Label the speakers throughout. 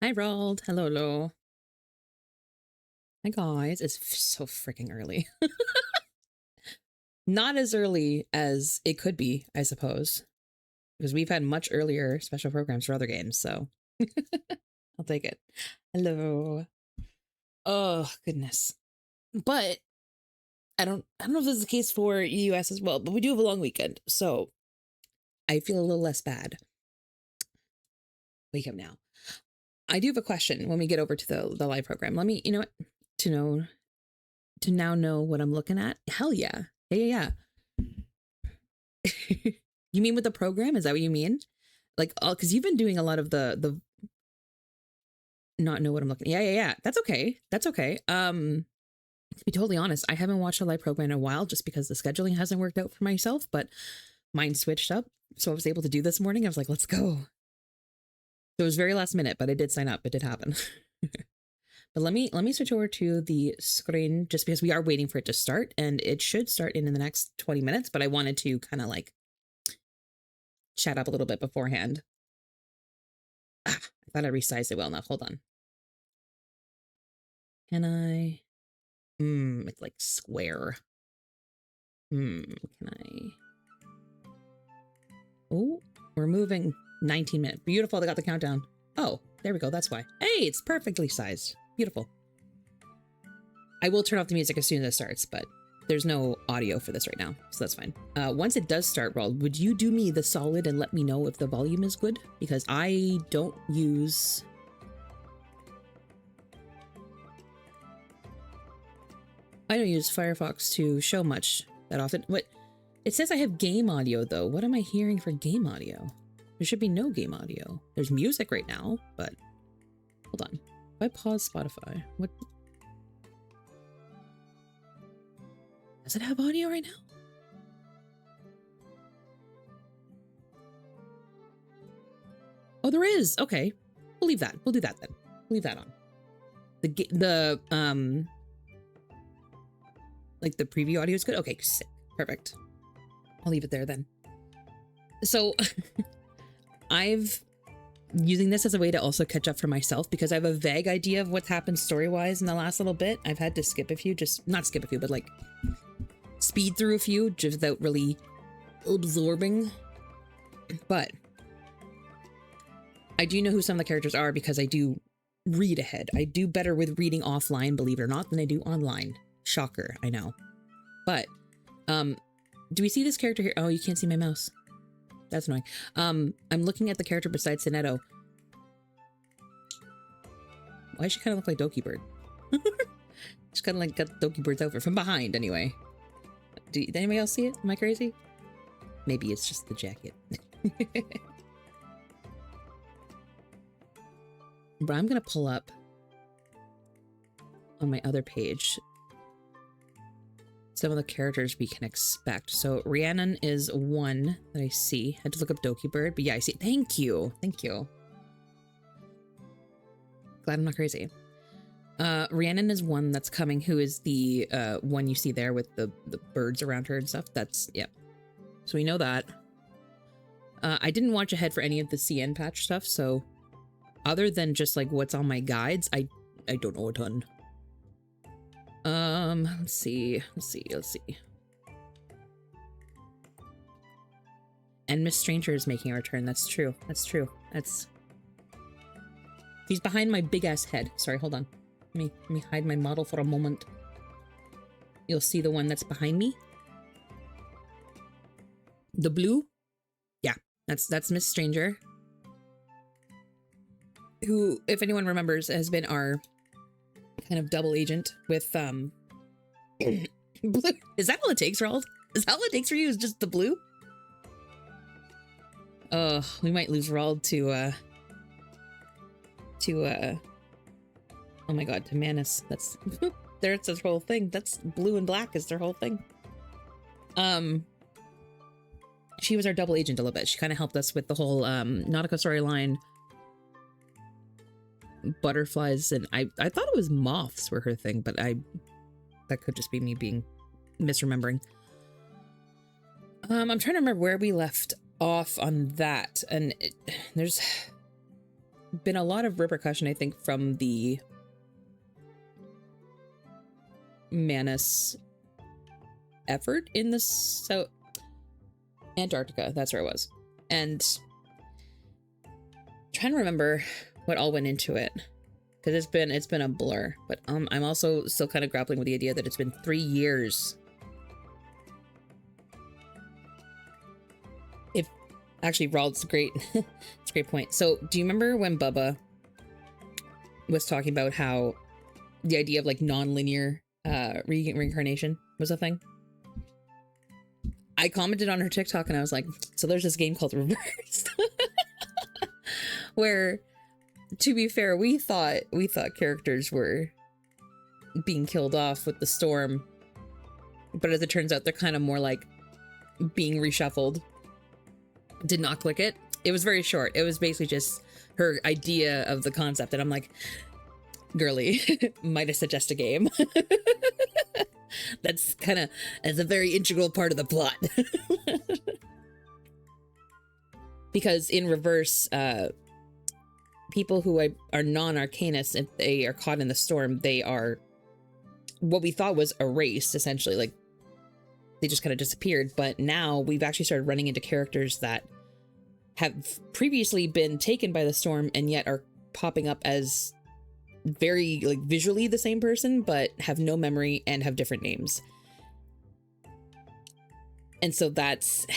Speaker 1: Hi, Rold. Hello, hello. Hi, guys. It's so freaking early. Not as early as it could be, I suppose, because we've had much earlier special programs for other games, so I'll take it. Hello. Oh, goodness. But I don't know if this is the case for US as well, but we do have a long weekend, so I feel a little less bad. Wake up now. I do have a question when we get over to the live program. Let me, what, to know to now know what I'm looking at. Hell yeah. Yeah. You mean with the program? Is that what you mean? Like, oh, because you've been doing a lot of the not know what I'm looking. Yeah. That's okay. That's okay. To be totally honest, I haven't watched a live program in a while just because the scheduling hasn't worked out for myself, but mine switched up. So I was able to do this morning. I was like, let's go. So it was very last minute, but I did sign up. It did happen. But let me switch over to the screen just because we are waiting for it to start, and it should start in the next 20 minutes, but I wanted to kind of like chat up a little bit beforehand. I thought I resized it well enough. Hold on. Can I? It's like square. Can I? Oh, we're moving 19 minutes. Beautiful. They got the countdown. Oh, there we go. That's why. Hey, it's perfectly sized. Beautiful. I will turn off the music as soon as it starts, but there's no audio for this right now, so that's fine. Once it does start, Rold, would you do me the solid and let me know if the volume is good? Because I don't use... Firefox to show much that often. What? It says I have game audio, though. What am I hearing for game audio? There should be no game audio. There's music right now, but... Hold on. If I pause Spotify, what... Does it have audio right now? Oh, there is. Okay. We'll leave that. We'll do that then. Leave that on. Like the preview audio is good. Okay, sick. Perfect. I'll leave it there then. So I've using this as a way to also catch up for myself because I have a vague idea of what's happened story-wise in the last little bit. I've had to skip a few, just not skip a few, but like speed through a few just without really absorbing. But I do know who some of the characters are because I do read ahead. I do better with reading offline, believe it or not, than I do online. Shocker, I know. But do we see this character here? Oh, you can't see my mouse. That's annoying. I'm looking at the character beside Sinetto. Why does she kind of look like Doki Bird? She's kind of like got Doki Bird's outfit from behind, anyway. Did anybody else see it? Am I crazy? Maybe it's just the jacket. But I'm gonna pull up on my other page some of the characters we can expect. So Rhiannon is one that I see. I had to look up Doki Bird, but yeah, I see. Thank you. Thank you. Glad I'm not crazy. Rhiannon is one that's coming, who is the one you see there with the birds around her and stuff. That's, yeah. So we know that. I didn't watch ahead for any of the CN patch stuff, so other than just like what's on my guides, I don't know a ton. Let's see. And Miss Stranger is making a return. That's true. She's behind my big ass head. Sorry, hold on. Let me hide my model for a moment. You'll see the one that's behind me. The blue? Yeah, that's Miss Stranger. Who, if anyone remembers, has been our kind of double agent with blue. Is that all it takes, Roald? Is that all it takes for you? Is just the blue? We might lose Roald to oh my god, to Manus. That's there's this whole thing. That's blue and black is their whole thing. She was our double agent a little bit. She kind of helped us with the whole Nautica storyline. Butterflies, and I thought it was moths were her thing, but that could just be me being misremembering. I'm trying to remember where we left off on that, and there's been a lot of repercussion, I think, from the Manus effort in the South Antarctica. That's where it was. And trying to remember what all went into it, because it's been a blur. But I'm also still kind of grappling with the idea that it's been 3 years. If actually, Rald's great. It's a great point. So do you remember when Bubba was talking about how the idea of like non-linear reincarnation was a thing? I commented on her TikTok and I was like, so there's this game called Reversed where, to be fair, we thought characters were being killed off with the storm, but as it turns out, they're kind of more like being reshuffled. Did not click it. It was very short. It was basically just her idea of the concept, and I'm like, girly, might I suggest a game? That's a very integral part of the plot. Because in Reverse, people who are non-arcanists, if they are caught in the storm, they are what we thought was erased, essentially. Like, they just kind of disappeared. But now we've actually started running into characters that have previously been taken by the storm and yet are popping up as very, like, visually the same person, but have no memory and have different names. And so that's,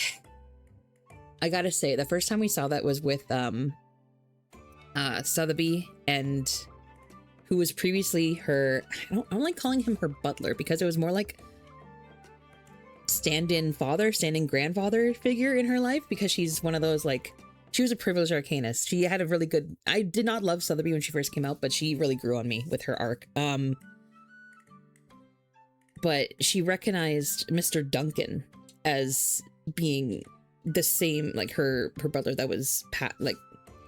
Speaker 1: I gotta say, the first time we saw that was with Sotheby, and who was previously her, I don't like calling him her butler, because it was more like stand-in grandfather figure in her life, because she's one of those, like, she was a privileged arcanist. She had a really good, I did not love Sotheby when she first came out, but she really grew on me with her arc. But she recognized Mr. Duncan as being the same, like her brother that was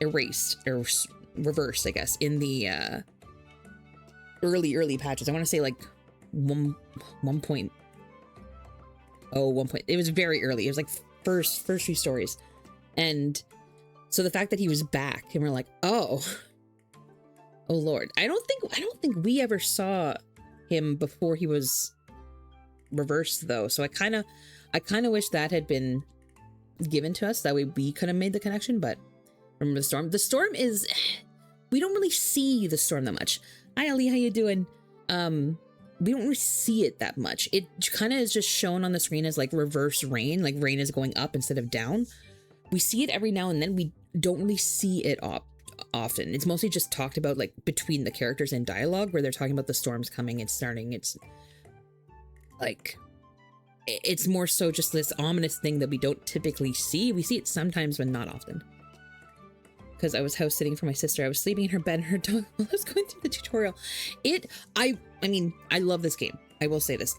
Speaker 1: erased or reversed, I guess, in the early patches. I want to say like 1.0, it was very early. It was like first few stories. And so the fact that he was back and we're like, oh Lord, I don't think we ever saw him before he was reversed, though. So I kind of wish that had been given to us, that way we could have made the connection. But remember the storm is, we don't really see the storm that much. Hi Ali, how you doing? We don't really see it that much. It kind of is just shown on the screen as like reverse rain, like rain is going up instead of down. We see it every now and then. We don't really see it often. It's mostly just talked about like between the characters in dialogue, where they're talking about the storms coming and starting. It's like, it's more so just this ominous thing that we don't typically see. We see it sometimes, but not often. Because I was house sitting for my sister. I was sleeping in her bed and her dog while I was going through the tutorial. I mean, I love this game. I will say this.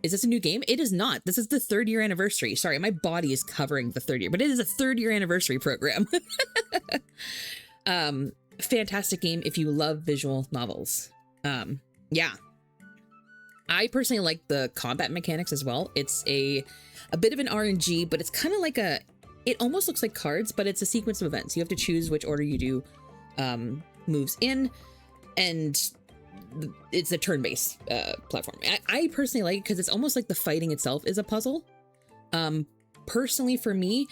Speaker 1: Is this a new game? It is not. This is the 3rd year anniversary. Sorry, my body is covering the 3rd year, but it is a 3rd year anniversary program. Fantastic game if you love visual novels. Yeah. I personally like the combat mechanics as well. It's a bit of an RNG, but it's kind of like it almost looks like cards, but it's a sequence of events. You have to choose which order you do moves in, and it's a turn-based platform. I personally like it because it's almost like the fighting itself is a puzzle. Personally, for me,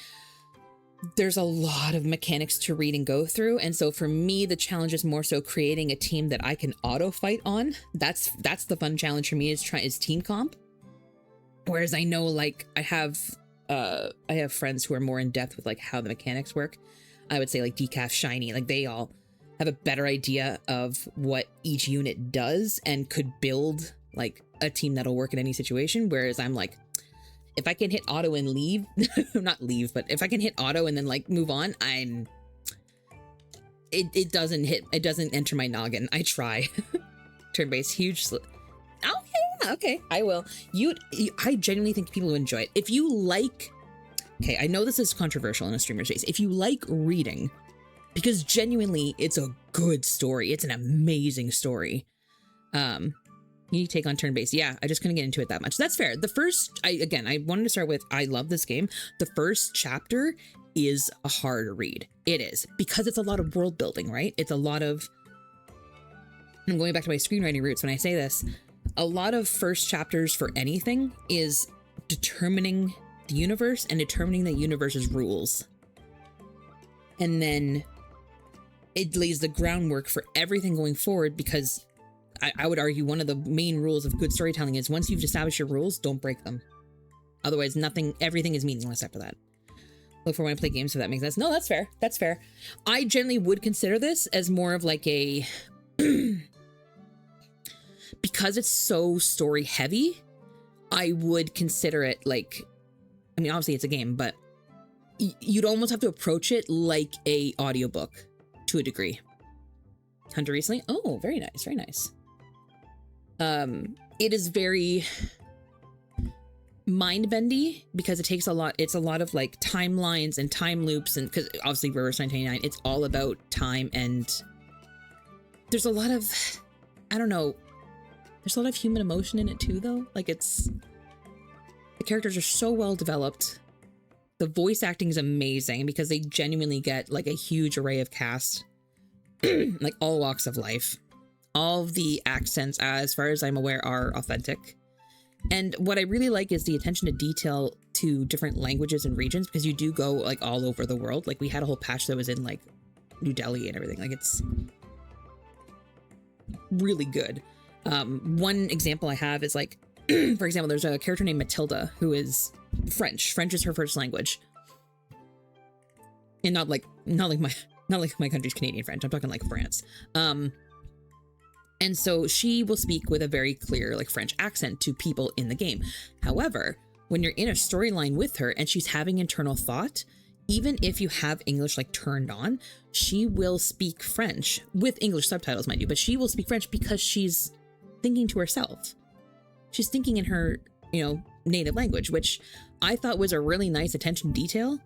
Speaker 1: there's a lot of mechanics to read and go through, and so for me, the challenge is more so creating a team that I can auto fight on. That's the fun challenge for me, is team comp. Whereas I know, like, I have friends who are more in depth with like how the mechanics work. I would say like Decaf, Shiny, like they all have a better idea of what each unit does and could build like a team that'll work in any situation. Whereas I'm like, if I can hit auto and leave, not leave, but if I can hit auto and then like move on, it doesn't enter my noggin. I try. Turn-based, huge okay, I will. I genuinely think people will enjoy it. If you like, okay, I know this is controversial in a streamer space. If you like reading, because genuinely it's a good story. It's an amazing story. You take on turn-based. Yeah, I just couldn't get into it that much. That's fair. I wanted to start with, I love this game. The first chapter is a hard read. It is, because it's a lot of world building, right? It's a lot of, I'm going back to my screenwriting roots when I say this, a lot of first chapters for anything is determining the universe and determining the universe's rules. And then it lays the groundwork for everything going forward, because I would argue one of the main rules of good storytelling is once you've established your rules, don't break them. Otherwise, everything is meaningless after that. Look for when I play games, if that makes sense. No, that's fair. That's fair. I generally would consider this as more of like a, because it's so story heavy, I would consider it like, I mean, obviously it's a game, but you'd almost have to approach it like a audiobook to a degree. Hunter recently? Oh, very nice. Very nice. It is very mind-bendy because it takes a lot. It's a lot of like timelines and time loops, and because obviously Reverse 929, it's all about time, and there's a lot of, I don't know, there's a lot of human emotion in it too, though. Like the characters are so well developed. The voice acting is amazing because they genuinely get like a huge array of cast, like all walks of life. All of the accents, as far as I'm aware, are authentic. And what I really like is the attention to detail to different languages and regions, because you do go like all over the world. Like we had a whole patch that was in like New Delhi and everything. Like it's really good. One example I have is like, for example, there's a character named Matilda who is French. French is her first language. And not like my country's Canadian French. I'm talking like France. And so she will speak with a very clear like French accent to people in the game. However, when you're in a storyline with her and she's having internal thought, even if you have English like turned on, she will speak French with English subtitles, mind you, but she will speak French because she's thinking to herself. She's thinking in her, native language, which I thought was a really nice attention to detail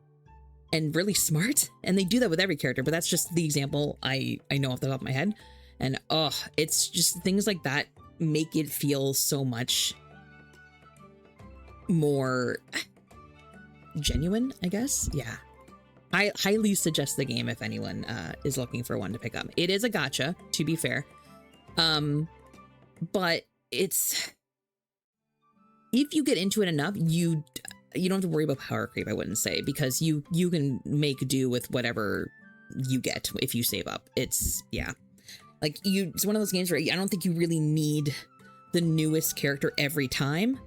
Speaker 1: and really smart. And they do that with every character, but that's just the example I know off the top of my head. And it's just things like that make it feel so much more genuine, I guess. Yeah. I highly suggest the game if anyone is looking for one to pick up. It is a gacha, to be fair. But it's, if you get into it enough, you don't have to worry about power creep, I wouldn't say, because you can make do with whatever you get if you save up. It's, yeah. Like it's one of those games where I don't think you really need the newest character every time.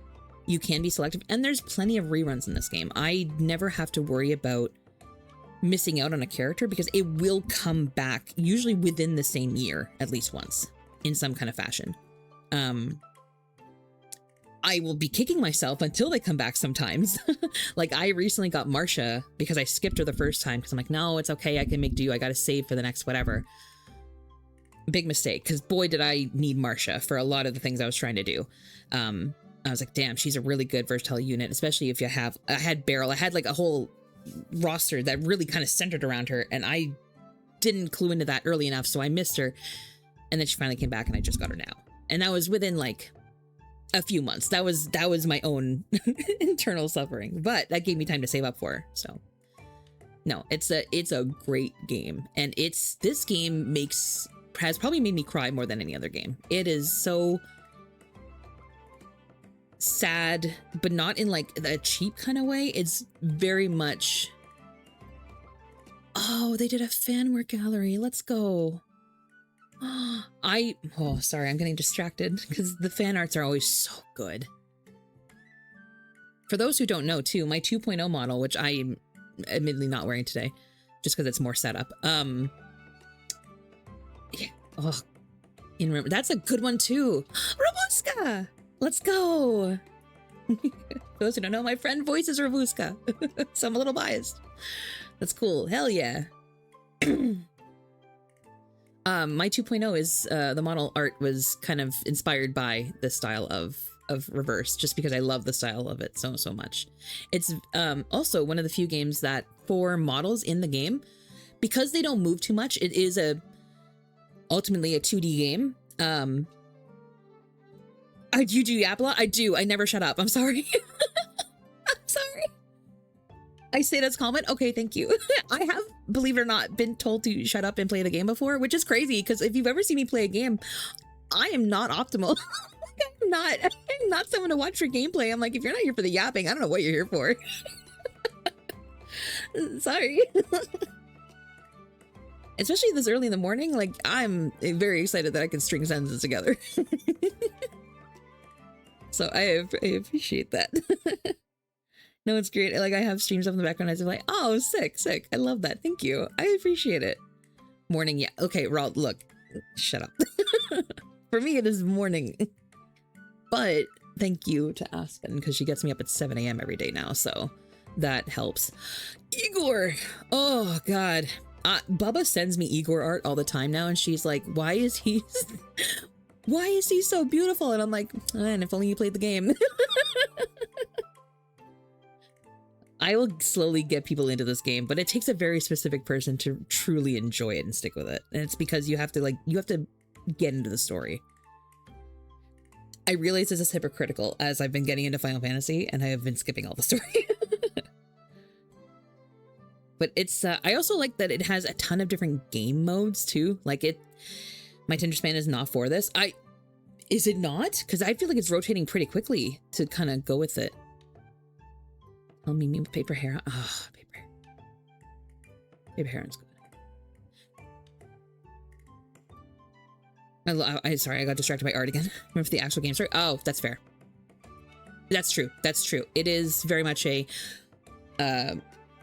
Speaker 1: You can be selective, and there's plenty of reruns in this game. I never have to worry about missing out on a character because it will come back usually within the same year, at least once in some kind of fashion. I will be kicking myself until they come back sometimes. Like I recently got Marcia because I skipped her the first time because I'm like, no, it's okay. I can make do. I got to save for the next whatever. Big mistake, because boy, did I need Marcia for a lot of the things I was trying to do. I was like, damn, she's a really good versatile unit, especially if you have, I had Beryl. I had like a whole roster that really kind of centered around her, and I didn't clue into that early enough, so I missed her. And then she finally came back, and I just got her now. And that was within like a few months. That was my own internal suffering, but that gave me time to save up for her. So no, it's a great game, and this game has probably made me cry more than any other game. It is so sad, but not in like a cheap kind of way. It's very much, oh, they did a fan work gallery. Let's go. Sorry, I'm getting distracted because the fan arts are always so good. For those who don't know too, my 2.0 model, which I am admittedly not wearing today, just because it's more setup. Yeah. Oh, that's a good one too. Ravuska! Let's go. For those who don't know, my friend voices Ravuska, so I'm a little biased. That's cool. Hell yeah. My 2.0 is the model art was kind of inspired by the style of Reverse, just because I love the style of it so much. It's also one of the few games that for models in the game, because they don't move too much, it is ultimately a 2D game. You do Yapla? I do. I never shut up. I'm sorry. I'm sorry. I say that's common. Okay, thank you. I have, believe it or not, been told to shut up and play the game before, which is crazy because if you've ever seen me play a game, I am not optimal. I'm not someone to watch your gameplay. I'm like, if you're not here for the yapping, I don't know what you're here for. Sorry. Especially this early in the morning, like I'm very excited that I can string sentences together. So I appreciate that. No, it's great. Like I have streams up in the background. I was like, oh, sick. I love that. Thank you. I appreciate it. Morning, yeah. Okay, Raul, look, shut up. For me, it is morning. But thank you to Aspen because she gets me up at 7 a.m. every day now, so that helps. Igor, oh God, Bubba sends me Igor art all the time now, and she's like, "Why is he so beautiful?" And I'm like, "Man, if only you played the game." I will slowly get people into this game, but it takes a very specific person to truly enjoy it and stick with it, and it's because you have to get into the story. I realize this is hypocritical as I've been getting into Final Fantasy and I have been skipping all the story. But it's, I also like that it has a ton of different game modes too. Like my attention span is not for this. Is it not? Because I feel like it's rotating pretty quickly to kind of go with it. I'll meet me with Paper Heron. Ah, Paper Heron's good. Sorry, I got distracted by art again. Remember the actual game story? Oh, that's fair. That's true. It is very much a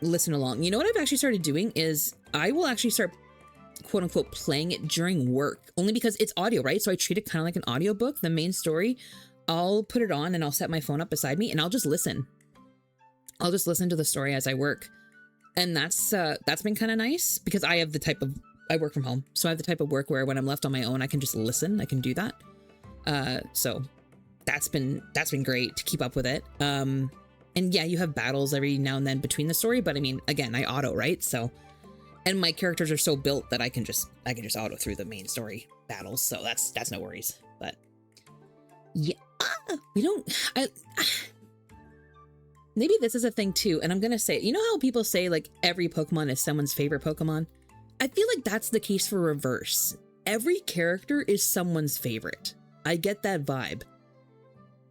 Speaker 1: listen along. You know what I've actually started doing is I will actually start quote unquote playing it during work, only because it's audio, right? So I treat it kind of like an audiobook, the main story. I'll put it on and I'll set my phone up beside me and I'll just listen. I'll just listen to the story as I work. And that's been kind of nice because I work from home. So I have the type of work where when I'm left on my own, I can just listen. I can do that. So that's been great to keep up with it. And yeah, you have battles every now and then between the story, but I mean, again, I auto, right? So, and my characters are so built that I can just auto through the main story battles. So that's no worries. But yeah, maybe this is a thing too. And I'm going to say, you know how people say like every Pokemon is someone's favorite Pokemon? I feel like that's the case for reverse. Every character is someone's favorite. I get that vibe.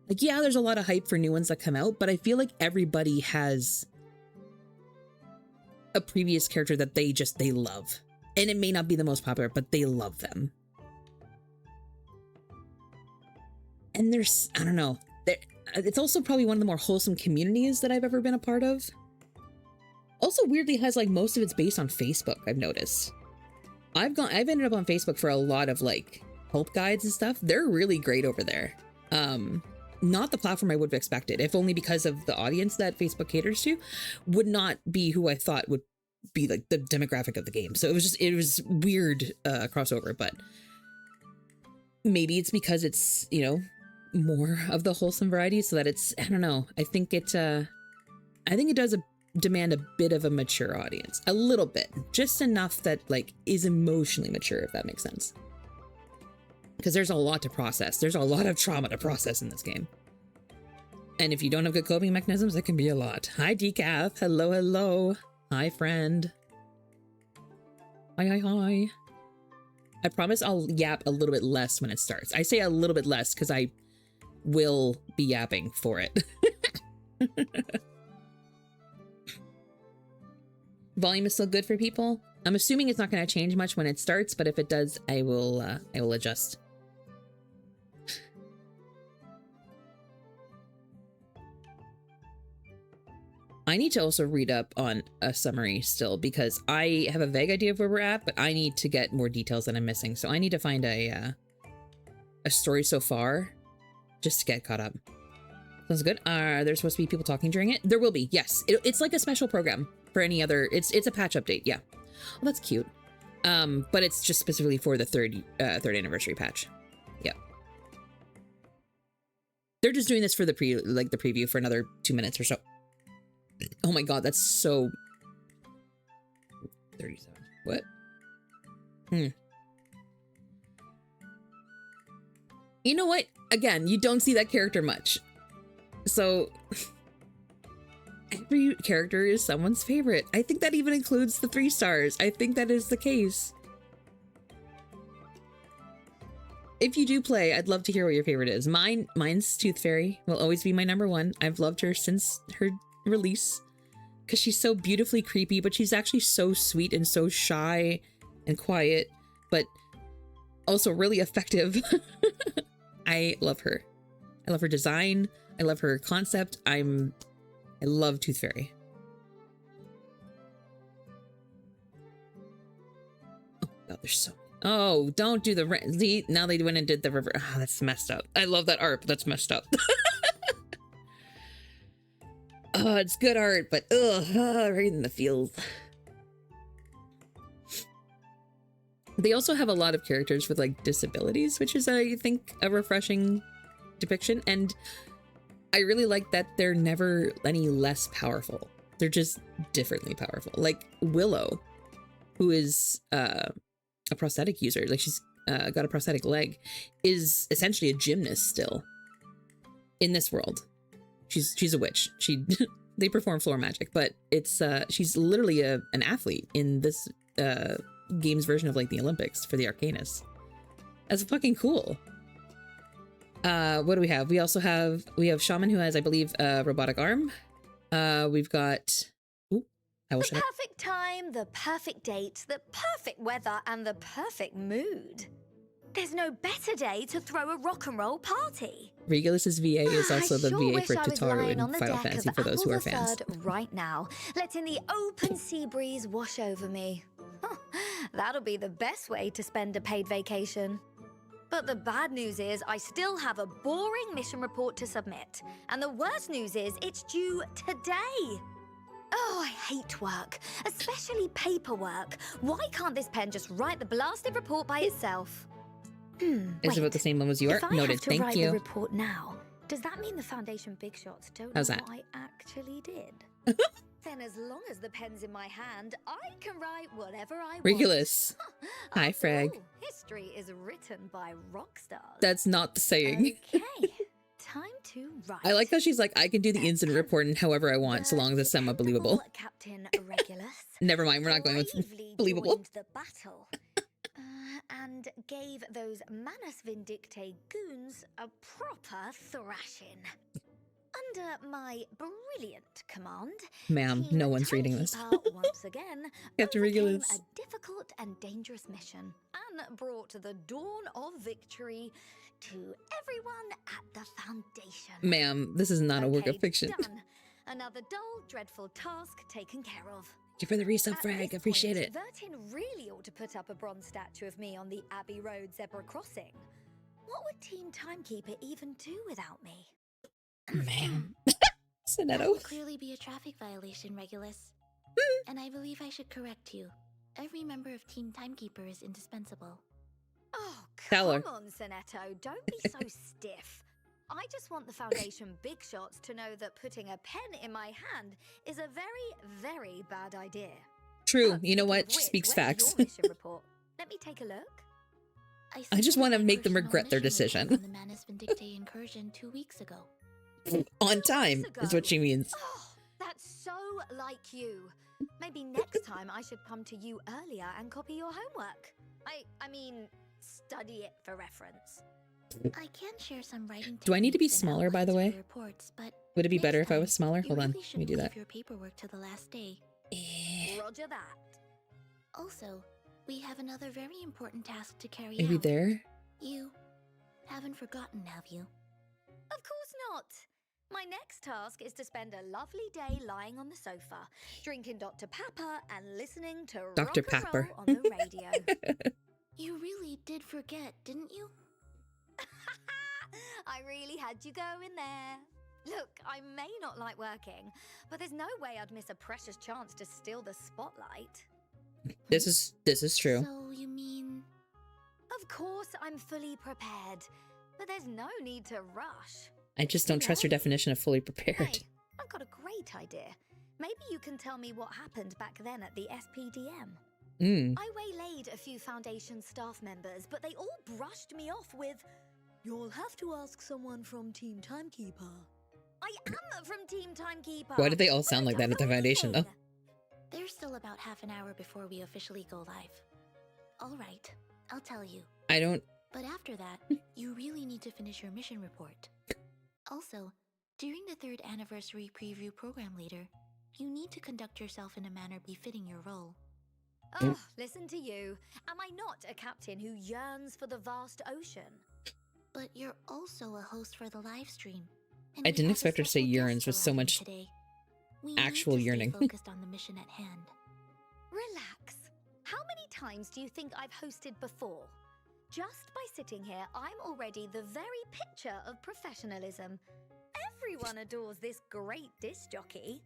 Speaker 1: Like, yeah, there's a lot of hype for new ones that come out, but I feel like everybody has a previous character that they love. And it may not be the most popular, but they love them. And there's, I don't know, it's also probably one of the more wholesome communities that I've ever been a part of. Also weirdly has like most of it's based on Facebook, I've noticed. I've ended up on Facebook for a lot of like help guides and stuff. They're really great over there. Not the platform I would have expected, if only because of the audience that Facebook caters to would not be who I thought would be like the demographic of the game. So it was weird crossover, but maybe it's because it's, you know, more of the wholesome variety so that it's, I don't know. I think it does demand a bit of a mature audience, a little bit, just enough that like is emotionally mature, if that makes sense. Because there's a lot to process. There's a lot of trauma to process in this game. And if you don't have good coping mechanisms, it can be a lot. Hi, Decaf. Hello, hello. Hi, friend. Hi. I promise I'll yap a little bit less when it starts. I say a little bit less because I will be yapping for it. Volume is still good for people. I'm assuming it's not going to change much when it starts, but if it does, I will adjust. I need to also read up on a summary still because I have a vague idea of where we're at, but I need to get more details that I'm missing. So I need to find a story so far just to get caught up. Sounds good. Are there supposed to be people talking during it? There will be. Yes. It's like a special program for any other. It's a patch update. Yeah. Well, that's cute. But it's just specifically for the third anniversary patch. Yeah. They're just doing this for the preview for another 2 minutes or so. Oh my god, that's so 37. What? You know what? Again, you don't see that character much. So every character is someone's favorite. I think that even includes the 3 stars. I think that is the case. If you do play, I'd love to hear what your favorite is. Mine's Tooth Fairy will always be my number 1. I've loved her since her release because she's so beautifully creepy, but she's actually so sweet and so shy and quiet, but also really effective. I love her. I love her design. I love her concept. I love Tooth Fairy. Oh god, there's so... Oh, don't do the... Now they went and did the river. Ah, that's messed up. I love that art, but that's messed up. Oh, it's good art, but right in the feels. They also have a lot of characters with like disabilities, which is, I think, a refreshing depiction. And I really like that they're never any less powerful. They're just differently powerful. Like Willow, who is a prosthetic user, like she's got a prosthetic leg, is essentially a gymnast still in this world. She's a witch. They perform floor magic, but it's she's literally an athlete in this game's version of like the Olympics for the Arcanists. That's fucking cool. What do we have? We have Shaman, who has, I believe, a robotic arm. We've got
Speaker 2: the perfect time, the perfect date, the perfect weather, and the perfect mood. There's no better day to throw a rock and roll party.
Speaker 1: Regulus's VA is also the VA for Tataru in Final Fantasy, for those who are fans.
Speaker 2: Right now, letting the open sea breeze wash over me. That'll be the best way to spend a paid vacation. But the bad news is I still have a boring mission report to submit. And the worst news is it's due today. Oh, I hate work, especially paperwork. Why can't this pen just write the blasted report by itself?
Speaker 1: Is it about the same one as you are? Noted. Thank you.
Speaker 2: If I have to write the report now, does that mean the Foundation big shots don't know what I actually did? Then as long as the pen's in my hand, I can write whatever I want.
Speaker 1: Regulus. Hi, Frag.
Speaker 2: History is written by rock stars.
Speaker 1: That's not the saying.
Speaker 2: Okay, time to write.
Speaker 1: I like how she's like, I can do the incident report in however I want, so long as it's semi-believable.
Speaker 2: Captain Regulus.
Speaker 1: Never mind, we're not going with believable.
Speaker 2: The battle. And gave those Manus Vindictae goons a proper thrashing. Under my brilliant command,
Speaker 1: ma'am, no one's reading this.
Speaker 2: Once again,
Speaker 1: Captain Regulus.
Speaker 2: A difficult and dangerous mission, and brought the dawn of victory to everyone at the Foundation.
Speaker 1: Ma'am, this is not a work of fiction.
Speaker 2: Done. Another dull, dreadful task taken care of.
Speaker 1: Thank you for the resub, Frag. Appreciate it.
Speaker 2: Vertin really ought to put up a bronze statue of me on the Abbey Road zebra crossing. What would Team Timekeeper even do without me?
Speaker 1: Man. Sonetto.
Speaker 3: That would clearly be a traffic violation, Regulus. And I believe I should correct you. Every member of Team Timekeeper is indispensable.
Speaker 2: Oh, come on, Sonetto. Don't be so stiff. I just want the Foundation big shots to know that putting a pen in my hand is a very, very bad idea.
Speaker 1: True. You know what? She speaks facts.
Speaker 2: Report? Let me take a look.
Speaker 1: I just want to make them regret their decision.
Speaker 3: On the Manus Vindictae incursion 2 weeks ago.
Speaker 1: On time is what she means.
Speaker 2: Oh, that's so like you. Maybe next time I should come to you earlier and copy your homework. I mean, study it for reference.
Speaker 3: I can share some writing.
Speaker 1: Do I need to be smaller, by the way?
Speaker 3: Reports, but
Speaker 1: would it be better if I was smaller? Hold on, let me do that.
Speaker 3: Your paperwork to the last day.
Speaker 2: Roger that.
Speaker 3: Also, we have another very important task to carry out.
Speaker 1: Are we there?
Speaker 3: You haven't forgotten, have you?
Speaker 2: Of course not. My next task is to spend a lovely day lying on the sofa, drinking Dr. Pepper and listening to
Speaker 1: Dr.
Speaker 2: rock and
Speaker 1: Pepper
Speaker 2: roll on the radio.
Speaker 3: You really did forget, didn't you?
Speaker 2: I really had you going there. Look, I may not like working, but there's no way I'd miss a precious chance to steal the spotlight.
Speaker 1: This is true.
Speaker 3: So you mean...
Speaker 2: Of course I'm fully prepared, but there's no need to rush.
Speaker 1: I just don't trust your definition of fully prepared.
Speaker 2: Hey, I've got a great idea. Maybe you can tell me what happened back then at the SPDM. I waylaid a few Foundation staff members, but they all brushed me off with, "You'll have to ask someone from Team Timekeeper." I am from Team Timekeeper.
Speaker 1: Why did they all sound like that at the foundation, though?
Speaker 3: There's still about half an hour before we officially go live. All right, I'll tell you.
Speaker 1: I don't...
Speaker 3: But after that, you really need to finish your mission report. Also, during the 3rd anniversary preview program leader, you need to conduct yourself in a manner befitting your role.
Speaker 2: Oh, listen to you. Am I not a captain who yearns for the vast ocean?
Speaker 3: But you're also a host for the live stream.
Speaker 1: I didn't expect her to say yearns with so much actual yearning.
Speaker 3: Focused on the mission at hand.
Speaker 2: Relax. How many times do you think I've hosted before? Just by sitting here, I'm already the very picture of professionalism. Everyone adores this great disc jockey.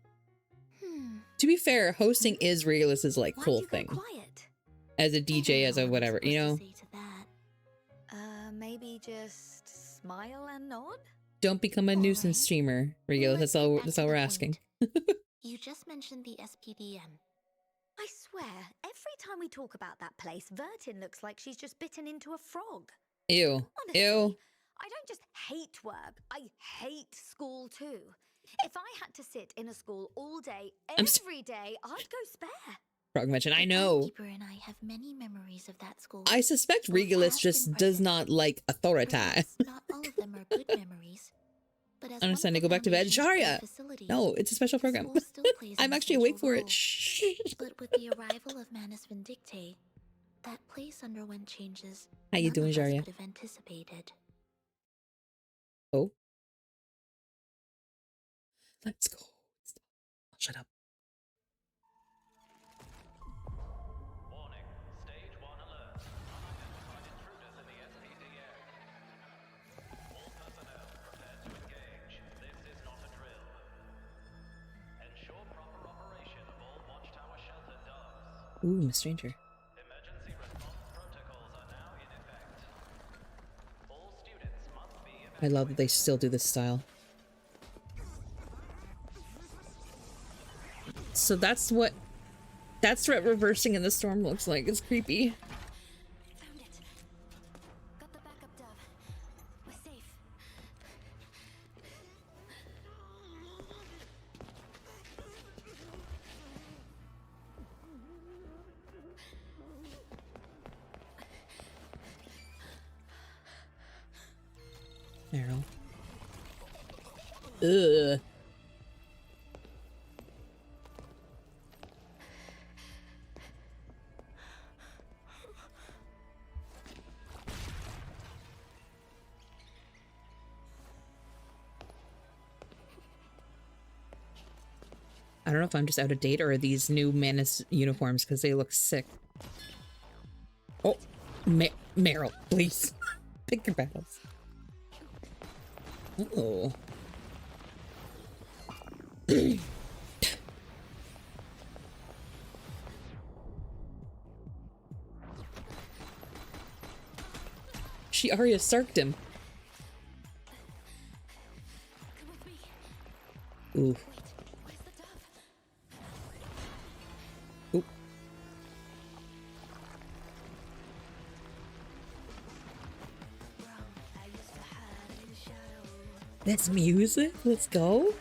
Speaker 1: To be fair, hosting is Regulus's like
Speaker 2: Why'd
Speaker 1: whole
Speaker 2: you go
Speaker 1: thing.
Speaker 2: quiet?
Speaker 1: As a DJ, as a whatever, you know?
Speaker 2: Maybe just smile and nod?
Speaker 1: Don't become a nuisance streamer, Regulus. That's all we're asking.
Speaker 3: You just mentioned the SPDM.
Speaker 2: I swear, every time we talk about that place, Vertin looks like she's just bitten into a frog.
Speaker 1: Ew.
Speaker 2: Honestly,
Speaker 1: Ew.
Speaker 2: I don't just hate work, I hate school too. If I had to sit in a school all day, every day, I'd go spare.
Speaker 1: Frog mention, I know.
Speaker 3: Timekeeper and I have many memories of that school.
Speaker 1: I suspect Regulus just does not like authority.
Speaker 3: Perhaps not all of them are good memories. But as
Speaker 1: Understand to go back to bed. Sharia! No, it's a special program. I'm actually awake for it. Shh.
Speaker 3: But with the arrival of Manus Vindicte, that place underwent changes
Speaker 1: How you doing,
Speaker 3: none of us
Speaker 1: Sharia?
Speaker 3: could have anticipated.
Speaker 1: Oh. Let's go. Shut up.
Speaker 4: Warning, stage 1 alert. Unidentified intruders in the SPD area. All personnel prepared to engage. This is not a drill. Ensure proper operation of all watchtower shelter doors.
Speaker 1: Ooh, Miss Stranger.
Speaker 4: Emergency response protocols are now in effect. All students must be
Speaker 1: I love that they still do this style. So that's what reversing in the storm looks like. It's creepy.
Speaker 2: Found it. Got the backup dove. We're safe.
Speaker 1: Meryl. Ugh. I don't know if I'm just out of date or are these new Manus uniforms because they look sick. Oh, Meryl, please. Pick your battles. Oh. She Arya Starked him.
Speaker 2: Come with me.
Speaker 1: Ooh.
Speaker 2: Wait, where's the dove?
Speaker 1: Oop. That's music. Let's go.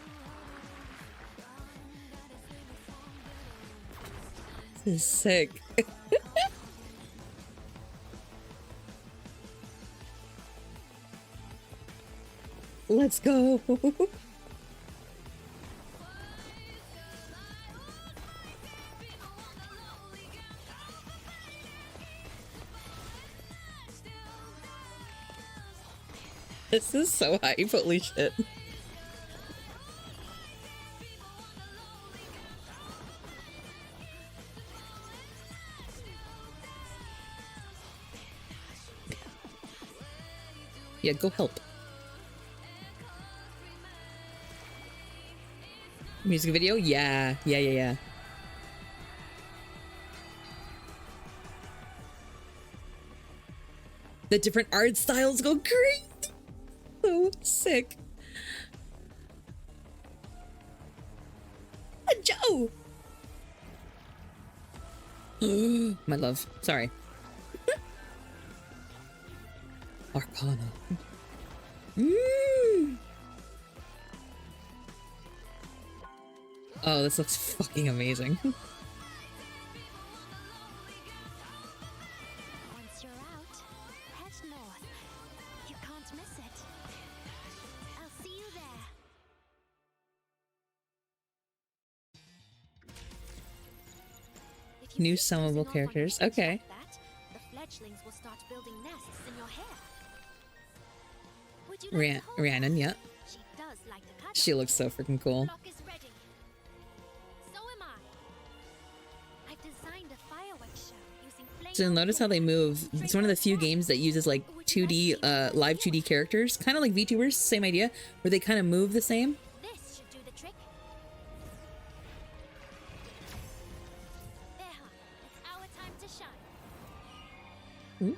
Speaker 1: This is sick. Let's go. This is so hype, holy shit. Yeah, go help. Music video? Yeah. Yeah. The different art styles go crazy. So sick. Joe! My love. Sorry. Arcana. Oh, this looks fucking amazing.
Speaker 3: Once you're out, head north. You can't miss it. I'll see you there. If you
Speaker 1: New
Speaker 3: keep dozing
Speaker 1: summable
Speaker 3: off on
Speaker 1: characters.
Speaker 3: your
Speaker 1: Okay.
Speaker 3: like that, the fledglings will start building nests in your hair. Would you like to hold
Speaker 1: Rhiannon,
Speaker 3: her?
Speaker 1: yeah.
Speaker 3: She does like to cuddle.
Speaker 1: She looks so freaking cool.
Speaker 3: Clock is ready. So am I. I've designed a fireworks show using flame.
Speaker 1: So notice how they move. It's one of the few games that uses like 2D, live 2D characters, kind of like VTubers, same idea, where they kind of move the same.
Speaker 3: This should do the trick. There, it's our time to shine.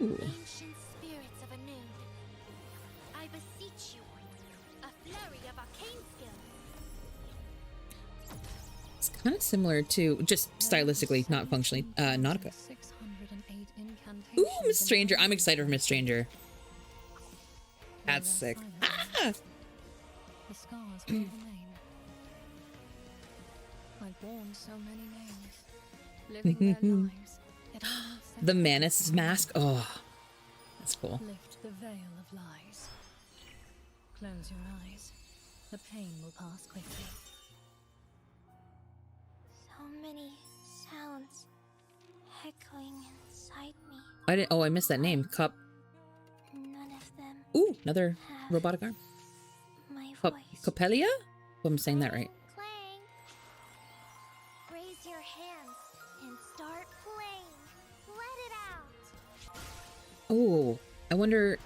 Speaker 1: Ooh.
Speaker 3: Ancient spirits of Anoon, I beseech you, a flurry of arcane skill.
Speaker 1: It's kind of similar to, just stylistically, not functionally, Nautica.
Speaker 5: 608 incantations
Speaker 1: Ooh, Miss
Speaker 5: in
Speaker 1: Stranger.
Speaker 5: all.
Speaker 1: I'm excited for Miss Stranger.
Speaker 5: They
Speaker 1: That's
Speaker 5: were
Speaker 1: sick.
Speaker 5: silent.
Speaker 1: Ah!
Speaker 5: The scars bear the name. I've worn so many names, living their lives. Yet I'm not
Speaker 1: The Manus mask. Oh, that's cool.
Speaker 5: Lift the veil of lies. Close your eyes. The pain will pass quickly.
Speaker 3: So many sounds echoing inside me.
Speaker 1: I didn't. Oh, I missed that name. Cup.
Speaker 3: None of them
Speaker 1: Ooh, another robotic arm.
Speaker 3: my
Speaker 1: Cup.
Speaker 3: voice.
Speaker 1: Copelia? Hope I'm saying that right.
Speaker 3: Clang. Raise your hands and start playing. Let it out.
Speaker 1: Oh, I wonder.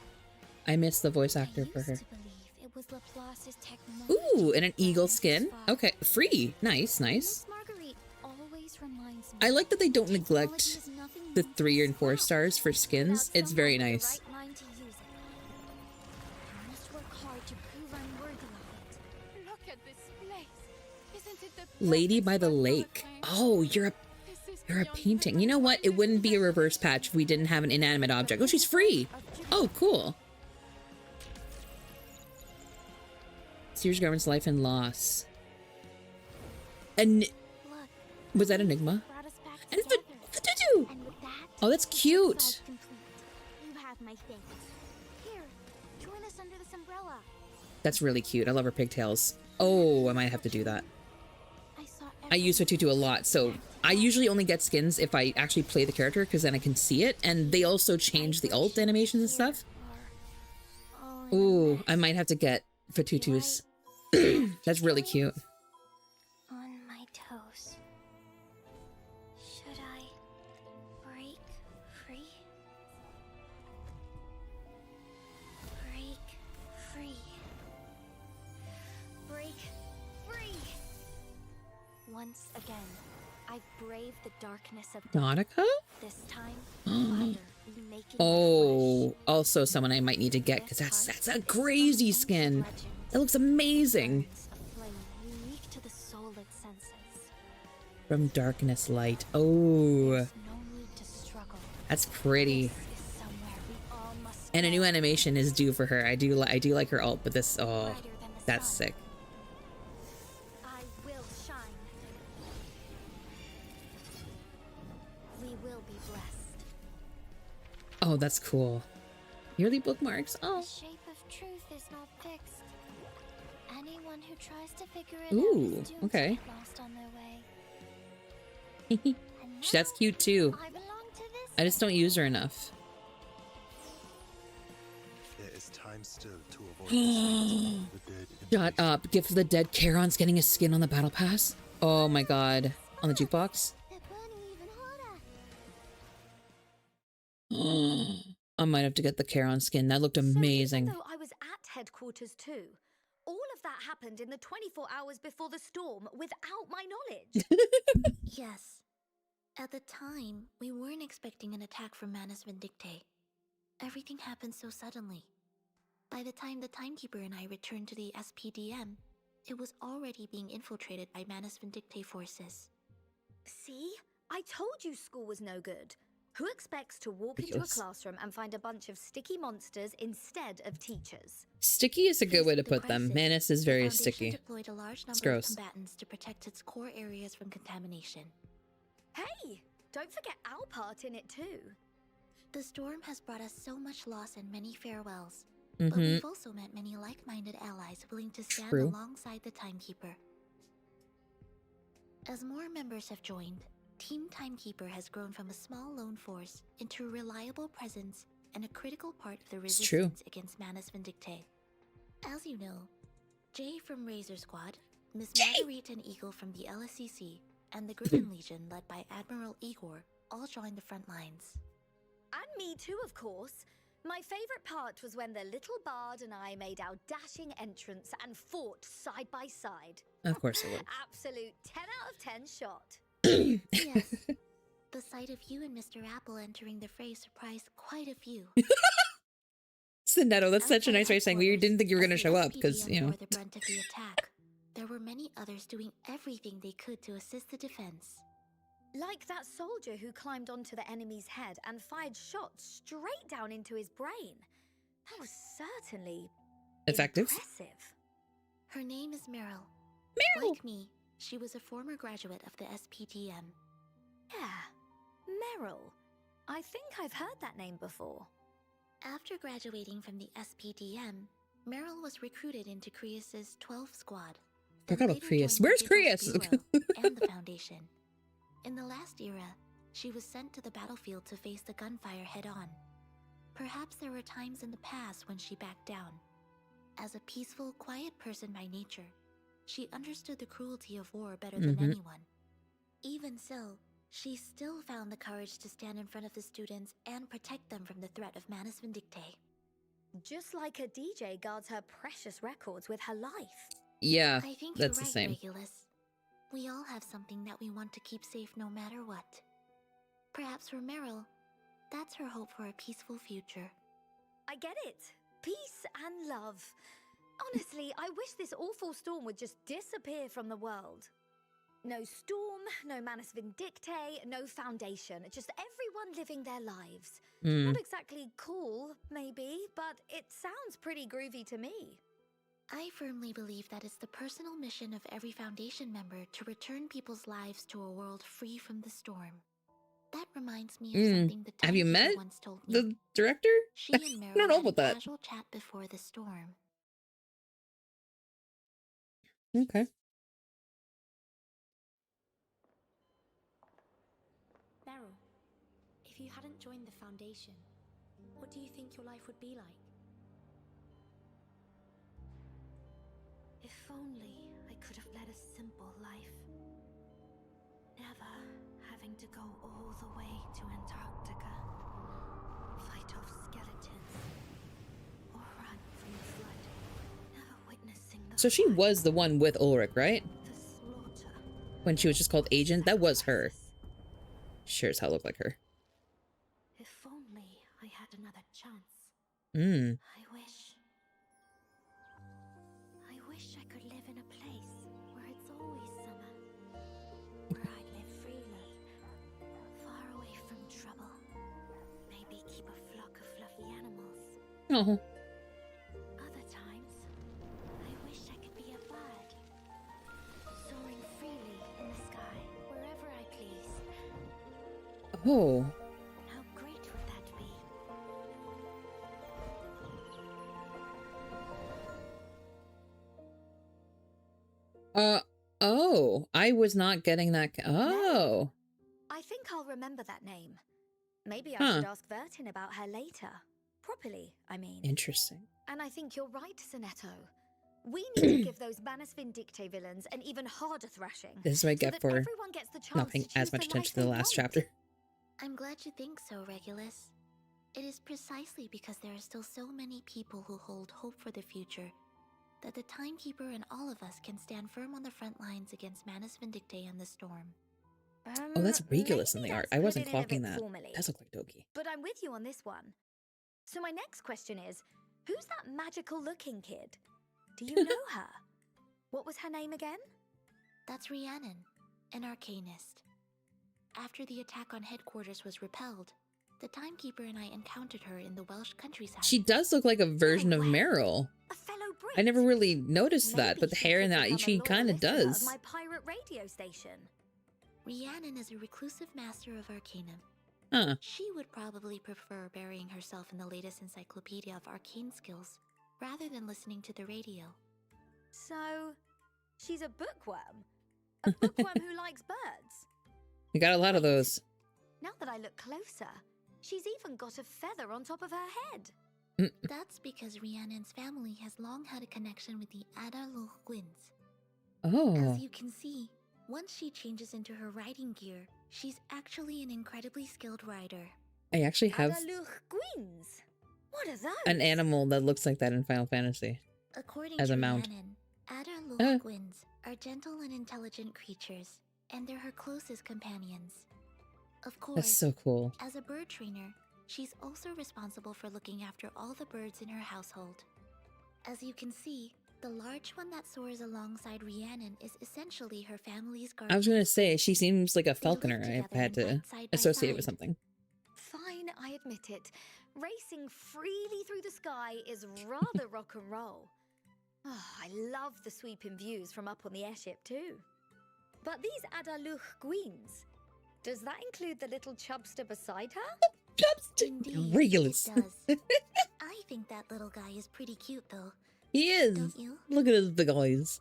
Speaker 1: I missed the voice actor for her.
Speaker 3: I used to believe it was Laplace's technology.
Speaker 1: Ooh, and an eagle skin.
Speaker 3: Far.
Speaker 1: Okay, free. Nice, nice.
Speaker 3: Miss Marguerite always reminds me
Speaker 1: I like that they don't
Speaker 3: technology
Speaker 1: neglect
Speaker 3: is nothing
Speaker 1: the
Speaker 3: more
Speaker 1: 3 and 4
Speaker 3: than
Speaker 1: stars for skins.
Speaker 3: without
Speaker 1: It's very
Speaker 3: someone with the
Speaker 1: nice.
Speaker 3: right mind to use it. I must work hard to prove I'm worthy of it.
Speaker 5: Look at this place. Isn't it the
Speaker 1: Lady by the Lake. Oh, you're a painting. You know what? It wouldn't be a reverse patch if we didn't have an inanimate object. Oh, she's free. Oh, cool. Sears Garment's life and loss. And
Speaker 3: Look,
Speaker 1: was that Enigma?
Speaker 3: brought us back
Speaker 1: And
Speaker 3: together.
Speaker 1: Fatutu!
Speaker 3: And with that,
Speaker 1: Oh, that's
Speaker 3: it's
Speaker 1: cute.
Speaker 3: all complete. You have my thanks. Here, join us under this umbrella.
Speaker 1: That's really cute. I love her pigtails. Oh, I might have to do that. I use Fatutu a lot, so I usually only get skins if I actually play the character because then I can see it. And they also change the alt animations and stuff. Ooh, I might have to get Fatutus. That's really cute.
Speaker 3: On my toes. Should I break free? Break free. Break free. Once again, I braved the darkness of death.
Speaker 1: Nautica?
Speaker 3: This time, fire making
Speaker 1: Oh, also someone I might need to get because that's a crazy skin. That looks amazing.
Speaker 3: Unique to the soul it senses.
Speaker 1: From Darkness Light. Oh,
Speaker 3: No need to struggle.
Speaker 1: that's pretty.
Speaker 3: This is somewhere we all must
Speaker 1: And a new
Speaker 3: go.
Speaker 1: animation is due for her. I do like her alt, but this, oh,
Speaker 3: Brighter than the
Speaker 1: that's
Speaker 3: sun.
Speaker 1: sick.
Speaker 3: I will shine. We will be blessed.
Speaker 1: Oh, that's cool. Yearly bookmarks.
Speaker 3: The
Speaker 1: Oh,
Speaker 3: shape of truth is not fixed. Anyone who tries to figure it
Speaker 1: Ooh,
Speaker 3: out is doomed
Speaker 1: okay.
Speaker 3: to get lost on their way. And
Speaker 1: that's
Speaker 3: now,
Speaker 1: cute too.
Speaker 3: I belong to this.
Speaker 1: I just don't use her enough.
Speaker 6: There is time still to avoid the dead.
Speaker 1: Shut up. Gift of the Dead. Charon's getting a skin on the battle pass. Oh my god. On the jukebox.
Speaker 3: They're burning even harder.
Speaker 1: I might have to get the Charon skin. That looked amazing.
Speaker 2: So even though I was at headquarters too, all of that happened in the 24 hours before the storm without my knowledge.
Speaker 3: Yes. At the time, we weren't expecting an attack from Manus Vindictae. Everything happened so suddenly. By the time the Timekeeper and I returned to the SPDM, it was already being infiltrated by Manus Vindictae forces.
Speaker 2: See? I told you school was no good. Who expects to walk into a
Speaker 1: Ridiculous.
Speaker 2: classroom and find a bunch of sticky monsters instead of teachers?
Speaker 1: Sticky is a good way to
Speaker 3: Faced with
Speaker 1: put
Speaker 3: the
Speaker 1: them.
Speaker 3: crisis,
Speaker 1: Manus is
Speaker 3: the
Speaker 1: very
Speaker 3: Foundation
Speaker 1: sticky.
Speaker 3: deployed a large
Speaker 1: It's
Speaker 3: number of
Speaker 1: gross.
Speaker 3: combatants to protect its core areas from contamination.
Speaker 2: Hey, don't forget our part in it too.
Speaker 3: The storm has brought us so much loss and many farewells, but
Speaker 1: Mm-hmm.
Speaker 3: we've also met many like-minded allies willing to stand
Speaker 1: True.
Speaker 3: alongside the Timekeeper. As more members have joined, Team Timekeeper has grown from a small lone force into a reliable presence and a critical part of the
Speaker 1: It's true.
Speaker 3: resistance against Manus Vindictae. As you know, Jay from Razor Squad, Miss Marguerite and Eagle from the LSCC, and the Griffin Legion led by Admiral Igor all joined the front lines.
Speaker 2: And me too, of course. My favorite part was when the little bard and I made our dashing entrance and fought side by side.
Speaker 1: Of course it would.
Speaker 2: Absolute 10 out of 10 shot.
Speaker 3: Yes, the sight of you and Mr. Apple entering the fray surprised quite a few.
Speaker 1: Sinetto, that's such a
Speaker 3: Outside
Speaker 1: nice way of saying we
Speaker 3: headquarters,
Speaker 1: didn't think you were
Speaker 3: as
Speaker 1: going to
Speaker 3: the
Speaker 1: show up because,
Speaker 3: SPDM
Speaker 1: you know.
Speaker 3: bore the brunt of the attack, there were many others doing everything they could to assist the defense.
Speaker 2: Like that soldier who climbed onto the enemy's head and fired shots straight down into his brain. That was certainly
Speaker 1: Effective.
Speaker 2: impressive.
Speaker 3: Her name is Meryl.
Speaker 1: Meryl!
Speaker 3: Like me, she was a former graduate of the SPDM.
Speaker 2: Yeah, Meryl. I think I've heard that name before.
Speaker 3: After graduating from the SPDM, Meryl was recruited into Creus's 12th Squad.
Speaker 1: Forgot
Speaker 3: and
Speaker 1: about
Speaker 3: later
Speaker 1: Creus.
Speaker 3: joined the
Speaker 1: Where's
Speaker 3: Giggles
Speaker 1: Creus?
Speaker 3: Bureau and the Foundation. In the last era, she was sent to the battlefield to face the gunfire head-on. Perhaps there were times in the past when she backed down. As a peaceful, quiet person by nature, she understood the cruelty of war better than anyone. Even so, she still found the courage to stand in front of the students and protect them from the threat of Manus Vindictae.
Speaker 2: Just like a DJ guards her precious records with her life.
Speaker 1: Yeah,
Speaker 3: I think
Speaker 1: that's
Speaker 3: you're
Speaker 1: the
Speaker 3: right,
Speaker 1: same.
Speaker 3: Regulus. We all have something that we want to keep safe no matter what. Perhaps for Meryl, that's her hope for a peaceful future.
Speaker 2: I get it. Peace and love. Honestly, I wish this awful storm would just disappear from the world. No storm, no Manus Vindictae, no Foundation. Just everyone living their lives. Not exactly cool, maybe, but it sounds pretty groovy to me.
Speaker 3: I firmly believe that it's the personal mission of every Foundation member to return people's lives to a world free from the storm. That reminds me of something the
Speaker 1: Have you
Speaker 3: Timekeeper
Speaker 1: met
Speaker 3: once told me.
Speaker 1: the director?
Speaker 3: She and Meryl
Speaker 1: I don't know
Speaker 3: had a
Speaker 1: about that.
Speaker 3: casual chat before the storm.
Speaker 1: Okay.
Speaker 7: Meryl, if you hadn't joined the Foundation, what do you think your life would be like?
Speaker 2: If only I could have led a simple life. Never having to go all the way to Antarctica, fight off skeletons, or run from the flood. Never witnessing the
Speaker 1: So she
Speaker 2: fire,
Speaker 1: was the one with Ulrich, right?
Speaker 2: the slaughter.
Speaker 1: When she was just called Agent? That was her.
Speaker 2: sacrifices.
Speaker 1: Sure as hell looked like her.
Speaker 2: If only I had another chance.
Speaker 1: Mm.
Speaker 2: I wish I could live in a place where it's always summer. Where I live freely, far away from trouble. Maybe keep a flock of fluffy animals.
Speaker 1: Oh.
Speaker 2: Other times, I wish I could be a bird. Soaring freely in the sky, wherever I please.
Speaker 1: Oh.
Speaker 2: How great would that be?
Speaker 1: Oh. I was not getting that. Oh.
Speaker 2: I think I'll remember that name. Maybe I
Speaker 1: Huh.
Speaker 2: should ask Vertin about her later. Properly, I mean.
Speaker 1: Interesting.
Speaker 2: And I think you're right, Sinetto. We need to give those Manus Vindictae villains an even harder thrashing.
Speaker 1: This is what I
Speaker 2: so
Speaker 1: get
Speaker 2: that
Speaker 1: for
Speaker 2: everyone gets the chance
Speaker 1: not paying
Speaker 2: to choose
Speaker 1: as much
Speaker 2: the
Speaker 1: attention
Speaker 2: life
Speaker 1: to the
Speaker 2: they
Speaker 1: last
Speaker 2: want.
Speaker 1: chapter.
Speaker 3: I'm glad you think so, Regulus. It is precisely because there are still so many people who hold hope for the future that the Timekeeper and all of us can stand firm on the front lines against Manus Vindictae and the storm.
Speaker 1: Oh, that's Regulus in
Speaker 2: Maybe
Speaker 1: the art.
Speaker 2: that's
Speaker 1: I wasn't
Speaker 2: putting it a
Speaker 1: clocking
Speaker 2: bit
Speaker 1: that.
Speaker 2: formally.
Speaker 1: That looked like Doki.
Speaker 2: But I'm with you on this one. So my next question is, who's that magical-looking kid? Do you know her? What was her name again?
Speaker 3: That's Rhiannon, an arcanist. after the attack on headquarters was repelled, the timekeeper and I encountered her in the Welsh countryside.
Speaker 1: She does look like a version of
Speaker 2: way.
Speaker 1: Meryl.
Speaker 2: A fellow Brit.
Speaker 1: I never really noticed that,
Speaker 2: Maybe
Speaker 1: but the
Speaker 2: she
Speaker 1: hair
Speaker 2: could
Speaker 1: and that,
Speaker 2: become a
Speaker 1: she
Speaker 2: loyal
Speaker 1: kind of
Speaker 2: listener
Speaker 1: does.
Speaker 2: Of my pirate radio station.
Speaker 3: Rhiannon is a reclusive master of Arcanum.
Speaker 1: Huh.
Speaker 3: She would probably prefer burying herself in the latest encyclopedia of arcane skills, rather than listening to the radio.
Speaker 2: So, she's a bookworm. A bookworm who likes birds.
Speaker 1: We got a lot of those.
Speaker 2: Now that I look closer, she's even got a feather on top of her head.
Speaker 3: That's because Rhiannon's family has long had a connection with the Ada Loch Gwyn's.
Speaker 1: Oh.
Speaker 3: As you can see, once she changes into her riding gear, she's actually an incredibly skilled rider.
Speaker 1: I actually have
Speaker 2: Adaluch Gwyn's. What are those?
Speaker 1: an animal that looks like that in Final Fantasy.
Speaker 3: According
Speaker 1: As
Speaker 3: to
Speaker 1: a mount.
Speaker 3: Rhiannon, Ada Loch Gwyn's are gentle and intelligent creatures, and they're her closest companions. Of course,
Speaker 1: That's so cool.
Speaker 3: as a bird trainer, she's also responsible for looking after all the birds in her household. As you can see, the large one that soars alongside Rhiannon is essentially her family's guardian.
Speaker 1: I was gonna say, she seems like a
Speaker 3: They live
Speaker 1: falconer. I
Speaker 3: together
Speaker 1: had
Speaker 3: and
Speaker 1: to
Speaker 3: fight side by
Speaker 1: associate it with
Speaker 3: side.
Speaker 1: something.
Speaker 2: Fine, I admit it. Racing freely through the sky is rather rock and roll. Oh, I love the sweeping views from up on the airship too. But these Adaluch Gwyn's, does that include the little chubster beside her?
Speaker 3: Indeed,
Speaker 1: Regulus.
Speaker 3: it does. I think that little guy is pretty cute, though.
Speaker 1: He is.
Speaker 3: Don't you?
Speaker 1: Look at his big eyes.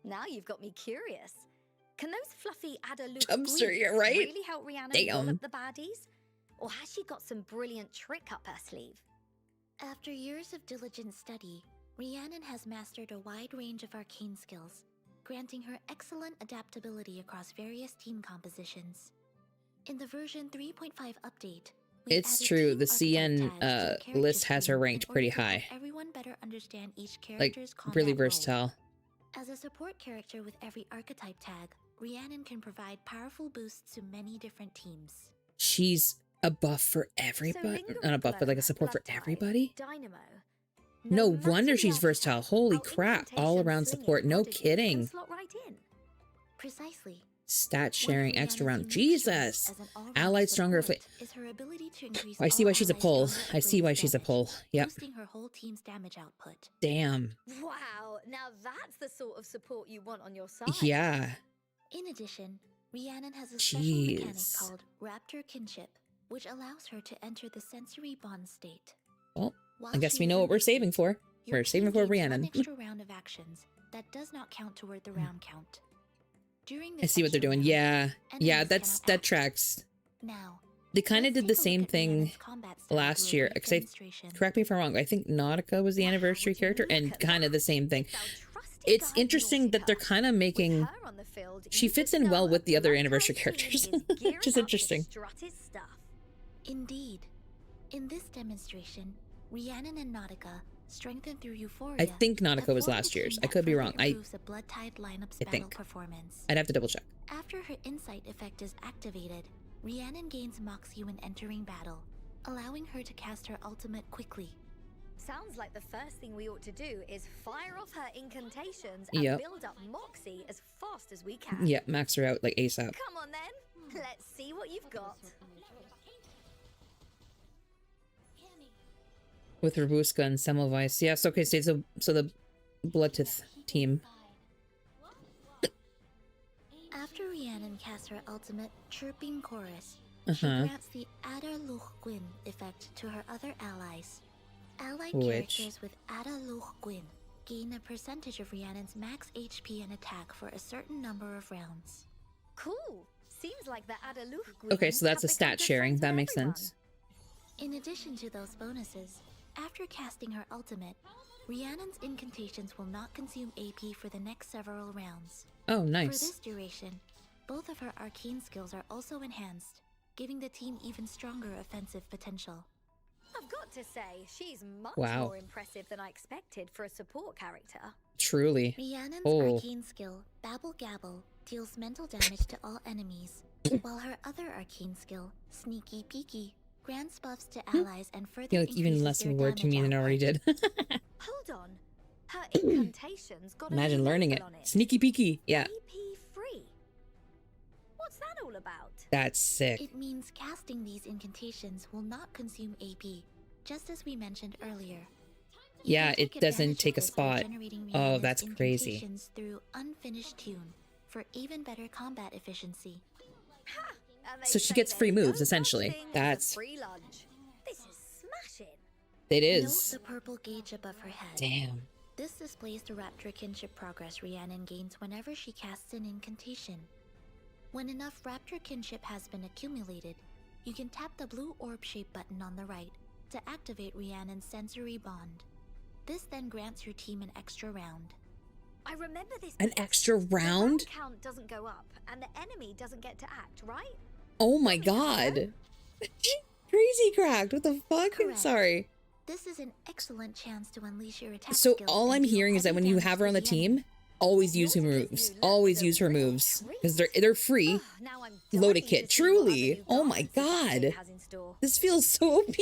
Speaker 2: Now you've got me curious. Can those fluffy Adaluch
Speaker 1: Chubster,
Speaker 2: Gwyn's
Speaker 1: you're right.
Speaker 2: really help Rhiannon
Speaker 1: Damn.
Speaker 2: wallop the baddies? Or has she got some brilliant trick up her sleeve?
Speaker 3: After years of diligent study, Rhiannon has mastered a wide range of arcane skills, granting her excellent adaptability across various team compositions. In the version 3.5 update, we
Speaker 1: It's
Speaker 3: added
Speaker 1: true,
Speaker 3: team
Speaker 1: the
Speaker 3: archetype
Speaker 1: CN,
Speaker 3: tags to the character
Speaker 1: list has her
Speaker 3: screen
Speaker 1: ranked
Speaker 3: in order
Speaker 1: pretty
Speaker 3: to help
Speaker 1: high.
Speaker 3: Everyone better understand each
Speaker 1: Like,
Speaker 3: character's combat
Speaker 1: really
Speaker 3: role.
Speaker 1: versatile.
Speaker 3: As a support character with every archetype tag, Rhiannon can provide powerful boosts to many different teams.
Speaker 1: She's a buff for everybody. Not a buff, but like a support for everybody.
Speaker 2: Dynamo.
Speaker 1: No
Speaker 2: matter
Speaker 1: wonder
Speaker 2: the
Speaker 1: she's versatile.
Speaker 2: archetype,
Speaker 1: Holy
Speaker 2: our
Speaker 1: crap. All
Speaker 2: incantation
Speaker 1: around
Speaker 2: slinging
Speaker 1: support. No
Speaker 2: prodigy can
Speaker 1: kidding.
Speaker 2: slot right in.
Speaker 3: Precisely.
Speaker 1: Stat
Speaker 3: One of
Speaker 1: sharing extra round.
Speaker 3: Rhiannon's unique strengths
Speaker 1: Jesus.
Speaker 3: as an all-round
Speaker 1: Allied stronger.
Speaker 3: support is her ability to increase
Speaker 1: I see
Speaker 3: all
Speaker 1: why she's a
Speaker 3: allies'
Speaker 1: pull.
Speaker 3: stronger
Speaker 1: I see why
Speaker 3: upgrades
Speaker 1: she's a
Speaker 3: damage,
Speaker 1: pull. Yep.
Speaker 3: boosting her whole team's damage output.
Speaker 1: Damn.
Speaker 2: Wow, now that's the sort of support you want on your side.
Speaker 1: Yeah.
Speaker 3: In addition, Rhiannon has a special mechanic
Speaker 1: Jeez.
Speaker 3: called Raptor Kinship, which allows her to enter the sensory bond state.
Speaker 1: Well,
Speaker 3: While
Speaker 1: I guess
Speaker 3: she
Speaker 1: we
Speaker 3: is
Speaker 1: know
Speaker 3: in
Speaker 1: what we're
Speaker 3: this state,
Speaker 1: saving for.
Speaker 3: your
Speaker 1: We're saving
Speaker 3: team
Speaker 1: for
Speaker 3: gains
Speaker 1: Rhiannon.
Speaker 3: one extra round of actions that does not count toward the round count. During
Speaker 1: I
Speaker 3: this
Speaker 1: see what they're
Speaker 3: extra
Speaker 1: doing.
Speaker 3: round,
Speaker 1: Yeah. Yeah,
Speaker 3: enemies
Speaker 1: that's
Speaker 3: cannot
Speaker 1: that
Speaker 3: act.
Speaker 1: tracks.
Speaker 3: Now,
Speaker 1: They kind of
Speaker 3: let's
Speaker 1: did the
Speaker 3: take a
Speaker 1: same
Speaker 3: look at
Speaker 1: thing
Speaker 3: Rhiannon's combat style
Speaker 1: last
Speaker 3: through a
Speaker 1: year.
Speaker 3: brief
Speaker 1: 'Cause I,
Speaker 3: demonstration.
Speaker 1: correct me if I'm wrong. I think Nautica was the
Speaker 2: Wow,
Speaker 1: anniversary
Speaker 2: would you
Speaker 1: character,
Speaker 2: look
Speaker 1: and
Speaker 2: at
Speaker 1: kind of
Speaker 2: that?
Speaker 1: the same thing.
Speaker 2: It's our trusty
Speaker 1: It's
Speaker 2: guide,
Speaker 1: interesting that they're
Speaker 2: Nautica.
Speaker 1: kind of
Speaker 2: With
Speaker 1: making.
Speaker 2: her on the field,
Speaker 1: She
Speaker 2: you
Speaker 1: fits
Speaker 2: can
Speaker 1: in well
Speaker 2: tell
Speaker 1: with
Speaker 2: a
Speaker 1: the other
Speaker 2: black-eyed
Speaker 1: anniversary
Speaker 2: teen
Speaker 1: characters,
Speaker 2: is gearing
Speaker 1: which is
Speaker 2: up to
Speaker 1: interesting.
Speaker 2: strut his stuff.
Speaker 3: Indeed. In this demonstration, Rhiannon and Nautica, strengthened through Euphoria,
Speaker 1: I think
Speaker 3: have
Speaker 1: Nautica was
Speaker 3: formed a
Speaker 1: last year's.
Speaker 3: team
Speaker 1: I
Speaker 3: that
Speaker 1: could be
Speaker 3: further
Speaker 1: wrong.
Speaker 3: improves the Blood Tide lineup's
Speaker 1: I
Speaker 3: battle
Speaker 1: think.
Speaker 3: performance.
Speaker 1: I'd have to double check.
Speaker 3: After her insight effect is activated, Rhiannon gains Moxie when entering battle, allowing her to cast her ultimate quickly.
Speaker 2: Sounds like the first thing we ought to do is fire off her incantations and
Speaker 1: Yep.
Speaker 2: build up Moxie as fast as we can.
Speaker 1: Yeah, max her out like ASAP.
Speaker 2: Come on then, let's see what you've got.
Speaker 1: With Robuska and Semmelweis. Yes, okay, so the Bloodtith team.
Speaker 3: After Rhiannon casts her ultimate Chirping Chorus, she
Speaker 1: Uh-huh.
Speaker 3: grants the Ada Loch Gwyn effect to her other allies. Allied
Speaker 1: Which?
Speaker 3: characters with Ada Loch Gwyn gain a percentage of Rhiannon's max HP and attack for a certain number of rounds.
Speaker 2: Cool. Seems like the Adaluch
Speaker 1: Okay, so that's a
Speaker 2: have become
Speaker 1: stat
Speaker 2: good
Speaker 1: sharing.
Speaker 2: friends
Speaker 1: That
Speaker 2: with
Speaker 1: makes
Speaker 2: everyone.
Speaker 1: sense.
Speaker 3: In addition to those bonuses, after casting her ultimate, Rhiannon's incantations will not consume AP for the next several rounds.
Speaker 1: Oh,
Speaker 3: For
Speaker 1: nice.
Speaker 3: this duration, both of her arcane skills are also enhanced, giving the team even stronger offensive potential.
Speaker 2: I've got to say, she's much
Speaker 1: Wow.
Speaker 2: more impressive than I expected for a support character.
Speaker 1: Truly.
Speaker 3: Rhiannon's
Speaker 1: Oh.
Speaker 3: arcane skill, Babble Gabble, deals mental damage to all enemies, while her other arcane skill, Sneaky Peeky, grants buffs to allies and further
Speaker 1: You like even
Speaker 3: increases
Speaker 1: less of
Speaker 3: their
Speaker 1: a word to
Speaker 3: damage
Speaker 1: me than I already
Speaker 3: output.
Speaker 1: did.
Speaker 2: Hold on. Her incantations got a
Speaker 1: Imagine
Speaker 2: new
Speaker 1: learning it.
Speaker 2: label on it.
Speaker 1: Sneaky peeky. Yeah.
Speaker 2: AP free. What's What's that all about?
Speaker 1: That's sick.
Speaker 3: It means casting these incantations will not consume AP, just as we mentioned earlier. You
Speaker 1: Yeah,
Speaker 3: can take
Speaker 1: it doesn't
Speaker 3: advantage of
Speaker 1: take a
Speaker 3: this by
Speaker 1: spot.
Speaker 3: generating
Speaker 1: Oh,
Speaker 3: Rhiannon's
Speaker 1: that's crazy.
Speaker 3: incantations through unfinished tune for even better combat efficiency.
Speaker 2: And they
Speaker 1: So she
Speaker 2: say
Speaker 1: gets free
Speaker 2: there's no
Speaker 1: moves,
Speaker 2: such
Speaker 1: essentially.
Speaker 2: thing as a
Speaker 1: That's
Speaker 2: free lunch. This is smashing.
Speaker 1: it
Speaker 3: Note
Speaker 1: is.
Speaker 3: the purple gauge above her head.
Speaker 1: Damn.
Speaker 3: This displays the Raptor kinship progress Rhiannon gains whenever she casts an incantation. When enough Raptor kinship has been accumulated, you can tap the blue orb-shaped button on the right to activate Rhiannon's sensory bond. This then grants your team an extra round.
Speaker 2: I remember this.
Speaker 1: An
Speaker 2: bit.
Speaker 1: extra
Speaker 2: The
Speaker 1: round?
Speaker 2: count doesn't go up, and the enemy doesn't get to act, right?
Speaker 1: Oh my god. Crazy cracked. What the fuck?
Speaker 3: Correct.
Speaker 1: Sorry.
Speaker 3: This is an excellent chance to unleash your attack
Speaker 1: So
Speaker 3: skills
Speaker 1: all
Speaker 3: and
Speaker 1: I'm
Speaker 3: deal
Speaker 1: hearing is that
Speaker 3: heavy
Speaker 1: when you
Speaker 3: damage
Speaker 1: have her
Speaker 3: to
Speaker 1: on the
Speaker 3: the enemy.
Speaker 1: team, always use her moves. Always use her moves. Because they're free.
Speaker 2: Now I'm
Speaker 1: Load a
Speaker 2: dying
Speaker 1: kit.
Speaker 2: to see what other
Speaker 1: Truly.
Speaker 2: new
Speaker 1: Oh my
Speaker 2: guards this
Speaker 1: god.
Speaker 2: update has in store.
Speaker 1: This feels so OP.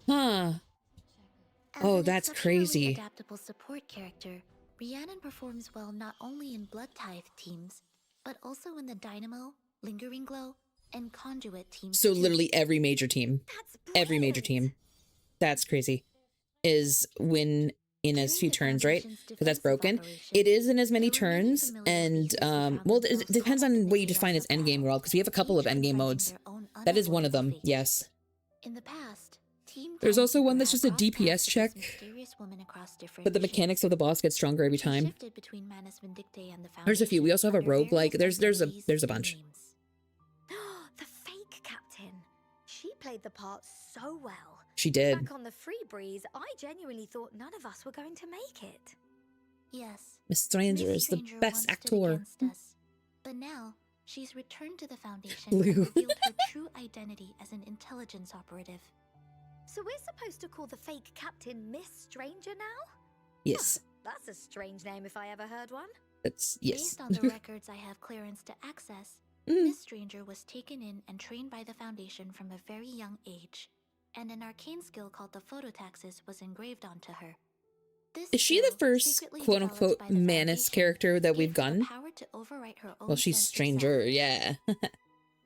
Speaker 1: Huh.
Speaker 3: As
Speaker 1: Oh,
Speaker 3: an
Speaker 1: that's
Speaker 3: exceptionally
Speaker 1: crazy.
Speaker 3: adaptable support character, Rhiannon performs well not only in Blood Tithe teams, but also in the Dynamo, Lingering Glow, and Conduit teams.
Speaker 1: So
Speaker 3: too.
Speaker 1: literally every major team.
Speaker 2: That's
Speaker 1: Every major
Speaker 2: brilliant.
Speaker 1: team. That's crazy. Is win in as
Speaker 3: During
Speaker 1: few
Speaker 3: the
Speaker 1: turns, right?
Speaker 3: Foundation's
Speaker 1: Because that's
Speaker 3: defensive
Speaker 1: broken.
Speaker 3: operation,
Speaker 1: It is in as many
Speaker 3: there were many
Speaker 1: turns,
Speaker 3: familiar
Speaker 1: and
Speaker 3: faces who found
Speaker 1: well, it
Speaker 3: themselves
Speaker 1: depends
Speaker 3: caught up
Speaker 1: on
Speaker 3: in
Speaker 1: what
Speaker 3: the
Speaker 1: you define
Speaker 3: chaos
Speaker 1: as
Speaker 3: of
Speaker 1: endgame
Speaker 3: battle,
Speaker 1: world. Because we have a couple of
Speaker 3: each
Speaker 1: endgame
Speaker 3: inciting
Speaker 1: modes.
Speaker 3: their own
Speaker 1: That is one of
Speaker 3: unavoidable
Speaker 1: them.
Speaker 3: fate.
Speaker 1: Yes.
Speaker 3: In the past, Team
Speaker 1: There's also one
Speaker 3: Timekeeper
Speaker 1: that's
Speaker 3: had
Speaker 1: just a
Speaker 3: crossed paths
Speaker 1: DPS
Speaker 3: with this
Speaker 1: check,
Speaker 3: mysterious woman across different
Speaker 1: but the
Speaker 3: missions.
Speaker 1: mechanics of the boss get stronger every
Speaker 3: She
Speaker 1: time.
Speaker 3: shifted between Manus Vindictae and the
Speaker 1: There's a few. We also have a
Speaker 3: Foundation under
Speaker 1: roguelike.
Speaker 3: various
Speaker 1: There's a
Speaker 3: identities and
Speaker 1: bunch.
Speaker 3: names.
Speaker 2: The fake captain. She played the part so well.
Speaker 1: She did.
Speaker 2: Back on the Free Breeze, I genuinely thought none of us were going to make it.
Speaker 3: Yes,
Speaker 1: Miss Stranger
Speaker 3: Miss
Speaker 1: is the
Speaker 3: Stranger
Speaker 1: best
Speaker 3: once stood
Speaker 1: actor.
Speaker 3: against us, but now she's returned to the Foundation
Speaker 1: Blue.
Speaker 3: and revealed her true identity as an intelligence operative.
Speaker 2: So we're supposed to call the fake captain Miss Stranger now?
Speaker 1: Yes.
Speaker 2: That's a strange name if I ever heard one.
Speaker 1: That's yes.
Speaker 3: Based on the records I have clearance to access,
Speaker 1: Mm.
Speaker 3: Miss Stranger was taken in and trained by the Foundation from a very young age, and an arcane skill called the Phototaxis was engraved onto her. This
Speaker 1: Is she the
Speaker 3: skill,
Speaker 1: first
Speaker 3: secretly
Speaker 1: quote
Speaker 3: developed
Speaker 1: unquote
Speaker 3: by the
Speaker 1: Manus
Speaker 3: Foundation,
Speaker 1: character that
Speaker 3: gave
Speaker 1: we've
Speaker 3: her the
Speaker 1: gotten?
Speaker 3: power to overwrite her own
Speaker 1: Well, she's
Speaker 3: sense of
Speaker 1: Stranger,
Speaker 3: self.
Speaker 1: yeah.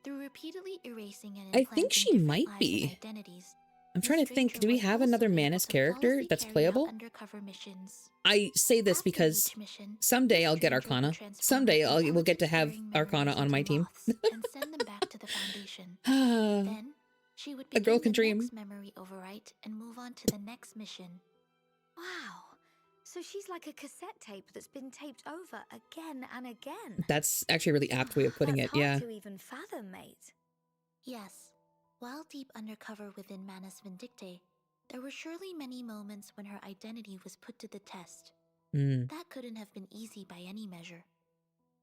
Speaker 3: Through repeatedly erasing and
Speaker 1: I think
Speaker 3: implanting
Speaker 1: she
Speaker 3: different
Speaker 1: might
Speaker 3: lives
Speaker 1: be.
Speaker 3: and identities,
Speaker 1: I'm
Speaker 3: Miss
Speaker 1: trying to think.
Speaker 3: Stranger
Speaker 1: Do we
Speaker 3: was
Speaker 1: have
Speaker 3: also
Speaker 1: another
Speaker 3: able
Speaker 1: Manus
Speaker 3: to
Speaker 1: character
Speaker 3: flawlessly
Speaker 1: that's
Speaker 3: carry out
Speaker 1: playable?
Speaker 3: undercover missions.
Speaker 1: I say this
Speaker 3: After
Speaker 1: because
Speaker 3: each mission,
Speaker 1: someday
Speaker 3: Miss
Speaker 1: I'll get
Speaker 3: Stranger would
Speaker 1: Arcana.
Speaker 3: transform
Speaker 1: Someday
Speaker 3: her
Speaker 1: we'll get to have
Speaker 3: intelligence-bearing
Speaker 1: Arcana
Speaker 3: memories
Speaker 1: on my
Speaker 3: into
Speaker 1: team.
Speaker 3: moths and send them back to the Foundation.
Speaker 1: A
Speaker 3: Then she would
Speaker 1: girl
Speaker 3: begin
Speaker 1: can
Speaker 3: the
Speaker 1: dream.
Speaker 3: next memory overwrite and move on to the next mission.
Speaker 2: Wow. So she's like a cassette tape that's been taped over again and again.
Speaker 1: That's actually a really apt way of putting
Speaker 2: That's
Speaker 1: it.
Speaker 2: hard
Speaker 1: Yeah.
Speaker 2: to even fathom, mate.
Speaker 3: Yes, while deep undercover within Manus Vindictae, there were surely many moments when her identity was put to the test.
Speaker 1: Mm.
Speaker 3: That couldn't have been easy by any measure.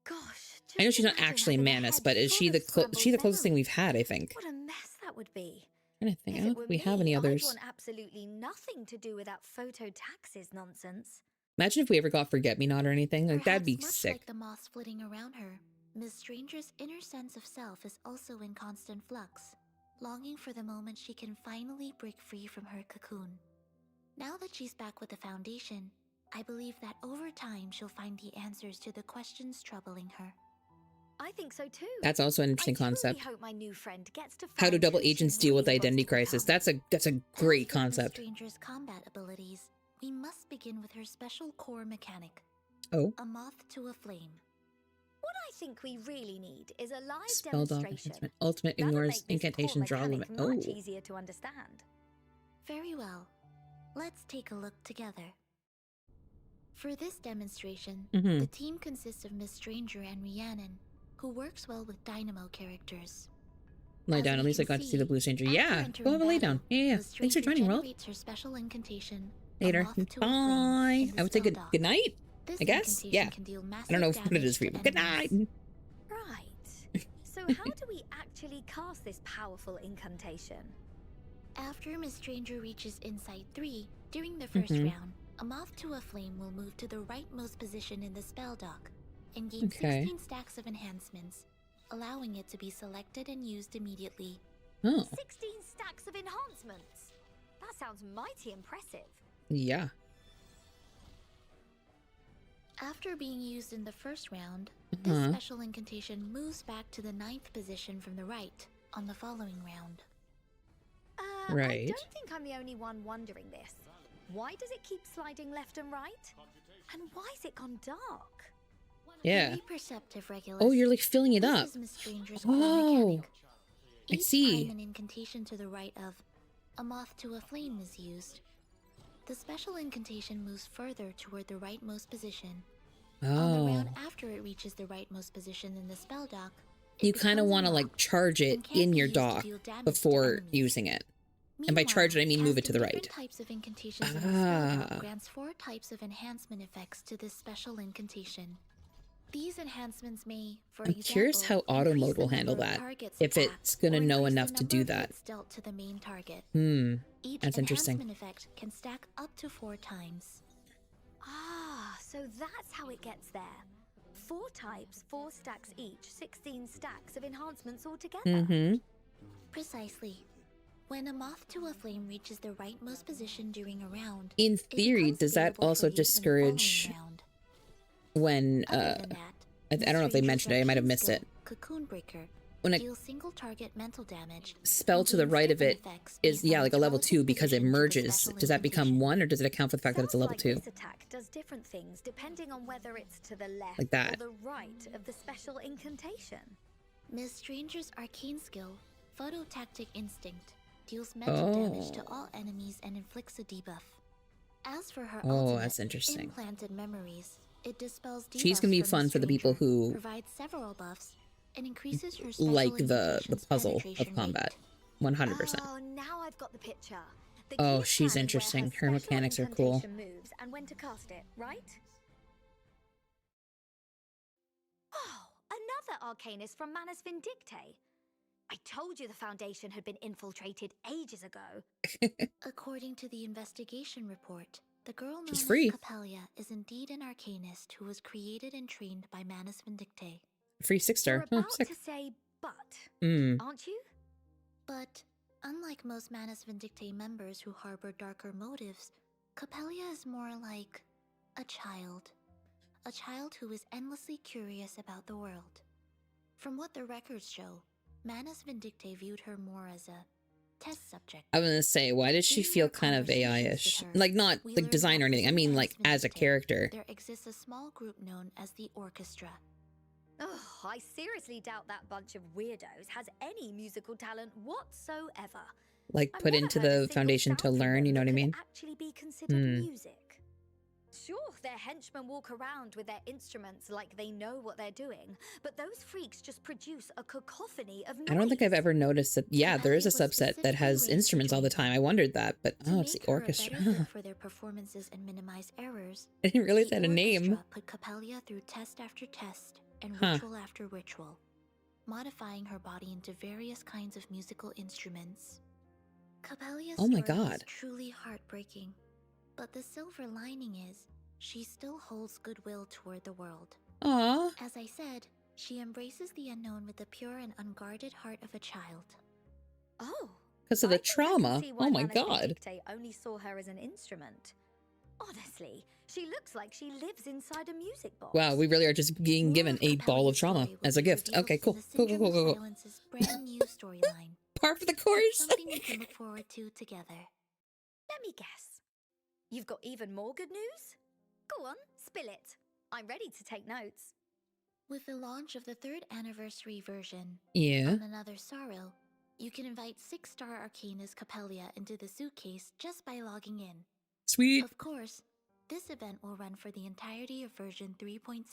Speaker 2: Gosh,
Speaker 1: I know
Speaker 2: just
Speaker 1: she's not
Speaker 2: imagine
Speaker 1: actually
Speaker 2: having a
Speaker 1: Manus,
Speaker 2: head
Speaker 1: but is
Speaker 2: full
Speaker 1: she
Speaker 2: of
Speaker 1: the
Speaker 2: scrambled
Speaker 1: she's the closest thing
Speaker 2: memories.
Speaker 1: we've had? I think.
Speaker 2: What a mess that would be.
Speaker 1: I don't think. I
Speaker 2: If
Speaker 1: don't
Speaker 2: it were
Speaker 1: think we have any
Speaker 2: me,
Speaker 1: others.
Speaker 2: I'd want absolutely nothing to do with that phototaxis nonsense.
Speaker 1: Imagine if we ever got Forget Me Not or anything. Like that'd be
Speaker 3: Perhaps much
Speaker 1: sick.
Speaker 3: like the moths flitting around her, Miss Stranger's inner sense of self is also in constant flux, longing for the moment she can finally break free from her cocoon. Now that she's back with the Foundation, I believe that over time she'll find the answers to the questions troubling her.
Speaker 2: I think so too.
Speaker 1: That's also an interesting
Speaker 2: I truly
Speaker 1: concept.
Speaker 2: hope my new friend gets to
Speaker 1: How do
Speaker 2: find
Speaker 1: double
Speaker 2: who she
Speaker 1: agents deal with
Speaker 2: really
Speaker 1: identity
Speaker 2: wants to
Speaker 1: crisis?
Speaker 2: become.
Speaker 1: That's a
Speaker 3: To
Speaker 1: great
Speaker 3: help Miss
Speaker 1: concept.
Speaker 3: Stranger's combat abilities, we must begin with her special core mechanic,
Speaker 1: Oh,
Speaker 3: a moth to a flame.
Speaker 2: What I think we really need is a live
Speaker 1: spell dog
Speaker 2: demonstration.
Speaker 1: enhancement. Ultimate
Speaker 2: That'll
Speaker 1: ignores
Speaker 2: make this
Speaker 1: incantation
Speaker 2: core
Speaker 1: draw
Speaker 2: mechanic
Speaker 1: limit.
Speaker 2: much
Speaker 1: Oh,
Speaker 2: easier to understand.
Speaker 3: Very well. Let's take a look together. For this demonstration,
Speaker 1: Mhm.
Speaker 3: the team consists of Miss Stranger and Rhiannon, who works well with Dynamo characters.
Speaker 1: lay
Speaker 3: As
Speaker 1: down.
Speaker 3: we
Speaker 1: At least I
Speaker 3: can
Speaker 1: got to see
Speaker 3: see,
Speaker 1: the Blue Stranger.
Speaker 3: after
Speaker 1: Yeah,
Speaker 3: entering
Speaker 1: go have a lay
Speaker 3: battle,
Speaker 1: down. Yeah.
Speaker 3: Miss
Speaker 1: Thanks for
Speaker 3: Stranger
Speaker 1: joining, Will.
Speaker 3: generates her special incantation, a
Speaker 1: Later.
Speaker 3: moth to a flame,
Speaker 1: Bye.
Speaker 3: in the
Speaker 1: I would say
Speaker 3: spell
Speaker 1: good
Speaker 3: dock.
Speaker 1: good night.
Speaker 3: This
Speaker 1: I guess.
Speaker 3: incantation
Speaker 1: Yeah.
Speaker 3: can deal
Speaker 1: I don't know
Speaker 3: massive
Speaker 1: what it is
Speaker 3: damage
Speaker 1: for you.
Speaker 3: to
Speaker 1: But good night.
Speaker 3: enemies.
Speaker 2: Right. So how do we actually cast this powerful incantation?
Speaker 3: After Miss Stranger reaches Insight 3, during the first
Speaker 1: Mhm.
Speaker 3: round, a moth to a flame will move to the rightmost position in the spell dock and gain
Speaker 1: Okay.
Speaker 3: 16 stacks of enhancements, allowing it to be selected and used immediately.
Speaker 1: Oh,
Speaker 2: 16 stacks of enhancements. That sounds mighty impressive.
Speaker 1: yeah.
Speaker 3: After being used in the first round, This
Speaker 1: Uh-huh.
Speaker 3: special incantation moves back to the 9th position from the right on the following round.
Speaker 2: I
Speaker 1: Right.
Speaker 2: don't think I'm the only one wondering this. Why does it keep sliding left and right? And why's it gone dark?
Speaker 1: Yeah.
Speaker 3: Very perceptive, Regulus.
Speaker 1: Oh, you're like filling it
Speaker 3: This
Speaker 1: up.
Speaker 3: is Miss Stranger's core
Speaker 1: Oh,
Speaker 3: mechanic.
Speaker 1: I
Speaker 3: Each
Speaker 1: see.
Speaker 3: time an incantation to the right of a moth to a flame is used, the special incantation moves further toward the rightmost position. On the
Speaker 1: Oh,
Speaker 3: round after it reaches the rightmost position in the spell dock, it
Speaker 1: you kind of
Speaker 3: becomes
Speaker 1: want to like
Speaker 3: unlocked
Speaker 1: charge it
Speaker 3: and can't
Speaker 1: in
Speaker 3: be
Speaker 1: your
Speaker 3: used to
Speaker 1: dock
Speaker 3: deal damage to
Speaker 1: before
Speaker 3: enemies.
Speaker 1: using it. And by charge it, I mean move it to the right.
Speaker 3: Different types of incantations in the spell dock
Speaker 1: Ah.
Speaker 3: grants 4 types of enhancement effects to this special incantation. These enhancements may, for
Speaker 1: I'm curious how
Speaker 3: example,
Speaker 1: auto
Speaker 3: increase
Speaker 1: mode
Speaker 3: the
Speaker 1: will handle
Speaker 3: number of
Speaker 1: that,
Speaker 3: targets
Speaker 1: if
Speaker 3: attacked,
Speaker 1: it's gonna
Speaker 3: or
Speaker 1: know
Speaker 3: increase the
Speaker 1: enough to
Speaker 3: number
Speaker 1: do
Speaker 3: of
Speaker 1: that.
Speaker 3: hits dealt to the main target. Each
Speaker 1: That's interesting.
Speaker 3: enhancement effect can stack up to 4 times.
Speaker 2: Ah, so that's how it gets there. 4 types, 4 stacks each, 16 stacks of enhancements altogether.
Speaker 1: Mm-hmm.
Speaker 3: Precisely. When a moth to a flame reaches the rightmost position during a round,
Speaker 1: In
Speaker 3: it
Speaker 1: theory,
Speaker 3: becomes
Speaker 1: does that
Speaker 3: available for
Speaker 1: also
Speaker 3: use in the following
Speaker 1: discourage
Speaker 3: round.
Speaker 1: when
Speaker 3: Other than that,
Speaker 1: I don't know if they
Speaker 3: Miss
Speaker 1: mentioned it, I might have
Speaker 3: Stranger's
Speaker 1: missed
Speaker 3: arcane
Speaker 1: it.
Speaker 3: skill, Cocoon Breaker,
Speaker 1: When a
Speaker 3: deals single target mental damage.
Speaker 1: spell
Speaker 3: and
Speaker 1: to the
Speaker 3: gains
Speaker 1: right of
Speaker 3: different
Speaker 1: it
Speaker 3: effects
Speaker 1: is,
Speaker 3: based
Speaker 1: yeah,
Speaker 3: on
Speaker 1: like a
Speaker 3: its
Speaker 1: level
Speaker 3: relative
Speaker 1: 2 because it
Speaker 3: position to the
Speaker 1: merges.
Speaker 3: special
Speaker 1: Does that become
Speaker 3: incantation.
Speaker 1: 1 or does it account for the fact that it's a
Speaker 2: Sounds
Speaker 1: level
Speaker 2: like
Speaker 1: 2?
Speaker 2: this attack does different things depending on whether it's to the left
Speaker 1: Like that.
Speaker 2: or the right of the special incantation.
Speaker 3: Miss Stranger's arcane skill, Phototactic Instinct, deals mental damage to
Speaker 1: Oh.
Speaker 3: all enemies and inflicts a debuff. As for her
Speaker 1: Oh,
Speaker 3: ultimate,
Speaker 1: that's interesting.
Speaker 3: Implanted Memories, it dispels debuffs
Speaker 1: She's gonna be
Speaker 3: from
Speaker 1: fun
Speaker 3: Miss
Speaker 1: for the people
Speaker 3: Stranger,
Speaker 1: who
Speaker 3: provides several buffs, and increases her special
Speaker 1: like the
Speaker 3: incantation's
Speaker 1: puzzle of
Speaker 3: penetration
Speaker 1: combat.
Speaker 3: rate.
Speaker 1: 100%.
Speaker 2: Oh, now I've got the picture. The
Speaker 1: Oh,
Speaker 2: key
Speaker 1: she's
Speaker 2: plan is where
Speaker 1: interesting. Her
Speaker 2: special
Speaker 1: mechanics are cool.
Speaker 2: incantation moves and when to cast it, right? Oh, another arcanist from Manus Vindicte. I told you the Foundation had been infiltrated ages ago.
Speaker 3: According to the investigation report, the girl known
Speaker 1: She's
Speaker 3: as
Speaker 1: free.
Speaker 3: Capelia is indeed an arcanist who was created and trained by Manus Vindicte.
Speaker 1: Free 6-star.
Speaker 2: You're
Speaker 1: Oh,
Speaker 2: about
Speaker 1: sick.
Speaker 2: to say but,
Speaker 1: Mm.
Speaker 2: aren't you?
Speaker 3: But, unlike most Manus Vindicte members who harbor darker motives, Capelia is more like a child. A child who is endlessly curious about the world. From what the records show, Manus Vindicte viewed her more as a test subject.
Speaker 1: I was gonna say, why does she
Speaker 3: During
Speaker 1: feel
Speaker 3: our
Speaker 1: kind of
Speaker 3: conversations
Speaker 1: AI-ish?
Speaker 3: with her,
Speaker 1: Like, not
Speaker 3: we
Speaker 1: like
Speaker 3: learned
Speaker 1: design
Speaker 3: that
Speaker 1: or anything. I
Speaker 3: within
Speaker 1: mean,
Speaker 3: Manus
Speaker 1: like, as a
Speaker 3: Vindicte,
Speaker 1: character.
Speaker 3: there exists a small group known as the Orchestra.
Speaker 2: Ugh, I seriously doubt that bunch of weirdos has any musical talent whatsoever.
Speaker 1: Like,
Speaker 2: I've
Speaker 1: put
Speaker 2: never
Speaker 1: into
Speaker 2: heard a
Speaker 1: the
Speaker 2: single
Speaker 1: foundation to
Speaker 2: sound from
Speaker 1: learn,
Speaker 2: them
Speaker 1: you know
Speaker 2: that
Speaker 1: what I
Speaker 2: could
Speaker 1: mean?
Speaker 2: actually be considered
Speaker 1: Hmm.
Speaker 2: music. Sure, their henchmen walk around with their instruments like they know what they're doing, but those freaks just produce a cacophony of noise.
Speaker 1: I don't think I've ever noticed that. Yeah, there is a
Speaker 3: Capelia was
Speaker 1: subset that
Speaker 3: specifically
Speaker 1: has
Speaker 3: raised to
Speaker 1: instruments all the
Speaker 3: train
Speaker 1: time. I wondered that, but
Speaker 3: To
Speaker 1: oh, it's the
Speaker 3: make her a
Speaker 1: orchestra.
Speaker 3: better fit for their performances and minimize errors,
Speaker 1: I didn't realize
Speaker 3: the
Speaker 1: they had a name.
Speaker 3: orchestra put Capelia through test after test and
Speaker 1: Huh.
Speaker 3: ritual after ritual, modifying her body into various kinds of musical instruments. Capelia's
Speaker 1: Oh my
Speaker 3: story
Speaker 1: God.
Speaker 3: is truly heartbreaking, but the silver lining is she still holds goodwill toward the world.
Speaker 1: Aw.
Speaker 3: As I said, she embraces the unknown with the pure and unguarded heart of a child.
Speaker 2: Oh,
Speaker 1: Because of
Speaker 2: I
Speaker 1: the
Speaker 2: think I can
Speaker 1: trauma.
Speaker 2: see why
Speaker 1: Oh my
Speaker 2: Manus
Speaker 1: god.
Speaker 2: Vindicte only saw her as an instrument. Honestly, she looks like she lives inside a music box.
Speaker 1: Wow, we really are just being
Speaker 3: More
Speaker 1: given
Speaker 3: of
Speaker 1: a ball of
Speaker 3: Capelia's
Speaker 1: trauma
Speaker 3: story will
Speaker 1: as a
Speaker 3: be
Speaker 1: gift.
Speaker 3: revealed
Speaker 1: Okay,
Speaker 3: in
Speaker 1: cool.
Speaker 3: the
Speaker 1: Cool, cool,
Speaker 3: Syndrome
Speaker 1: cool,
Speaker 3: of
Speaker 1: cool, cool.
Speaker 3: Silence's brand new storyline.
Speaker 1: Par for the
Speaker 3: It's
Speaker 1: course.
Speaker 3: something we can look forward to together.
Speaker 2: Let me guess. You've got even more good news? Go on, spill it. I'm ready to take notes.
Speaker 3: With the launch of the 3rd anniversary version,
Speaker 1: Yeah.
Speaker 3: On Another Sorrow, you can invite 6-star Arcanist Capelia into the suitcase just by logging in.
Speaker 1: Sweet.
Speaker 3: Of course, this event will run for the entirety of version 3.7.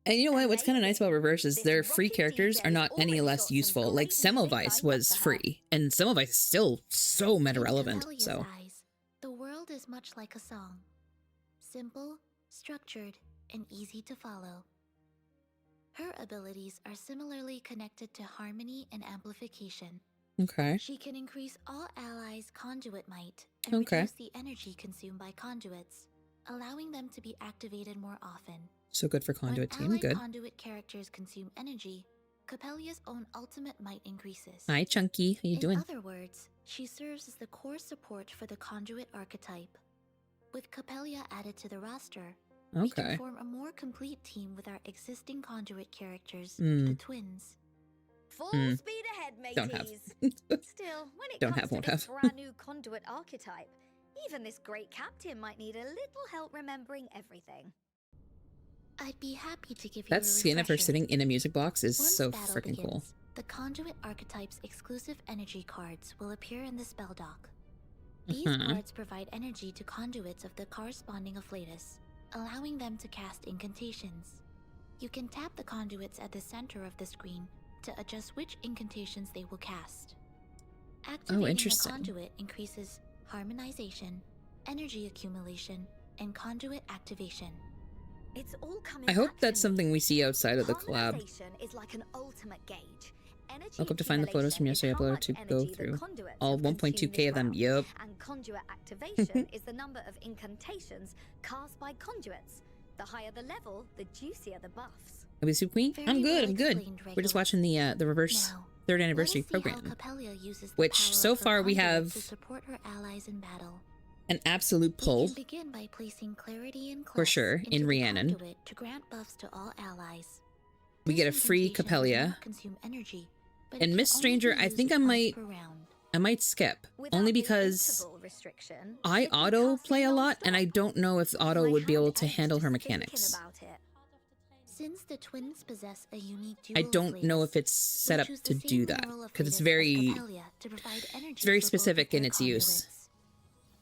Speaker 1: And you know what? What's kind of nice
Speaker 2: Amazing.
Speaker 1: about Reverse is
Speaker 2: This
Speaker 1: their free
Speaker 2: rocky
Speaker 1: characters are
Speaker 2: DJ's
Speaker 1: not any
Speaker 2: already
Speaker 1: less
Speaker 2: got some
Speaker 1: useful. Like
Speaker 2: great music
Speaker 1: Semmelweis
Speaker 2: lined up
Speaker 1: was
Speaker 2: for her.
Speaker 1: free, and Semmelweis is still so meta
Speaker 3: In
Speaker 1: relevant.
Speaker 3: Capelia's
Speaker 1: So
Speaker 3: eyes, the world is much like a song. Simple, structured, and easy to follow. Her abilities are similarly connected to harmony and amplification.
Speaker 1: okay.
Speaker 3: She can increase all allies' conduit might and
Speaker 1: Okay.
Speaker 3: reduce the energy consumed by conduits, allowing them to be activated more often.
Speaker 1: So good for conduit
Speaker 3: when
Speaker 1: team.
Speaker 3: allied
Speaker 1: Good.
Speaker 3: conduit characters consume energy, Capelia's own ultimate might increases.
Speaker 1: Hi, Chunky. How you
Speaker 3: In
Speaker 1: doing?
Speaker 3: other words, she serves as the core support for the conduit archetype. With Capelia added to the roster, We can
Speaker 1: Okay.
Speaker 3: form a more complete team with our existing conduit characters,
Speaker 1: Hmm.
Speaker 3: the twins.
Speaker 2: Full
Speaker 1: Hmm.
Speaker 2: speed ahead,
Speaker 1: Don't have.
Speaker 2: mateys. Still, when it
Speaker 1: Don't
Speaker 2: comes
Speaker 1: have,
Speaker 2: to
Speaker 1: won't
Speaker 2: this
Speaker 1: have.
Speaker 2: brand new conduit archetype, even this great captain might need a little help remembering everything.
Speaker 3: I'd be happy to give you
Speaker 1: That
Speaker 3: a
Speaker 1: skin of her
Speaker 3: refresher.
Speaker 1: sitting in a music box is
Speaker 3: Once
Speaker 1: so
Speaker 3: battle
Speaker 1: freaking
Speaker 3: begins,
Speaker 1: cool.
Speaker 3: the conduit archetype's exclusive energy cards will appear in the spell dock. These
Speaker 1: Mhm.
Speaker 3: cards provide energy to conduits of the corresponding afflatus, allowing them to cast incantations. You can tap the conduits at the center of the screen to adjust which incantations they will cast. Activating a
Speaker 1: interesting.
Speaker 3: conduit increases harmonization, energy accumulation, and conduit activation.
Speaker 2: It's all coming
Speaker 1: I hope
Speaker 2: back
Speaker 1: that's
Speaker 2: to me.
Speaker 1: something we see outside of the collab.
Speaker 2: Harmonization is like an ultimate gauge. Energy
Speaker 1: Welcome to find the photos from
Speaker 2: accumulation is
Speaker 1: yesterday
Speaker 2: how
Speaker 1: uploaded
Speaker 2: much
Speaker 1: to go
Speaker 2: energy the
Speaker 1: through.
Speaker 2: conduits
Speaker 1: All
Speaker 2: have
Speaker 1: 1.2k
Speaker 2: consumed
Speaker 1: of them.
Speaker 2: this
Speaker 1: Yup.
Speaker 2: round. And conduit activation is the number of incantations cast by conduits. The higher the level, the juicier the buffs.
Speaker 1: Are we Soup Queen?
Speaker 3: Very
Speaker 1: I'm good.
Speaker 3: well
Speaker 1: I'm good.
Speaker 3: explained,
Speaker 1: We're just
Speaker 3: Regulus.
Speaker 1: watching the reverse
Speaker 3: Now,
Speaker 1: third anniversary
Speaker 3: let us see how
Speaker 1: program,
Speaker 3: Capelia uses the
Speaker 1: which
Speaker 3: power
Speaker 1: so
Speaker 3: of her
Speaker 1: far we
Speaker 3: conduit
Speaker 1: have
Speaker 3: to support her allies in battle.
Speaker 1: an absolute
Speaker 3: We
Speaker 1: pull.
Speaker 3: can begin by placing Clarity and
Speaker 1: For
Speaker 3: Clef
Speaker 1: sure,
Speaker 3: into
Speaker 1: in
Speaker 3: the
Speaker 1: Rhiannon.
Speaker 3: conduit to grant buffs to all allies.
Speaker 1: We get a
Speaker 3: This
Speaker 1: free
Speaker 3: incantation does
Speaker 1: Capelia.
Speaker 3: not consume energy, but
Speaker 1: And
Speaker 3: it
Speaker 1: Miss
Speaker 3: can only
Speaker 1: Stranger,
Speaker 3: be
Speaker 1: I
Speaker 3: used
Speaker 1: think I
Speaker 3: once
Speaker 1: might
Speaker 3: per round.
Speaker 1: skip.
Speaker 2: Without
Speaker 1: Only
Speaker 2: the
Speaker 1: because
Speaker 2: interval restriction,
Speaker 1: I
Speaker 2: she'd be
Speaker 1: auto
Speaker 2: casting
Speaker 1: play a lot, and I
Speaker 2: non-stop.
Speaker 1: don't know if auto
Speaker 2: My
Speaker 1: would be
Speaker 2: hand
Speaker 1: able to
Speaker 2: ached
Speaker 1: handle her
Speaker 2: just thinking
Speaker 1: mechanics.
Speaker 2: about it.
Speaker 3: Since the twins possess a unique
Speaker 1: I
Speaker 3: dual
Speaker 1: don't know if
Speaker 3: afflatus,
Speaker 1: it's set
Speaker 3: we'll
Speaker 1: up
Speaker 3: choose
Speaker 1: to
Speaker 3: the
Speaker 1: do
Speaker 3: same
Speaker 1: that,
Speaker 3: mineral
Speaker 1: because it's
Speaker 3: afflatus as
Speaker 1: very
Speaker 3: Capelia to provide energy
Speaker 1: very
Speaker 3: for both of
Speaker 1: specific in
Speaker 3: their
Speaker 1: its use.
Speaker 3: conduits.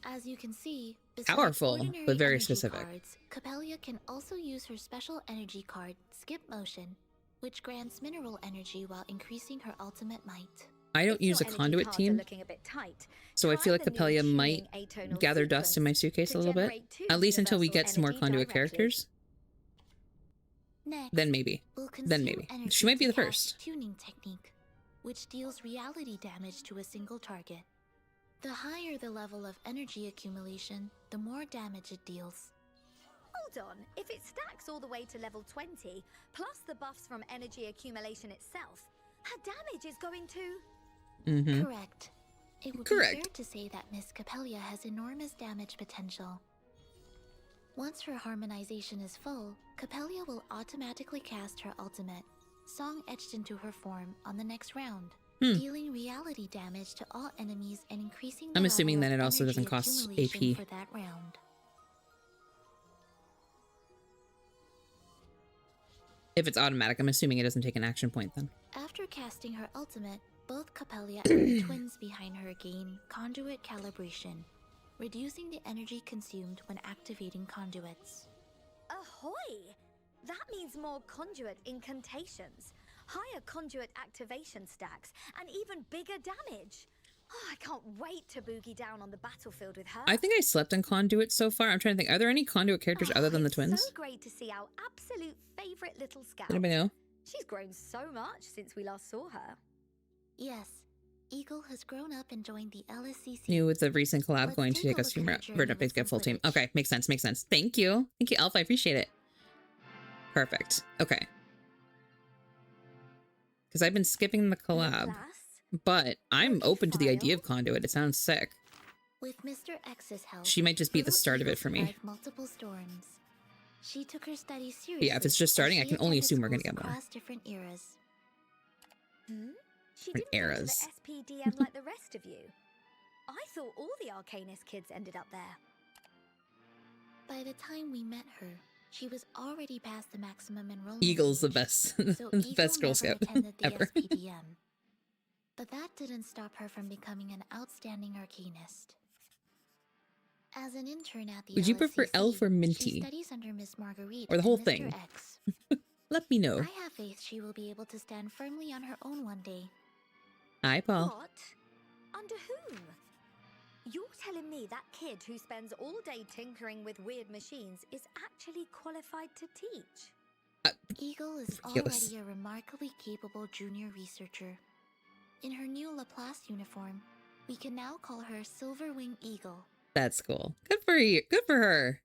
Speaker 3: As you can see, besides
Speaker 1: Powerful,
Speaker 3: ordinary
Speaker 1: but very
Speaker 3: energy
Speaker 1: specific.
Speaker 3: cards, Capelia can also use her special energy card, Skip Motion, which grants mineral energy while increasing her ultimate might.
Speaker 1: I don't
Speaker 2: If
Speaker 1: use a
Speaker 2: your energy
Speaker 1: conduit
Speaker 2: cards are
Speaker 1: team,
Speaker 2: looking a bit tight,
Speaker 1: so I
Speaker 2: try
Speaker 1: feel like
Speaker 2: the new
Speaker 1: Capelia might
Speaker 2: tuning atonal
Speaker 1: gather dust in my
Speaker 2: sequence
Speaker 1: suitcase
Speaker 2: to
Speaker 1: a little bit.
Speaker 2: generate two
Speaker 1: At least until we
Speaker 2: universal
Speaker 1: get some more
Speaker 2: energy
Speaker 1: conduit
Speaker 2: directly.
Speaker 1: characters.
Speaker 3: Next,
Speaker 1: Then maybe.
Speaker 3: we'll
Speaker 1: Then
Speaker 3: consume
Speaker 1: maybe.
Speaker 3: energy
Speaker 1: She might be
Speaker 3: to
Speaker 1: the
Speaker 3: cast
Speaker 1: first.
Speaker 3: Tuning technique, which deals reality damage to a single target. The higher the level of energy accumulation, the more damage it deals.
Speaker 2: Hold on, if it stacks all the way to level 20, plus the buffs from energy accumulation itself, her damage is going to...
Speaker 1: Mm-hmm.
Speaker 3: Correct. It would
Speaker 1: Correct.
Speaker 3: be fair to say that Miss Capelia has enormous damage potential. Once her harmonization is full, Capelia will automatically cast her ultimate, Song etched into her form, on the next round, dealing reality damage to all enemies and increasing the
Speaker 1: I'm assuming
Speaker 3: level
Speaker 1: that
Speaker 3: of
Speaker 1: it also
Speaker 3: energy
Speaker 1: doesn't cost
Speaker 3: accumulation
Speaker 1: AP.
Speaker 3: for that round.
Speaker 1: If it's automatic, I'm assuming it doesn't take an action point then.
Speaker 3: After casting her ultimate, both Capelia and the twins behind her gain conduit calibration, reducing the energy consumed when activating conduits.
Speaker 2: Ahoy! That means more conduit incantations, higher conduit activation stacks, and even bigger damage. Oh, I can't wait to boogie down on the battlefield with her.
Speaker 1: I think I slept in Conduit so far. I'm trying to think. Are there any Conduit characters other than the
Speaker 2: It's
Speaker 1: twins?
Speaker 2: so great to see our absolute favorite little scout.
Speaker 1: Does anybody know?
Speaker 2: She's grown so much since we last saw her.
Speaker 3: Yes, Eagle has grown up and joined the LSCC.
Speaker 1: New with the recent collab
Speaker 3: Let's
Speaker 1: going to
Speaker 3: take
Speaker 1: take
Speaker 3: a
Speaker 1: us to
Speaker 3: look at her
Speaker 1: Bird
Speaker 3: journey
Speaker 1: Updates
Speaker 3: with
Speaker 1: get
Speaker 3: some
Speaker 1: full team.
Speaker 3: footage.
Speaker 1: Okay, makes sense, makes sense. Thank you. Thank you, Alpha. I appreciate it. Perfect. Okay. Because I've been skipping the collab,
Speaker 2: Class,
Speaker 1: but I'm
Speaker 2: Okay,
Speaker 1: open to the idea of
Speaker 2: file.
Speaker 1: Conduit. It sounds sick.
Speaker 3: With Mr. X's help,
Speaker 1: She might just be the
Speaker 3: little
Speaker 1: start of
Speaker 3: Eagle
Speaker 1: it for me.
Speaker 3: survived multiple storms. She took her studies seriously.
Speaker 1: Yeah, if it's just starting,
Speaker 3: as
Speaker 1: I
Speaker 3: she
Speaker 1: can only
Speaker 3: attended
Speaker 1: assume we're gonna
Speaker 3: schools
Speaker 1: get more.
Speaker 3: across different eras.
Speaker 2: She
Speaker 1: Different
Speaker 2: didn't go to
Speaker 1: eras.
Speaker 2: the SPDM like the rest of you. I thought all the Arcanist kids ended up there.
Speaker 3: By the time we met her, she was already past the maximum enrollment.
Speaker 1: Eagle's the
Speaker 3: age,
Speaker 1: best,
Speaker 3: so
Speaker 1: the
Speaker 3: Eagle
Speaker 1: best Girl
Speaker 3: never
Speaker 1: Scout
Speaker 3: attended the
Speaker 1: ever.
Speaker 3: SPDM. But that didn't stop her from becoming an outstanding arcanist. As an intern at the
Speaker 1: Would you prefer
Speaker 3: LSCC,
Speaker 1: Elf or
Speaker 3: She
Speaker 1: Minty?
Speaker 3: studies under Miss Marguerite
Speaker 1: Or the whole
Speaker 3: and Mr.
Speaker 1: thing?
Speaker 3: X.
Speaker 1: Let me know.
Speaker 3: I have faith she will be able to stand firmly on her own one day.
Speaker 1: Hi, Paul.
Speaker 2: What? Under whom? You're telling me that kid who spends all day tinkering with weird machines is actually qualified to teach?
Speaker 3: Eagle is
Speaker 1: Ridiculous.
Speaker 3: already a remarkably capable junior researcher. In her new Laplace uniform, we can now call her Silverwing Eagle.
Speaker 1: That's cool. Good for you. Good for her.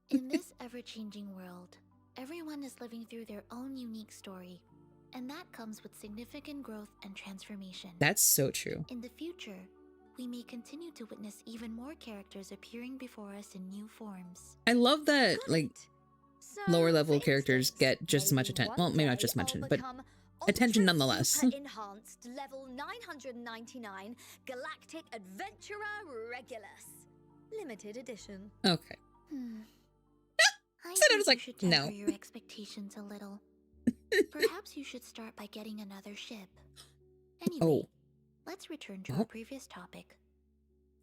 Speaker 3: In this ever-changing world, everyone is living through their own unique story, and that comes with significant growth and transformation.
Speaker 1: That's so true.
Speaker 3: In the future, we may continue to witness even more characters appearing before us in new forms.
Speaker 1: I love that,
Speaker 2: Got
Speaker 1: like,
Speaker 2: it. So,
Speaker 1: lower level
Speaker 2: for
Speaker 1: characters
Speaker 2: instance,
Speaker 1: get just as much
Speaker 2: maybe
Speaker 1: attention.
Speaker 2: one
Speaker 1: Well, maybe not
Speaker 2: day
Speaker 1: just mention,
Speaker 2: I'll
Speaker 1: but
Speaker 2: become
Speaker 1: attention
Speaker 2: ultra
Speaker 1: nonetheless.
Speaker 2: super enhanced level 999 galactic adventurer Regulus, limited edition.
Speaker 1: Okay.
Speaker 3: I
Speaker 1: Said I
Speaker 3: think
Speaker 1: was
Speaker 3: you
Speaker 1: like,
Speaker 3: should
Speaker 1: no.
Speaker 3: temper your expectations a little. Perhaps you should start by getting another ship. Anyway,
Speaker 1: Oh,
Speaker 3: let's return to
Speaker 1: well,
Speaker 3: our previous topic.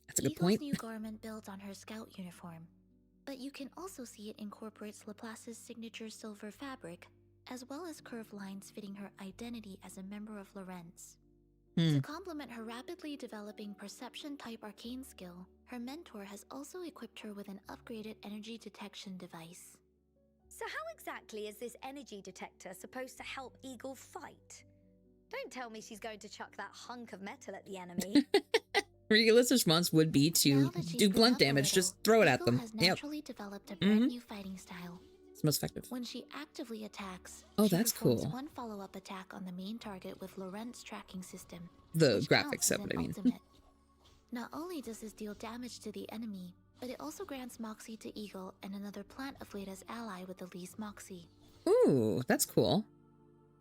Speaker 1: that's a good
Speaker 3: Eagle's
Speaker 1: point.
Speaker 3: new garment builds on her scout uniform, but you can also see it incorporates Laplace's signature silver fabric, as well as curved lines fitting her identity as a member of Lorentz. To complement her rapidly developing perception-type arcane skill, her mentor has also equipped her with an upgraded energy detection device.
Speaker 2: So how exactly is this energy detector supposed to help Eagle fight? Don't tell me she's going to chuck that hunk of metal at the enemy.
Speaker 1: Regulus' response would be to
Speaker 3: Now that she's
Speaker 1: do
Speaker 3: grown
Speaker 1: blunt
Speaker 3: up a
Speaker 1: damage, just
Speaker 3: little,
Speaker 1: throw it at
Speaker 3: Eagle
Speaker 1: them.
Speaker 3: has
Speaker 1: Yep,
Speaker 3: naturally developed a brand new fighting style.
Speaker 1: it's most effective.
Speaker 3: When she actively attacks,
Speaker 1: Oh,
Speaker 3: she
Speaker 1: that's
Speaker 3: performs
Speaker 1: cool.
Speaker 3: one follow-up attack on the main target with Lorentz tracking system.
Speaker 1: The
Speaker 3: which
Speaker 1: graphics
Speaker 3: counts
Speaker 1: of
Speaker 3: as
Speaker 1: it,
Speaker 3: an
Speaker 1: I mean.
Speaker 3: ultimate. Not only does this deal damage to the enemy, but it also grants Moxie to Eagle and another plant of Leta's ally with the least Moxie.
Speaker 1: Ooh, that's cool.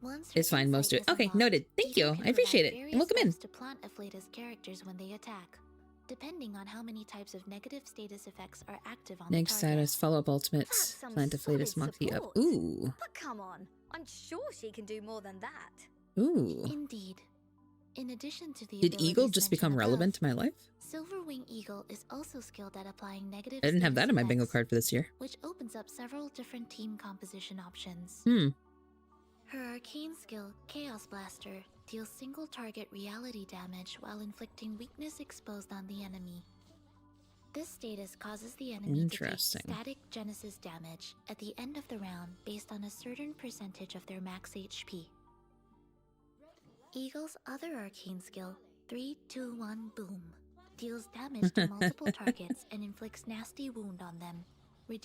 Speaker 3: Once her
Speaker 1: It's fine, most
Speaker 3: insight
Speaker 1: of it.
Speaker 3: is
Speaker 1: Okay,
Speaker 3: unlocked,
Speaker 1: noted. Thank
Speaker 3: Eagle
Speaker 1: you.
Speaker 3: can
Speaker 1: I appreciate
Speaker 3: provide
Speaker 1: it. And
Speaker 3: various
Speaker 1: welcome in.
Speaker 3: buffs to plant of Leta's characters when they attack, depending on how many types of negative status effects are active on
Speaker 1: Next
Speaker 3: the target.
Speaker 1: status, follow-up ultimates.
Speaker 2: That's some
Speaker 1: Plan to
Speaker 2: solid
Speaker 1: Flatus Moxie up.
Speaker 2: support.
Speaker 1: Ooh.
Speaker 2: But come on, I'm sure she can do more than that.
Speaker 1: Ooh.
Speaker 3: Indeed. In addition to the
Speaker 1: Did Eagle
Speaker 3: abilities
Speaker 1: just
Speaker 3: mentioned
Speaker 1: become relevant
Speaker 3: above,
Speaker 1: to my life?
Speaker 3: Silverwing Eagle is also skilled at applying negative
Speaker 1: I didn't have that
Speaker 3: status
Speaker 1: in my bingo
Speaker 3: effects,
Speaker 1: card for this year.
Speaker 3: which opens up several different team composition options. Her arcane skill, Chaos Blaster, deals single target reality damage while inflicting weakness exposed on the enemy. This status causes the enemy to take
Speaker 1: Interesting.
Speaker 3: static genesis damage at the end of the round based on a certain percentage of their max HP. Eagle's other arcane skill, 3-2-1 Boom, deals damage to multiple targets and inflicts nasty wound on them.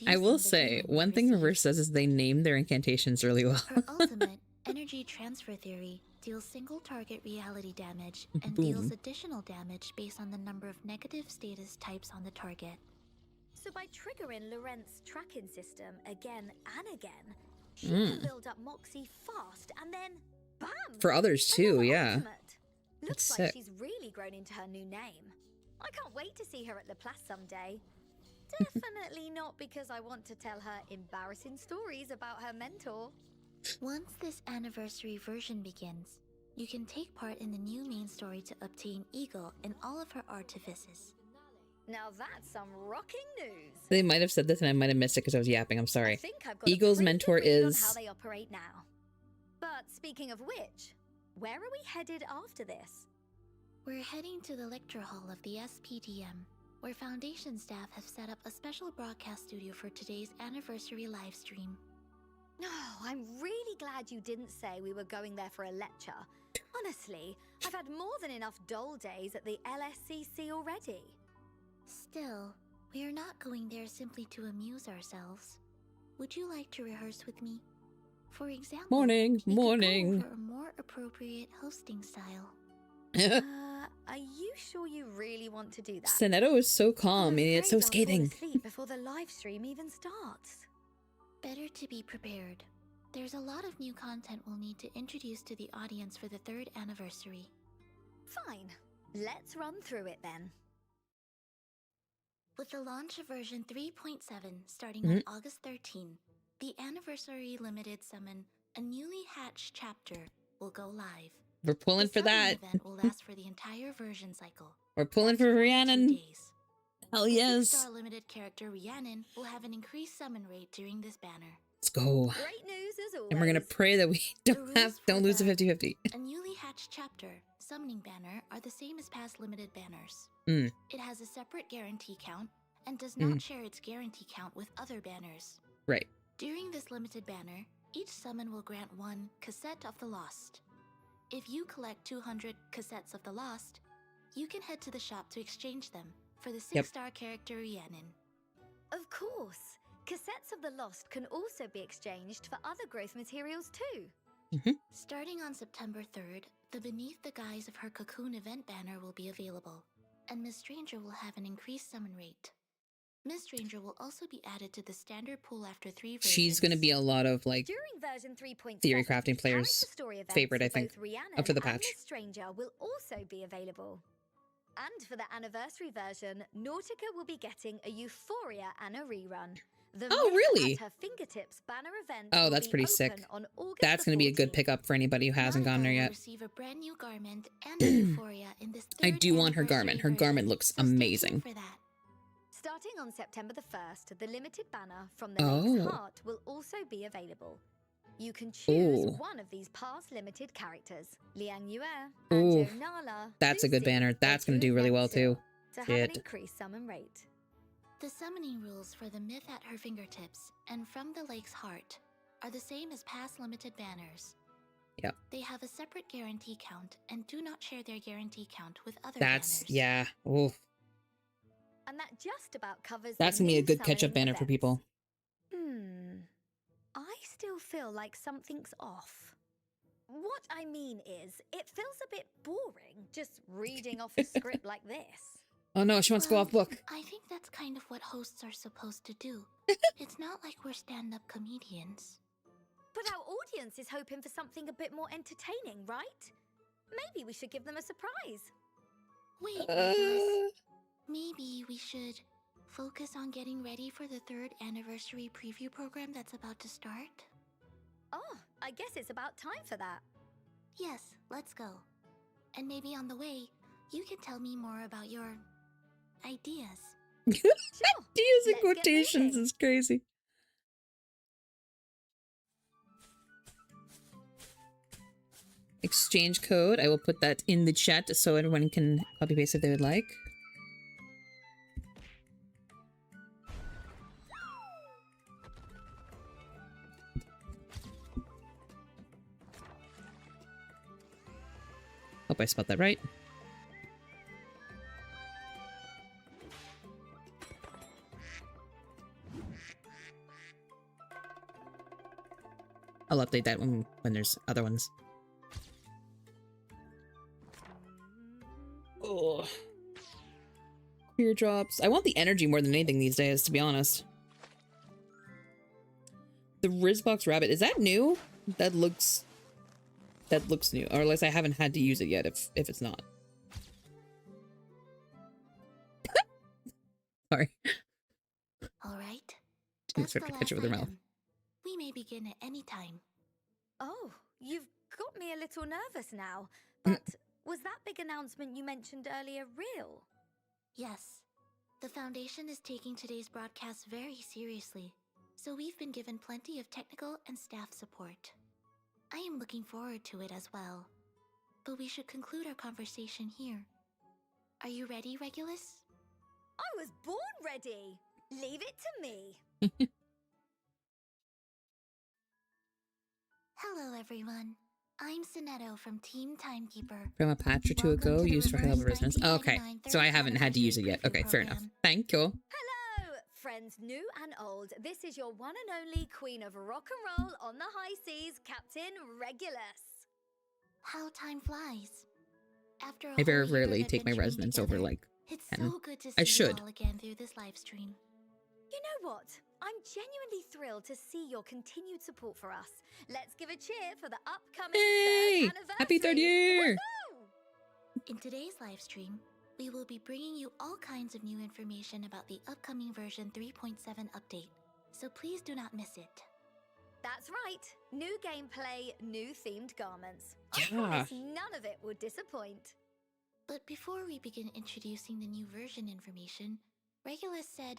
Speaker 1: I will
Speaker 3: reducing the
Speaker 1: say,
Speaker 3: healing they
Speaker 1: one thing
Speaker 3: receive.
Speaker 1: Reverse does is they name their incantations really well.
Speaker 3: Her ultimate, Energy Transfer Theory, deals single target reality damage and
Speaker 1: Boom.
Speaker 3: deals additional damage based on the number of negative status types on the target.
Speaker 2: So by triggering Lorentz tracking system again and again, she can build up Moxie fast and then bam!
Speaker 1: For others too,
Speaker 2: another
Speaker 1: yeah.
Speaker 2: ultimate. Looks
Speaker 1: That's
Speaker 2: like
Speaker 1: sick.
Speaker 2: she's really grown into her new name. I can't wait to see her at Laplace someday. Definitely not because I want to tell her embarrassing stories about her mentor.
Speaker 3: Once this anniversary version begins, you can take part in the new main story to obtain Eagle and all of her artifices.
Speaker 2: Now that's some rocking news.
Speaker 1: They might have said this and I might have missed it because I was yapping. I'm
Speaker 2: I
Speaker 1: sorry.
Speaker 2: think I've got
Speaker 1: Eagle's
Speaker 2: a pretty
Speaker 1: mentor
Speaker 2: good read on
Speaker 1: is-
Speaker 2: how they operate now. But speaking of which, where are we headed after this?
Speaker 3: We're heading to the lecture hall of the SPDM, where Foundation staff have set up a special broadcast studio for today's anniversary live stream.
Speaker 2: Oh, I'm really glad you didn't say we were going there for a lecture. Honestly, I've had more than enough dole days at the LSCC already.
Speaker 3: Still, we are not going there simply to amuse ourselves. Would you like to rehearse with me? For example,
Speaker 1: Morning,
Speaker 3: we could go
Speaker 1: morning.
Speaker 3: over a more appropriate hosting style.
Speaker 2: Are you sure you really want to do that?
Speaker 1: Sonetto is so calm and yet so
Speaker 2: I'm afraid I'll
Speaker 1: scathing.
Speaker 2: fall asleep before the live stream even starts.
Speaker 3: Better to be prepared. There's a lot of new content we'll need to introduce to the audience for the 3rd anniversary.
Speaker 2: Fine, let's run through it then.
Speaker 3: With the launch of version 3.7 starting on August 13, the anniversary limited summon A Newly Hatched Chapter will go live.
Speaker 1: We're pulling
Speaker 3: The
Speaker 1: for
Speaker 3: summoning
Speaker 1: that.
Speaker 3: event will last for the entire version cycle.
Speaker 1: We're pulling
Speaker 3: That's
Speaker 1: for
Speaker 3: 42
Speaker 1: Rhiannon.
Speaker 3: days.
Speaker 1: Hell
Speaker 3: The
Speaker 1: yes.
Speaker 3: 6-star limited character Rhiannon will have an increased summon rate during this banner.
Speaker 1: Let's go.
Speaker 2: Great news as always.
Speaker 1: And we're gonna pray that we
Speaker 3: rules
Speaker 1: don't
Speaker 3: for
Speaker 1: lose a
Speaker 3: the-
Speaker 1: 50-50.
Speaker 3: A newly hatched chapter, summoning banner are the same as past limited banners.
Speaker 1: Mm.
Speaker 3: It has a separate guarantee count and does not share its guarantee count with other banners.
Speaker 1: Right.
Speaker 3: During this limited banner, each summon will grant 1 Cassette of the Lost. If you collect 200 Cassettes of the Lost, you can head to the shop to exchange them for the 6-star character Rhiannon.
Speaker 2: Of course, cassettes of the Lost can also be exchanged for other growth materials too.
Speaker 3: Starting on September 3rd, the Beneath the Guise of Her Cocoon event banner will be available, and Miss Stranger will have an increased summon rate. Miss Ranger will also be added to the standard pool after 3 versions.
Speaker 1: She's going to be a lot of like
Speaker 2: During version 3.7,
Speaker 1: theory crafting players'
Speaker 2: character story events
Speaker 1: favorite, I
Speaker 2: for
Speaker 1: think,
Speaker 2: both Rhiannon
Speaker 1: up to the
Speaker 2: and
Speaker 1: patch.
Speaker 2: Miss Stranger will also be available. And for the anniversary version, Nautica will be getting a Euphoria and a rerun. The
Speaker 1: Oh,
Speaker 2: Myth
Speaker 1: really?
Speaker 2: At Her Fingertips banner event
Speaker 1: Oh,
Speaker 2: will
Speaker 1: that's
Speaker 2: be
Speaker 1: pretty
Speaker 2: open
Speaker 1: sick.
Speaker 2: on August
Speaker 1: That's
Speaker 2: the
Speaker 1: going to be a good
Speaker 2: 14th.
Speaker 1: pickup for anybody who hasn't gone there
Speaker 3: Nautica will
Speaker 1: yet.
Speaker 3: receive a brand new garment and a Euphoria in this
Speaker 1: I
Speaker 3: third
Speaker 1: do want her
Speaker 3: anniversary
Speaker 1: garment. Her
Speaker 3: version,
Speaker 1: garment looks
Speaker 3: so stay tuned
Speaker 1: amazing.
Speaker 3: for that.
Speaker 2: Starting on September the 1st, the limited banner from the
Speaker 1: Oh.
Speaker 2: Lake's Heart will also be available. You can choose
Speaker 1: Ooh.
Speaker 2: one of these past limited characters, Liang Yue, and
Speaker 1: Ooh,
Speaker 2: Jo Nala,
Speaker 1: that's a good
Speaker 2: Lucy,
Speaker 1: banner.
Speaker 2: or
Speaker 1: That's going to do
Speaker 2: Jun
Speaker 1: really well
Speaker 2: Yanxil,
Speaker 1: too.
Speaker 2: to have an
Speaker 1: Shit.
Speaker 2: increased summon rate.
Speaker 3: The summoning rules for the Myth at Her Fingertips and From the Lake's Heart are the same as past limited banners.
Speaker 1: Yep.
Speaker 3: They have a separate guarantee count and do not share their guarantee count with other
Speaker 1: That's,
Speaker 3: banners.
Speaker 1: yeah. Oof.
Speaker 2: And that just about covers
Speaker 1: That's
Speaker 2: the
Speaker 1: going to be a
Speaker 2: new
Speaker 1: good catch-up
Speaker 2: summoning
Speaker 1: banner for
Speaker 2: events.
Speaker 1: people.
Speaker 2: I still feel like something's off. What I mean is, it feels a bit boring just reading off a script like this.
Speaker 1: Oh no, she wants to go off book.
Speaker 3: I think that's kind of what hosts are supposed to do. It's not like we're stand-up comedians.
Speaker 2: But our audience is hoping for something a bit more entertaining, right? Maybe we should give them a surprise.
Speaker 3: Wait, Nicholas. Maybe we should focus on getting ready for the 3rd anniversary preview program that's about to start?
Speaker 2: Oh, I guess it's about time for that.
Speaker 3: Yes, let's go. And maybe on the way, you can tell me more about your ideas.
Speaker 2: Sure.
Speaker 1: Ideas in
Speaker 2: Let's get
Speaker 1: quotations
Speaker 2: moving.
Speaker 1: is crazy. Exchange code. I will put that in the chat so everyone can copy paste if they would like. Hope I spelled that right. I'll update that when there's other ones. Oh. Fear drops. I want the energy more than anything these days, to be honest. The Rizbox Rabbit, is that new? That looks new. Or unless I haven't had to use it yet if it's not. Sorry.
Speaker 3: All right.
Speaker 1: Didn't
Speaker 3: That's the
Speaker 1: expect to catch it
Speaker 3: last
Speaker 1: with her mouth.
Speaker 3: item. We may begin at any time.
Speaker 2: Oh, you've got me a little nervous now. But was that big announcement you mentioned earlier real?
Speaker 3: Yes. The Foundation is taking today's broadcast very seriously, so we've been given plenty of technical and staff support. I am looking forward to it as well. But we should conclude our conversation here. Are you ready, Regulus?
Speaker 2: I was born ready. Leave it to me.
Speaker 3: Hello, everyone. I'm Sonetto from Team Timekeeper.
Speaker 1: From a patch or two
Speaker 3: Welcome
Speaker 1: ago,
Speaker 3: to the
Speaker 1: used for high-level
Speaker 3: reverse
Speaker 1: resonance. Okay,
Speaker 3: 1999
Speaker 1: so I
Speaker 3: third
Speaker 1: haven't had to use it yet.
Speaker 3: anniversary
Speaker 1: Okay, fair enough.
Speaker 3: program.
Speaker 1: Thank you.
Speaker 2: Hello, friends new and old. This is your one and only queen of rock and roll on the high seas, Captain Regulus.
Speaker 3: How time flies. After a
Speaker 1: I very
Speaker 3: whole year of
Speaker 1: rarely take my
Speaker 3: adventuring
Speaker 1: resonance over
Speaker 3: together,
Speaker 1: like
Speaker 3: it's
Speaker 1: 10.
Speaker 3: so good to see
Speaker 1: I should.
Speaker 3: you all again through this live stream.
Speaker 2: You know what? I'm genuinely thrilled to see your continued support for us. Let's give a cheer for the upcoming
Speaker 1: Hey!
Speaker 2: 3rd anniversary.
Speaker 1: Happy 3rd year!
Speaker 2: Woohoo!
Speaker 3: In today's live stream, we will be bringing you all kinds of new information about the upcoming version 3.7 update, so please do not miss it.
Speaker 2: That's right. New gameplay, new themed garments.
Speaker 1: Yeah.
Speaker 2: I promise none of it would disappoint.
Speaker 3: But before we begin introducing the new version information, Regulus said,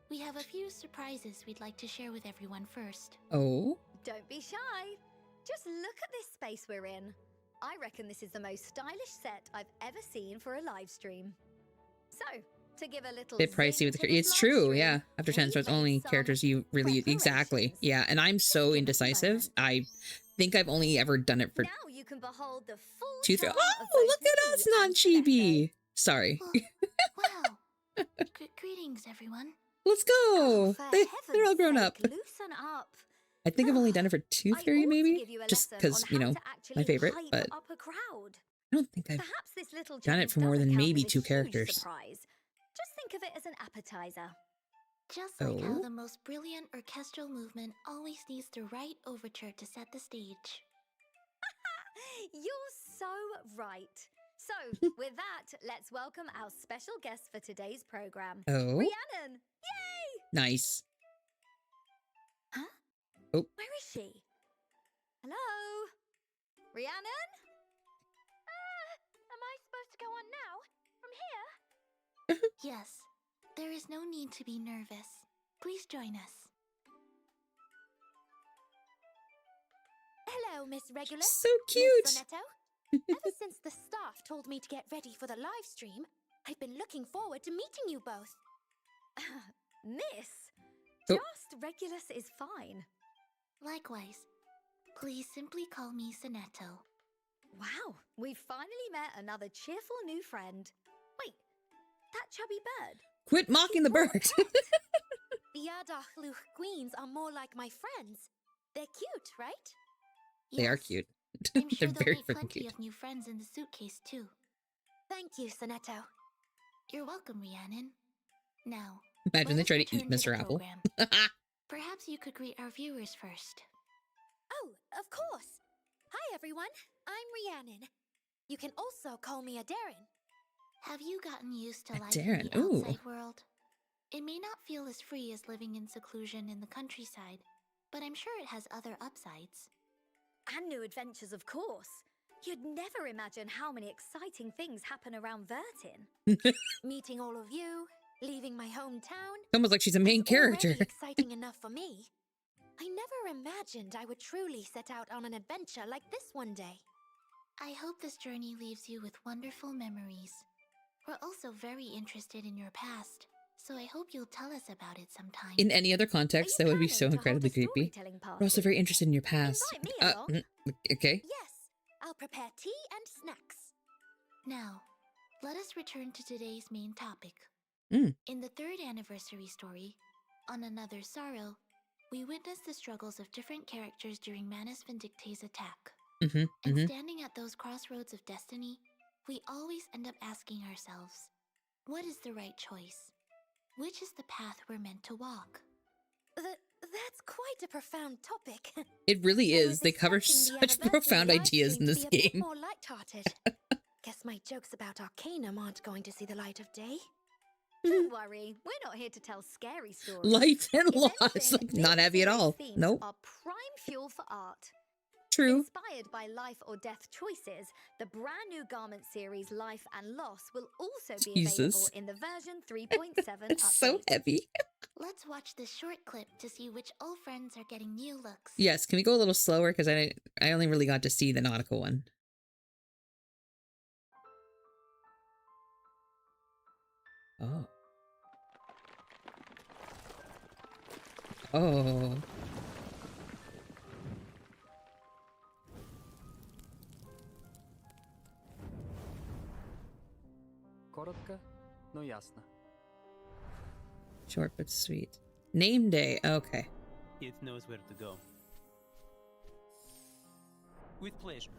Speaker 3: we have a few surprises we'd like to share with everyone first.
Speaker 1: Oh?
Speaker 2: Don't be shy. Just look at this space we're in. I reckon this is the most stylish set I've ever seen for a live stream. So, to give a little
Speaker 1: Bit pricey
Speaker 2: zing
Speaker 1: with
Speaker 2: to
Speaker 1: the it's
Speaker 2: this
Speaker 1: true,
Speaker 2: live stream,
Speaker 1: yeah. After 10
Speaker 2: we
Speaker 1: starts,
Speaker 2: made
Speaker 1: only
Speaker 2: some
Speaker 1: characters you really exactly.
Speaker 2: preparations.
Speaker 1: Yeah, and I'm so
Speaker 2: Just give us a
Speaker 1: indecisive.
Speaker 2: moment.
Speaker 1: I think I've only ever done it for
Speaker 2: Now you can behold the full
Speaker 1: 2, 3.
Speaker 2: charm of
Speaker 1: Oh,
Speaker 2: both
Speaker 1: look at
Speaker 2: me
Speaker 1: us,
Speaker 2: and
Speaker 1: non-chibi. Sorry.
Speaker 3: Wow. Greetings, everyone.
Speaker 1: Let's go.
Speaker 2: For
Speaker 1: They're all
Speaker 2: heaven's
Speaker 1: grown
Speaker 2: sake,
Speaker 1: up.
Speaker 2: Loosen up.
Speaker 1: I think I've only done it for 2,
Speaker 2: I
Speaker 1: 3
Speaker 2: ought to
Speaker 1: maybe.
Speaker 2: give you a
Speaker 1: Just
Speaker 2: lesson
Speaker 1: because,
Speaker 2: on
Speaker 1: you
Speaker 2: how
Speaker 1: know,
Speaker 2: to actually
Speaker 1: my favorite,
Speaker 2: hype
Speaker 1: but
Speaker 2: up a crowd.
Speaker 1: I don't think I've
Speaker 2: Perhaps this little
Speaker 1: done
Speaker 2: journey
Speaker 1: it for more
Speaker 2: doesn't
Speaker 1: than
Speaker 2: count
Speaker 1: maybe
Speaker 2: as a
Speaker 1: 2
Speaker 2: huge
Speaker 1: characters.
Speaker 2: surprise. Just think of it as an appetizer.
Speaker 3: Just like how
Speaker 1: Oh.
Speaker 3: the most brilliant orchestral movement always needs the right overture to set the stage.
Speaker 2: You're so right. So, with that, let's welcome our special guest for today's program,
Speaker 1: Oh.
Speaker 2: Rhiannon. Yay!
Speaker 1: Nice.
Speaker 2: Huh?
Speaker 1: Oh.
Speaker 2: Where is she? Hello? Rhiannon?
Speaker 3: Am I supposed to go on now? From here? Yes. There is no need to be nervous. Please join us.
Speaker 7: Hello, Miss Regulus.
Speaker 1: So
Speaker 7: Miss
Speaker 1: cute.
Speaker 7: Sonetto. Ever since the staff told me to get ready for the live stream, I've been looking forward to meeting you both.
Speaker 2: Miss?
Speaker 1: Oh.
Speaker 2: Just Regulus is fine.
Speaker 3: Likewise. Please simply call me Sonetto.
Speaker 2: Wow, we've finally met another cheerful new friend. Wait, that chubby bird?
Speaker 1: Quit mocking the bird.
Speaker 7: The Yadachluch queens are more like my friends. They're cute, right?
Speaker 1: They are
Speaker 3: Yes.
Speaker 1: cute.
Speaker 3: I'm sure
Speaker 1: They're
Speaker 3: they'll
Speaker 1: very
Speaker 3: meet
Speaker 1: freaking
Speaker 3: plenty
Speaker 1: cute.
Speaker 3: of new friends in the suitcase too.
Speaker 7: Thank you, Sonetto.
Speaker 3: You're welcome, Rhiannon. Now,
Speaker 1: Imagine
Speaker 3: let
Speaker 1: they
Speaker 3: us
Speaker 1: try to eat
Speaker 3: return
Speaker 1: Mr.
Speaker 3: the
Speaker 1: Apple.
Speaker 3: program. Perhaps you could greet our viewers first.
Speaker 7: Oh, of course. Hi, everyone. I'm Rhiannon. You can also call me Adarin.
Speaker 3: Have you gotten used to life
Speaker 1: Darren,
Speaker 3: in the
Speaker 1: ooh.
Speaker 3: outside world? It may not feel as free as living in seclusion in the countryside, but I'm sure it has other upsides.
Speaker 2: And new adventures, of course. You'd never imagine how many exciting things happen around Vertin.
Speaker 7: Meeting all of you, leaving my hometown.
Speaker 1: Almost like she's a main
Speaker 7: It's already
Speaker 1: character.
Speaker 7: exciting enough for me. I never imagined I would truly set out on an adventure like this one day.
Speaker 3: I hope this journey leaves you with wonderful memories. We're also very interested in your past, so I hope you'll tell us about it sometime.
Speaker 1: In any other context, that would be so incredibly creepy. We're also very interested in your past.
Speaker 2: Invite me along.
Speaker 1: Okay.
Speaker 7: Yes, I'll prepare tea and snacks.
Speaker 3: Now, let us return to today's main topic.
Speaker 1: Mm.
Speaker 3: In the third anniversary story, On Another Sorrow, we witness the struggles of different characters during Manus Vindicte's attack. And standing at those crossroads of destiny, we always end up asking ourselves, what is the right choice? Which is the path we're meant to walk?
Speaker 7: That's quite a profound topic.
Speaker 1: It really
Speaker 7: I
Speaker 1: is.
Speaker 7: was
Speaker 1: They cover
Speaker 7: expecting the
Speaker 1: such
Speaker 7: anniversary
Speaker 1: profound
Speaker 7: live
Speaker 1: ideas
Speaker 7: stream
Speaker 1: in
Speaker 7: to
Speaker 1: this
Speaker 7: be a bit
Speaker 1: game.
Speaker 7: more light-hearted. Guess my jokes about Arcanum aren't going to see the light of day.
Speaker 2: Don't worry, we're not here to tell scary stories.
Speaker 1: Life and
Speaker 2: If
Speaker 1: loss.
Speaker 2: anything,
Speaker 1: Like, not
Speaker 2: this
Speaker 1: heavy at
Speaker 2: series'
Speaker 1: all.
Speaker 2: themes
Speaker 1: Nope.
Speaker 2: are prime fuel for art.
Speaker 1: True.
Speaker 2: Inspired by life or death choices, the brand new Garment series Life and Loss will also be available
Speaker 1: Jesus.
Speaker 2: in the version 3.7
Speaker 1: It's
Speaker 2: update.
Speaker 1: so heavy.
Speaker 3: Let's watch this short clip to see which old friends are getting new looks.
Speaker 1: Yes, can we go a little slower? Because I only really got to see the nautical one. Oh. Oh.
Speaker 8: Коротко, но ясно.
Speaker 1: Short but sweet. Name day. Okay.
Speaker 9: It knows where to go. With pleasure.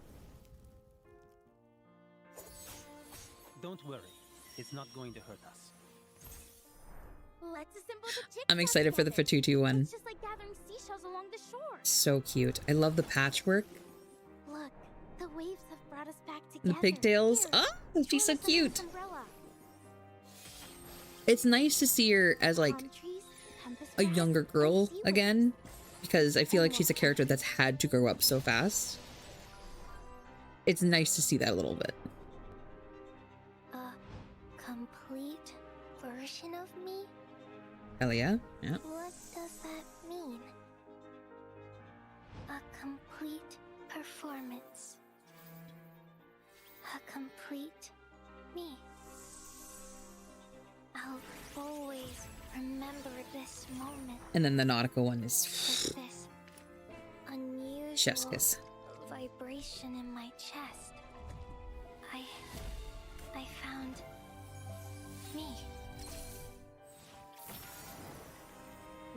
Speaker 9: Don't worry, it's not going to hurt us.
Speaker 7: Let's assemble the jigsaw
Speaker 1: I'm excited for the
Speaker 7: together.
Speaker 1: Fatutu one.
Speaker 7: It's just like gathering seashells along the shore.
Speaker 1: So cute. I love the patchwork.
Speaker 7: Look, the waves have brought us back
Speaker 1: The
Speaker 7: together.
Speaker 1: pigtails.
Speaker 7: Here,
Speaker 1: Ah, she's so
Speaker 7: join us under
Speaker 1: cute.
Speaker 7: this umbrella.
Speaker 1: It's nice to see her as like
Speaker 7: Palm trees, tempest
Speaker 1: a
Speaker 7: grass,
Speaker 1: younger
Speaker 7: and
Speaker 1: girl
Speaker 7: sea
Speaker 1: again, because I feel like she's a character that's had to grow up so fast. It's nice to see that a little bit.
Speaker 3: A complete version of me?
Speaker 1: Hell yeah. Yeah.
Speaker 3: What does that mean? A complete performance. A complete me. I'll always remember this moment.
Speaker 1: And then the nautical one
Speaker 3: With
Speaker 1: is
Speaker 3: this unusual
Speaker 1: chef's kiss.
Speaker 3: vibration in my chest. I found me.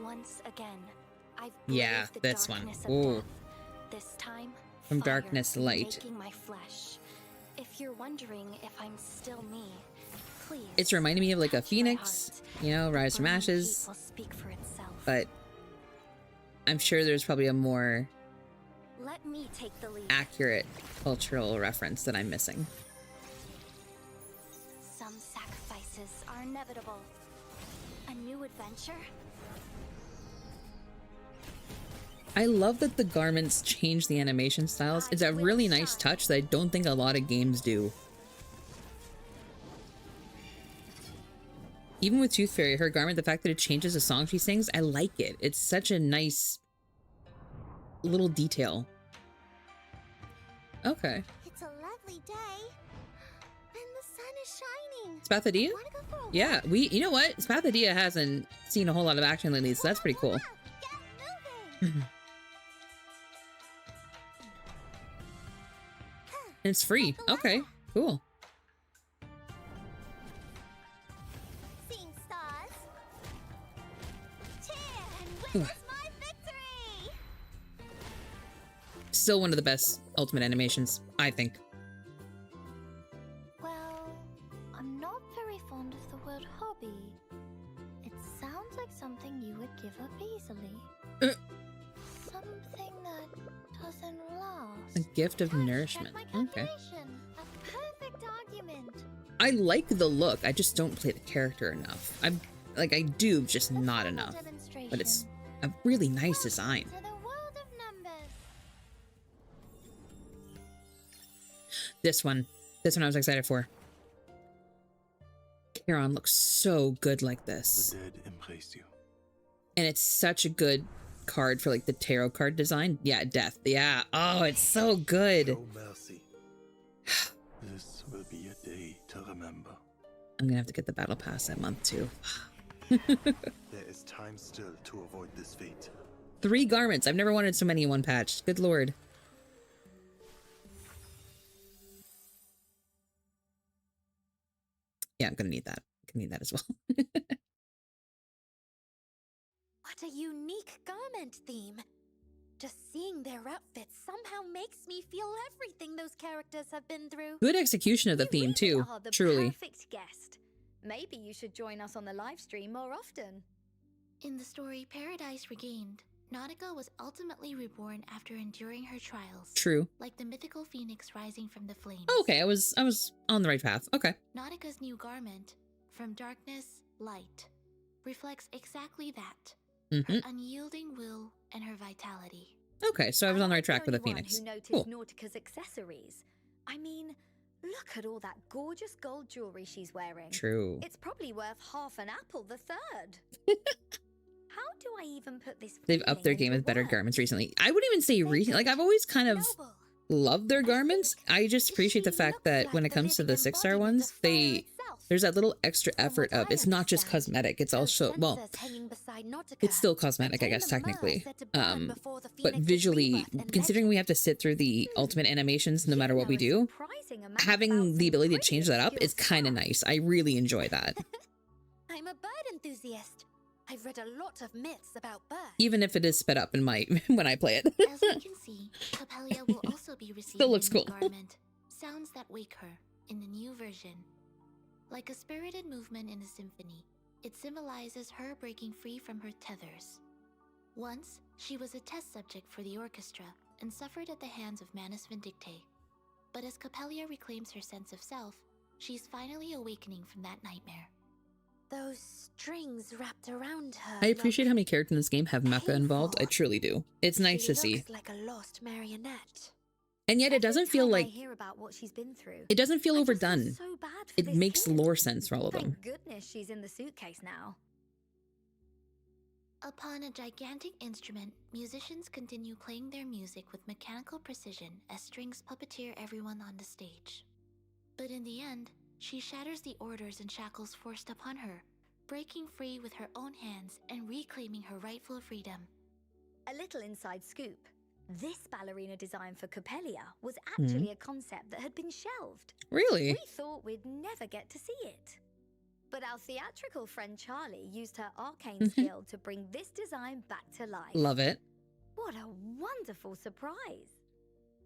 Speaker 7: Once again, I've
Speaker 1: Yeah,
Speaker 7: braved the
Speaker 1: this one.
Speaker 7: darkness of
Speaker 1: Ooh.
Speaker 7: death. This time,
Speaker 1: From
Speaker 7: fire
Speaker 1: darkness to light.
Speaker 7: making my flesh. If you're wondering if I'm still me, Please.
Speaker 1: It's reminding me of like a
Speaker 7: touch my
Speaker 1: phoenix,
Speaker 7: heart.
Speaker 1: you know, rise from
Speaker 7: Burning
Speaker 1: ashes,
Speaker 7: heat will speak for itself.
Speaker 1: but I'm sure there's probably a more
Speaker 7: Let me take the lead.
Speaker 1: accurate cultural reference that I'm missing.
Speaker 7: Some sacrifices are inevitable. A new adventure?
Speaker 1: I love that the garments change the animation styles. It's a really nice touch that I don't think a lot of games do. Even with Tooth Fairy, her garment, the fact that it changes the song she sings, I like it. It's such a nice little detail. Okay.
Speaker 3: It's a lovely day, and the sun is shining.
Speaker 1: Spathadia?
Speaker 3: Wanna go for a walk?
Speaker 1: Yeah, you know what? Spathadia hasn't seen a whole lot of action lately, so that's pretty cool.
Speaker 3: Get moving.
Speaker 1: And it's free. Okay, cool.
Speaker 3: Seeing stars. Cheer and witness my victory.
Speaker 1: Still one of the best Ultimate animations, I think.
Speaker 3: Well, I'm not very fond of the word hobby. It sounds like something you would give up easily. Something that doesn't last.
Speaker 1: A gift of
Speaker 3: Check
Speaker 1: nourishment.
Speaker 3: my
Speaker 1: Okay.
Speaker 3: calculation. A perfect argument.
Speaker 1: I like the look. I just don't play the character enough. I do, just
Speaker 3: A
Speaker 1: not
Speaker 3: final
Speaker 1: enough. But it's
Speaker 3: demonstration.
Speaker 1: a really nice design.
Speaker 3: To the world of numbers.
Speaker 1: This one I was excited for. Charon looks so good like
Speaker 6: The
Speaker 1: this.
Speaker 6: dead embrace you.
Speaker 1: And it's such a good card for like the tarot card design. Yeah, death. Yeah. Oh, it's so good.
Speaker 6: Show mercy. This will be a day to remember.
Speaker 1: I'm gonna have to get the battle pass that month too.
Speaker 6: There is time still to avoid this fate.
Speaker 1: 3 garments. I've never wanted so many in one patch. Good lord. Yeah, I'm gonna need that. I'm gonna need that as well.
Speaker 7: What a unique garment theme. Just seeing their outfits somehow makes me feel everything those characters have been through.
Speaker 1: Good execution of the
Speaker 2: You
Speaker 1: theme
Speaker 2: really
Speaker 1: too.
Speaker 2: are the
Speaker 1: Truly.
Speaker 2: perfect guest. Maybe you should join us on the live stream more often.
Speaker 3: In the story Paradise Regained, Nautica was ultimately reborn after enduring her trials.
Speaker 1: True.
Speaker 3: Like the mythical phoenix rising from the flames.
Speaker 1: Okay, I was on the right path. Okay.
Speaker 3: Nautica's new garment, from darkness, light, reflects exactly that.
Speaker 1: Hmm.
Speaker 3: Her unyielding will and her vitality.
Speaker 1: Okay, so I was on the right track with the
Speaker 2: I'm
Speaker 1: Phoenix.
Speaker 2: Who noticed
Speaker 1: Cool.
Speaker 2: Nautica's accessories. I mean, look at all that gorgeous gold jewelry she's wearing.
Speaker 1: True.
Speaker 2: It's probably worth half an apple the third. How do I even put this?
Speaker 1: They've upped their
Speaker 2: feeling
Speaker 1: game
Speaker 2: into
Speaker 1: with better
Speaker 2: words?
Speaker 1: garments recently. I wouldn't even say recent. Like, I've always kind of
Speaker 7: Noble.
Speaker 1: loved their garments. I just appreciate the
Speaker 2: She
Speaker 1: fact
Speaker 2: looks
Speaker 1: that
Speaker 2: like
Speaker 1: when it
Speaker 2: the
Speaker 1: comes to the
Speaker 2: living
Speaker 1: 6-star
Speaker 2: embodiment
Speaker 1: ones,
Speaker 2: of fire itself.
Speaker 1: there's that little extra
Speaker 2: From
Speaker 1: effort
Speaker 2: what
Speaker 1: of
Speaker 2: I
Speaker 1: it's not just
Speaker 2: understand,
Speaker 1: cosmetic, it's
Speaker 2: those
Speaker 1: also, well,
Speaker 2: censers hanging beside Nautica
Speaker 1: it's still cosmetic, I
Speaker 2: contain
Speaker 1: guess,
Speaker 2: the myrrh
Speaker 1: technically.
Speaker 2: set to burn before the
Speaker 1: But
Speaker 2: Phoenix's
Speaker 1: visually,
Speaker 2: rebirth and
Speaker 1: considering
Speaker 2: legend.
Speaker 1: we have to sit through the ultimate animations no
Speaker 2: You
Speaker 1: matter what
Speaker 2: know
Speaker 1: we
Speaker 2: a
Speaker 1: do,
Speaker 2: surprising amount
Speaker 1: having
Speaker 2: about
Speaker 1: the
Speaker 2: some
Speaker 1: ability to
Speaker 2: pretty
Speaker 1: change that up
Speaker 2: obscure
Speaker 1: is kind of
Speaker 2: stuff.
Speaker 1: nice. I really enjoy that.
Speaker 7: I'm a bird enthusiast. I've read a lot of myths about birds.
Speaker 1: Even if it is sped up in my when I play it.
Speaker 3: As we can see, Capelia will also be receiving
Speaker 1: Still looks
Speaker 3: a new
Speaker 1: cool.
Speaker 3: garment, Sounds That Wake Her, in the new version. Like a spirited movement in a symphony, it symbolizes her breaking free from her tethers. Once, she was a test subject for the orchestra and suffered at the hands of Manus Vindicte. But as Capelia reclaims her sense of self, she's finally awakening from that nightmare.
Speaker 7: Those strings wrapped around her.
Speaker 1: I appreciate how many characters in this game have mecha involved. I
Speaker 7: painful.
Speaker 1: truly do. It's nice
Speaker 7: She
Speaker 1: to see.
Speaker 7: looks like a lost marionette.
Speaker 1: And yet it
Speaker 2: Every
Speaker 1: doesn't feel
Speaker 2: time
Speaker 1: like
Speaker 2: I hear about what she's been through.
Speaker 1: it doesn't feel
Speaker 2: I just feel
Speaker 1: overdone.
Speaker 2: so bad for
Speaker 1: It
Speaker 2: this
Speaker 1: makes
Speaker 2: kid.
Speaker 1: lore sense for all of them.
Speaker 2: Thank goodness she's in the suitcase now.
Speaker 3: Upon a gigantic instrument, musicians continue playing their music with mechanical precision as strings puppeteer everyone on the stage. But in the end, she shatters the orders and shackles forced upon her, breaking free with her own hands and reclaiming her rightful freedom.
Speaker 2: A little inside scoop. This ballerina design for Capelia was actually a concept that had been shelved.
Speaker 1: Really?
Speaker 2: We thought we'd never get to see it. But our theatrical friend Charlie used her arcane skill to bring this design back to life.
Speaker 1: Love it.
Speaker 2: What a wonderful surprise.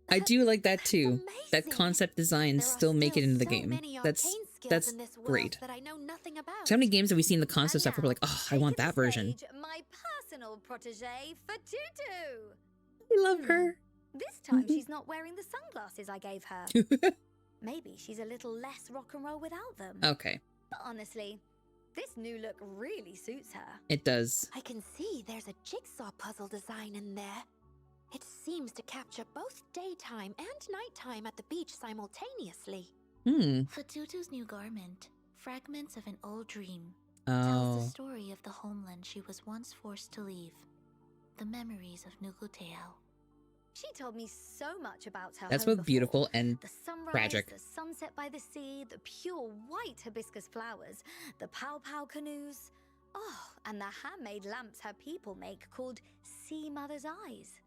Speaker 1: I do like that too. That
Speaker 7: amazing.
Speaker 1: concept designs
Speaker 7: There are
Speaker 1: still make it into the
Speaker 7: so
Speaker 1: game.
Speaker 7: many
Speaker 1: That's
Speaker 7: arcane skills
Speaker 1: That's
Speaker 7: in this world
Speaker 1: great.
Speaker 7: that I know nothing about.
Speaker 1: So how many games have we seen the console
Speaker 2: And
Speaker 1: stuff where we're like,
Speaker 2: now,
Speaker 1: oh, I want
Speaker 2: taking
Speaker 1: that
Speaker 2: the
Speaker 1: version.
Speaker 2: stage, my personal protege, Fatutu.
Speaker 1: I love her.
Speaker 2: This time she's not wearing the sunglasses I gave her. Maybe she's a little less rock and roll without them.
Speaker 1: Okay,
Speaker 2: But honestly, this new look really suits her.
Speaker 1: it does.
Speaker 7: I can see there's a jigsaw puzzle design in there. It seems to capture both daytime and nighttime at the beach simultaneously.
Speaker 3: Fatutu's new garment, fragments of an old dream, tells the story of the homeland she was once forced to leave. The memories of Nukuteo.
Speaker 2: She told me so much about her
Speaker 1: That's
Speaker 2: home
Speaker 1: both
Speaker 2: before.
Speaker 1: beautiful and
Speaker 2: the sunrise,
Speaker 1: tragic.
Speaker 2: the sunset by the sea, the pure white hibiscus flowers, the pow pow canoes. Oh, and the handmade lamps her people make called Sea Mother's Eyes.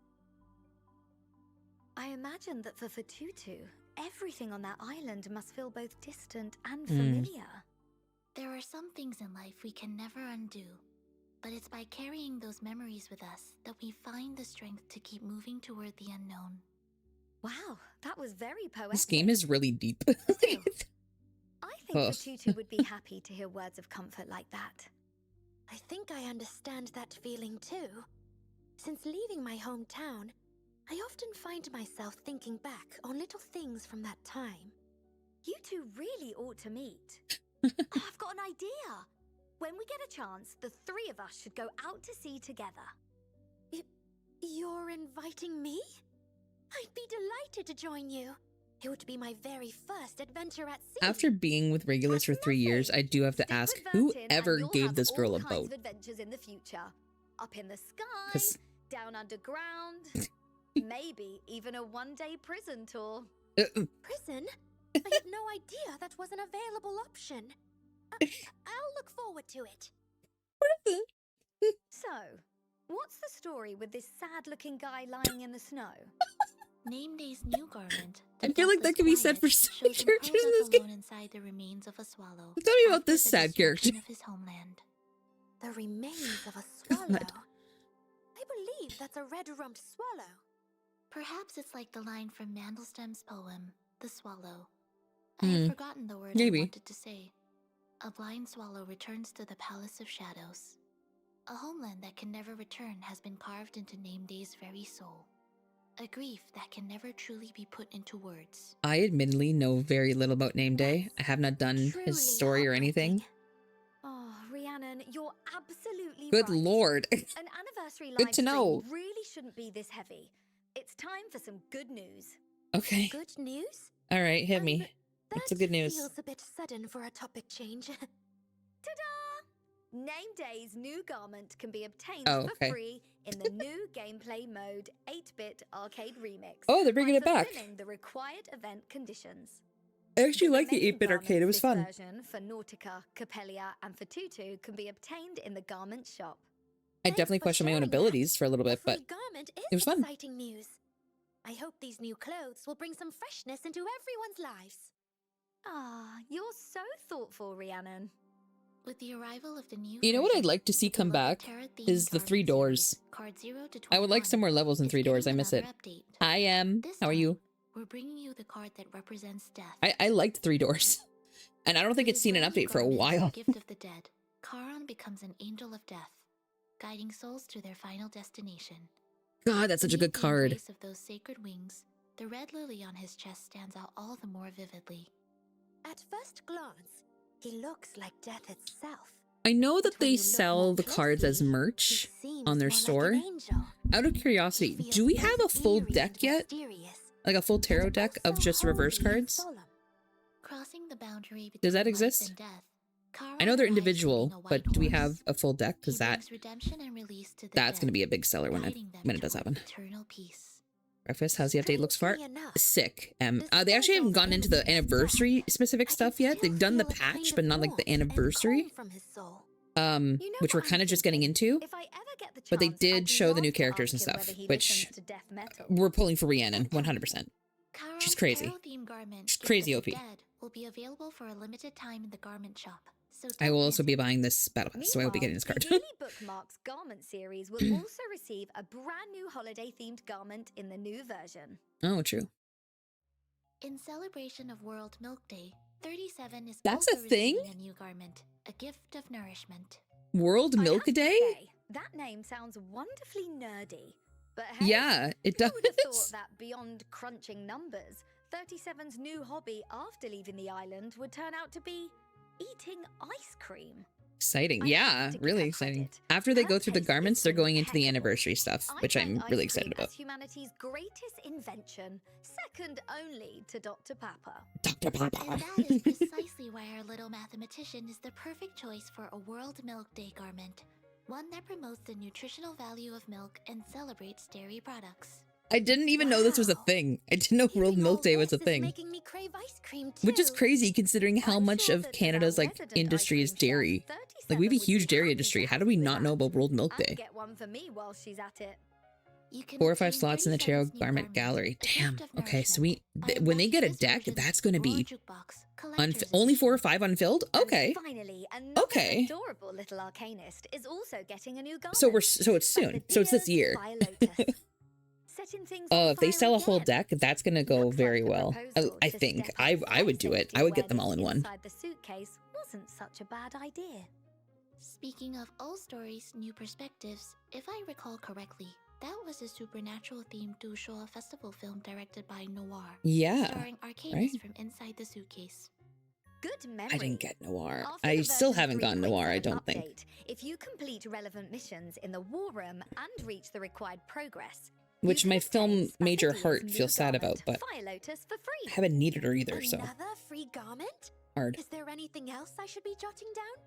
Speaker 2: I imagine that for Fatutu, everything on that island must feel both distant and familiar.
Speaker 3: There are some things in life we can never undo, but it's by carrying those memories with us that we find the strength to keep moving toward the unknown.
Speaker 2: Wow, that was very poetic.
Speaker 1: This game is really deep.
Speaker 2: Still, I think
Speaker 1: Oh.
Speaker 2: Fatutu would be happy to hear words of comfort like that.
Speaker 7: I think I understand that feeling too. Since leaving my hometown, I often find myself thinking back on little things from that time.
Speaker 2: You two really ought to meet. I've got an idea. When we get a chance, the three of us should go out to sea together.
Speaker 7: You're inviting me? I'd be delighted to join you. It would be my very first adventure at sea.
Speaker 1: After being with Regulus for 3 years, I do have to
Speaker 2: Stick
Speaker 1: ask,
Speaker 2: with Vertin and
Speaker 1: whoever
Speaker 2: you'll
Speaker 1: gave
Speaker 2: have
Speaker 1: this girl
Speaker 2: all
Speaker 1: a
Speaker 2: kinds
Speaker 1: boat?
Speaker 2: of adventures in the future. Up in the sky,
Speaker 1: 'Cause-
Speaker 2: down underground, maybe even a one-day prison tour.
Speaker 7: Prison? I had no idea that was an available option. I'll look forward to it.
Speaker 2: So, what's the story with this sad-looking guy lying in the snow?
Speaker 3: Nameday's new garment.
Speaker 1: I feel like that could be said for so many characters in this game.
Speaker 3: Alone inside the remains of a swallow.
Speaker 1: Tell me about
Speaker 3: after
Speaker 1: this
Speaker 3: the
Speaker 1: sad character.
Speaker 3: destruction of his homeland.
Speaker 7: The remains of a swallow. I believe that's a red-rumped swallow.
Speaker 3: Perhaps it's like the line from Mandelstam's poem, The Swallow. I
Speaker 1: Hmm.
Speaker 3: had forgotten the word
Speaker 1: Maybe.
Speaker 3: I wanted to say. A blind swallow returns to the Palace of Shadows. A homeland that can never return has been carved into Nameday's very soul. A grief that can never truly be put into words.
Speaker 1: I admittedly know very little about Name Day. I have not done
Speaker 7: Truly
Speaker 1: his story or anything.
Speaker 2: Oh, Rhiannon, you're absolutely
Speaker 1: Good
Speaker 2: right.
Speaker 1: lord.
Speaker 2: An anniversary
Speaker 1: Good
Speaker 2: live
Speaker 1: to know.
Speaker 2: stream really shouldn't be this heavy. It's time for some good news.
Speaker 1: Okay.
Speaker 7: Good news?
Speaker 1: All right, hit me. What's the good news?
Speaker 7: Feels a bit sudden for a topic change.
Speaker 2: Ta-da! Name Day's new garment can be obtained
Speaker 1: Oh,
Speaker 2: for
Speaker 1: okay.
Speaker 2: free in the new gameplay mode 8-bit arcade remix.
Speaker 1: Oh, they're bringing
Speaker 2: by
Speaker 1: it back.
Speaker 2: fulfilling the required event conditions.
Speaker 1: I actually like the
Speaker 2: remaining
Speaker 1: 8-bit arcade. It was
Speaker 2: garments
Speaker 1: fun.
Speaker 2: this version for Nautica, Capellia, and Fatutu can be obtained in the garment shop.
Speaker 1: I
Speaker 7: Thanks
Speaker 1: definitely
Speaker 7: for
Speaker 1: questioned my own
Speaker 7: sharing that.
Speaker 1: abilities for a little
Speaker 7: A
Speaker 1: bit,
Speaker 7: free
Speaker 1: but
Speaker 7: garment is
Speaker 1: it was fun.
Speaker 7: exciting news. I hope these new clothes will bring some freshness into everyone's lives.
Speaker 2: Ah, you're so thoughtful, Rhiannon.
Speaker 3: With the arrival of the new
Speaker 1: you know what I'd
Speaker 3: version,
Speaker 1: like to see
Speaker 3: the
Speaker 1: come
Speaker 3: beloved
Speaker 1: back
Speaker 3: Terra-themed
Speaker 1: is the
Speaker 3: garment
Speaker 1: 3 doors.
Speaker 3: series, cards 0 to
Speaker 1: I would like
Speaker 3: 21,
Speaker 1: some more levels in
Speaker 3: is
Speaker 1: 3 doors. I
Speaker 3: getting
Speaker 1: miss it.
Speaker 3: another update.
Speaker 1: I am.
Speaker 3: This
Speaker 1: How are you?
Speaker 3: time, we're bringing you the card that represents death.
Speaker 1: I liked 3 doors. And I don't think
Speaker 3: With
Speaker 1: it's
Speaker 3: his
Speaker 1: seen an
Speaker 3: brand new
Speaker 1: update for a
Speaker 3: garment as
Speaker 1: while.
Speaker 3: gift of the dead, Charon becomes an angel of death, guiding souls to their final destination.
Speaker 1: God, that's such a
Speaker 3: Beneath
Speaker 1: good
Speaker 3: the
Speaker 1: card.
Speaker 3: embrace of those sacred wings, the red lily on his chest stands out all the more vividly.
Speaker 7: At first glance, he looks like death itself.
Speaker 1: I know
Speaker 7: But
Speaker 1: that
Speaker 7: when
Speaker 1: they
Speaker 7: you look
Speaker 1: sell
Speaker 7: more
Speaker 1: the cards as
Speaker 7: closely, he
Speaker 1: merch
Speaker 7: seems
Speaker 1: on their
Speaker 7: more like
Speaker 1: store.
Speaker 7: an angel.
Speaker 1: Out of
Speaker 7: He
Speaker 1: curiosity,
Speaker 7: feels
Speaker 1: do we
Speaker 7: both
Speaker 1: have a full
Speaker 7: eerie
Speaker 1: deck
Speaker 7: and
Speaker 1: yet?
Speaker 7: mysterious,
Speaker 1: Like a full
Speaker 7: but
Speaker 1: tarot deck of
Speaker 7: also
Speaker 1: just reverse
Speaker 7: holy and
Speaker 1: cards?
Speaker 7: solemn.
Speaker 3: Crossing the boundary between
Speaker 1: Does that
Speaker 3: life
Speaker 1: exist?
Speaker 3: and death, Charon
Speaker 1: I know they're
Speaker 3: rides
Speaker 1: individual,
Speaker 3: leading a
Speaker 1: but
Speaker 3: white
Speaker 1: do we
Speaker 3: horse.
Speaker 1: have a full deck?
Speaker 3: He
Speaker 1: Because that
Speaker 3: brings redemption and release to the
Speaker 1: that's going to
Speaker 3: dead,
Speaker 1: be a big seller when
Speaker 3: guiding them
Speaker 1: it does
Speaker 3: toward
Speaker 1: happen.
Speaker 3: Eternal peace.
Speaker 1: Breakfast, how's the update looks far?
Speaker 7: Strangely enough,
Speaker 1: Sick. They
Speaker 7: despite
Speaker 1: actually haven't
Speaker 7: all
Speaker 1: gone into the
Speaker 7: benefits of
Speaker 1: anniversary specific
Speaker 7: I
Speaker 1: stuff
Speaker 7: can
Speaker 1: yet.
Speaker 7: still
Speaker 1: They've done the
Speaker 7: feel a kind
Speaker 1: patch,
Speaker 7: of
Speaker 1: but not like the
Speaker 7: warmth and
Speaker 1: anniversary.
Speaker 7: calm from his soul.
Speaker 2: You know
Speaker 1: Which we're
Speaker 2: what
Speaker 1: kind
Speaker 2: I'm
Speaker 1: of just getting
Speaker 2: thinking?
Speaker 1: into.
Speaker 2: If I ever get the
Speaker 1: But they
Speaker 2: chance,
Speaker 1: did
Speaker 2: I'd
Speaker 1: show the
Speaker 2: love
Speaker 1: new
Speaker 2: to
Speaker 1: characters and
Speaker 2: ask him
Speaker 1: stuff,
Speaker 2: whether he
Speaker 1: which
Speaker 2: listens to death metal.
Speaker 1: we're pulling for Rhiannon, 100%.
Speaker 3: Charon's
Speaker 1: crazy.
Speaker 3: tarot-themed garment,
Speaker 1: She's
Speaker 3: Gift
Speaker 1: crazy
Speaker 3: of the
Speaker 1: OP.
Speaker 3: Dead, will be available for a limited time in the garment shop. So
Speaker 1: I
Speaker 3: don't
Speaker 1: will
Speaker 3: miss
Speaker 1: also be
Speaker 3: it.
Speaker 1: buying this battle pass, so I will be getting this card.
Speaker 2: The yearly bookmarks garment series will also receive a brand new holiday-themed garment in the new version.
Speaker 1: Oh, true.
Speaker 3: In celebration of World Milk Day, 37 is
Speaker 1: That's
Speaker 3: also
Speaker 1: a thing?
Speaker 3: receiving a new garment, a gift of nourishment.
Speaker 1: World
Speaker 2: I
Speaker 1: Milk
Speaker 2: have to
Speaker 1: Day?
Speaker 2: say, that name sounds wonderfully nerdy. But hey,
Speaker 1: Yeah, it
Speaker 2: who would have thought
Speaker 1: does.
Speaker 2: that beyond crunching numbers, 37's new hobby after leaving the island would turn out to be eating ice cream?
Speaker 1: Exciting.
Speaker 2: I
Speaker 1: Yeah,
Speaker 2: have to give
Speaker 1: really
Speaker 2: her
Speaker 1: exciting.
Speaker 2: credit.
Speaker 1: After they
Speaker 2: Her
Speaker 1: go through the
Speaker 2: taste
Speaker 1: garments,
Speaker 2: is
Speaker 1: they're going into the
Speaker 2: impeccable.
Speaker 1: anniversary stuff,
Speaker 2: I
Speaker 1: which I'm
Speaker 2: rank
Speaker 1: really
Speaker 2: ice cream
Speaker 1: excited about.
Speaker 2: as humanity's greatest invention, second only to Dr. Pepper.
Speaker 1: Dr.
Speaker 3: And
Speaker 1: Papa.
Speaker 3: that is precisely why our little mathematician is the perfect choice for a World Milk Day garment. One that promotes the nutritional value of milk and celebrates dairy products.
Speaker 1: I didn't even know this was a
Speaker 7: Wow.
Speaker 1: thing. I didn't know World
Speaker 7: Hearing all
Speaker 1: Milk Day was a
Speaker 7: this is
Speaker 1: thing.
Speaker 7: making me crave ice cream too.
Speaker 1: Which is crazy considering how
Speaker 2: I'm
Speaker 1: much
Speaker 2: sure
Speaker 1: of
Speaker 2: that as
Speaker 1: Canada's
Speaker 2: our
Speaker 1: like
Speaker 2: resident
Speaker 1: industry
Speaker 2: ice
Speaker 1: is
Speaker 2: cream chef,
Speaker 1: dairy. Like we have a
Speaker 2: 37 would
Speaker 1: huge
Speaker 2: be
Speaker 1: dairy
Speaker 2: happy
Speaker 1: industry.
Speaker 2: to
Speaker 1: How
Speaker 2: help
Speaker 1: do we
Speaker 2: with
Speaker 1: not
Speaker 2: that.
Speaker 1: know about World Milk
Speaker 2: And
Speaker 1: Day?
Speaker 2: get one for me while she's at it.
Speaker 3: You can
Speaker 1: 4 or 5
Speaker 3: obtain
Speaker 1: slots in the tarot
Speaker 3: 37's new
Speaker 1: garment gallery.
Speaker 3: a gift
Speaker 1: Damn.
Speaker 3: of
Speaker 1: Okay, so
Speaker 3: nourishment by
Speaker 1: when they get a
Speaker 3: unlocking this
Speaker 1: deck,
Speaker 3: version's
Speaker 1: that's going to
Speaker 3: Roar
Speaker 1: be
Speaker 3: Jukebox Collector's
Speaker 1: only 4 or
Speaker 3: Edition.
Speaker 1: 5 unfilled. Okay.
Speaker 2: And finally, another
Speaker 1: Okay.
Speaker 2: adorable little arcanist is also getting a new garment.
Speaker 1: So it's
Speaker 2: by
Speaker 1: soon.
Speaker 2: the
Speaker 1: So it's this
Speaker 2: dear
Speaker 1: year.
Speaker 2: Fire Lotus. Setting things
Speaker 1: Oh,
Speaker 2: on
Speaker 1: if they
Speaker 2: fire
Speaker 1: sell a whole
Speaker 2: again.
Speaker 1: deck, that's going to go
Speaker 2: Looks
Speaker 1: very
Speaker 2: like the
Speaker 1: well.
Speaker 2: proposal
Speaker 1: I
Speaker 2: to
Speaker 1: think.
Speaker 2: step
Speaker 1: I
Speaker 2: outside
Speaker 1: would do it.
Speaker 2: safety
Speaker 1: I would get them all
Speaker 2: awareness
Speaker 1: in one.
Speaker 2: inside the suitcase wasn't such a bad idea.
Speaker 3: Speaking of old stories, new perspectives, if I recall correctly, that was a supernatural themed Dushaw festival film directed by Noir,
Speaker 1: Yeah.
Speaker 3: starring Arcanus
Speaker 1: right?
Speaker 3: from inside the suitcase.
Speaker 2: Good memory.
Speaker 1: I didn't get Noir.
Speaker 2: After
Speaker 1: I
Speaker 2: the
Speaker 1: still
Speaker 2: version
Speaker 1: haven't gotten Noir, I
Speaker 2: 3.7
Speaker 1: don't think.
Speaker 2: update, if you complete relevant missions in the war room and reach the required progress,
Speaker 1: Which
Speaker 2: you
Speaker 1: my
Speaker 2: can
Speaker 1: film
Speaker 2: obtain
Speaker 1: Major
Speaker 2: Spasadia's
Speaker 1: Heart
Speaker 2: new
Speaker 1: feels sad
Speaker 2: garment,
Speaker 1: about, but
Speaker 2: Fire Lotus for free.
Speaker 1: I haven't needed her either, so
Speaker 7: Another free garment?
Speaker 1: hard.
Speaker 7: Is there anything else I should be jotting down?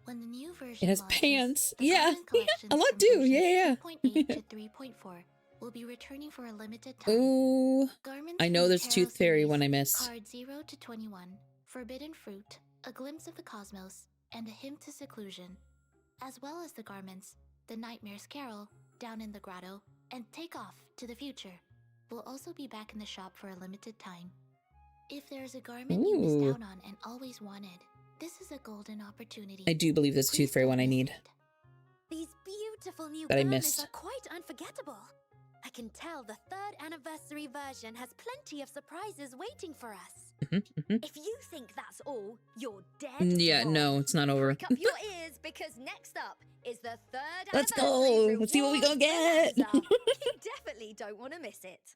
Speaker 3: When the new version
Speaker 1: It has
Speaker 3: launches,
Speaker 1: pants.
Speaker 3: the
Speaker 1: Yeah.
Speaker 3: garment collections
Speaker 1: A lot
Speaker 3: from
Speaker 1: do.
Speaker 3: versions
Speaker 1: Yeah.
Speaker 3: 2.8 to 3.4 will be returning for a limited time.
Speaker 1: Ooh.
Speaker 3: Garments
Speaker 1: I
Speaker 3: from
Speaker 1: know
Speaker 3: the
Speaker 1: there's
Speaker 3: Tarot
Speaker 1: Tooth Fairy
Speaker 3: series,
Speaker 1: one I missed.
Speaker 3: Card 0 to 21, Forbidden Fruit, A Glimpse of the Cosmos, and A Hymn to Seclusion, as well as the garments The Nightmare's Carol, Down in the Grotto, and Take Off to the Future, will also be back in the shop for a limited time. If there's a garment you missed
Speaker 1: Ooh.
Speaker 3: out on and always wanted, this is a golden opportunity.
Speaker 1: I do believe this
Speaker 3: Please
Speaker 1: Tooth Fairy
Speaker 3: don't
Speaker 1: one I
Speaker 3: miss
Speaker 1: need.
Speaker 3: it.
Speaker 7: These beautiful new
Speaker 1: That I
Speaker 7: garments
Speaker 1: missed.
Speaker 7: are quite unforgettable. I can tell the 3rd anniversary version has plenty of surprises waiting for us.
Speaker 2: If you think that's all, you're dead
Speaker 1: Yeah,
Speaker 2: wrong.
Speaker 1: no, it's not over.
Speaker 2: Prick up your ears because next up is the 3rd
Speaker 1: Let's
Speaker 2: anniversary
Speaker 1: go. Let's see what we
Speaker 2: rewards
Speaker 1: gonna get.
Speaker 2: bonanza. You definitely don't want to miss it.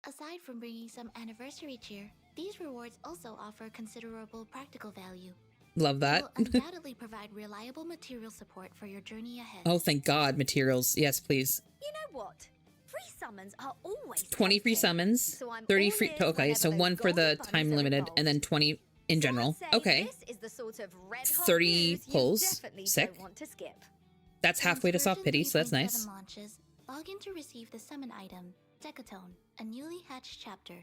Speaker 3: Aside from bringing some anniversary cheer, these rewards also offer considerable practical value.
Speaker 1: Love that.
Speaker 3: Will undoubtedly provide reliable material support for your journey ahead.
Speaker 1: Oh, thank God. Materials. Yes, please.
Speaker 2: You know what? Free summons are always
Speaker 1: 20 free
Speaker 2: tempting.
Speaker 1: summons.
Speaker 2: So I'm
Speaker 1: 30
Speaker 2: all
Speaker 1: free.
Speaker 2: ears
Speaker 1: Okay,
Speaker 2: whenever
Speaker 1: so
Speaker 2: those
Speaker 1: one for the
Speaker 2: golden bunnies
Speaker 1: time
Speaker 2: are
Speaker 1: limited and then
Speaker 2: involved.
Speaker 1: 20 in
Speaker 2: So I'd
Speaker 1: general.
Speaker 2: say
Speaker 1: Okay.
Speaker 2: This is the sort of red-hot
Speaker 1: 30
Speaker 2: news you
Speaker 1: pulls.
Speaker 2: definitely
Speaker 1: Sick.
Speaker 2: don't want to skip.
Speaker 1: That's halfway to soft pity, so that's
Speaker 3: 3.7
Speaker 1: nice.
Speaker 3: launches, log in to receive the summon item, Decatone, a newly hatched chapter,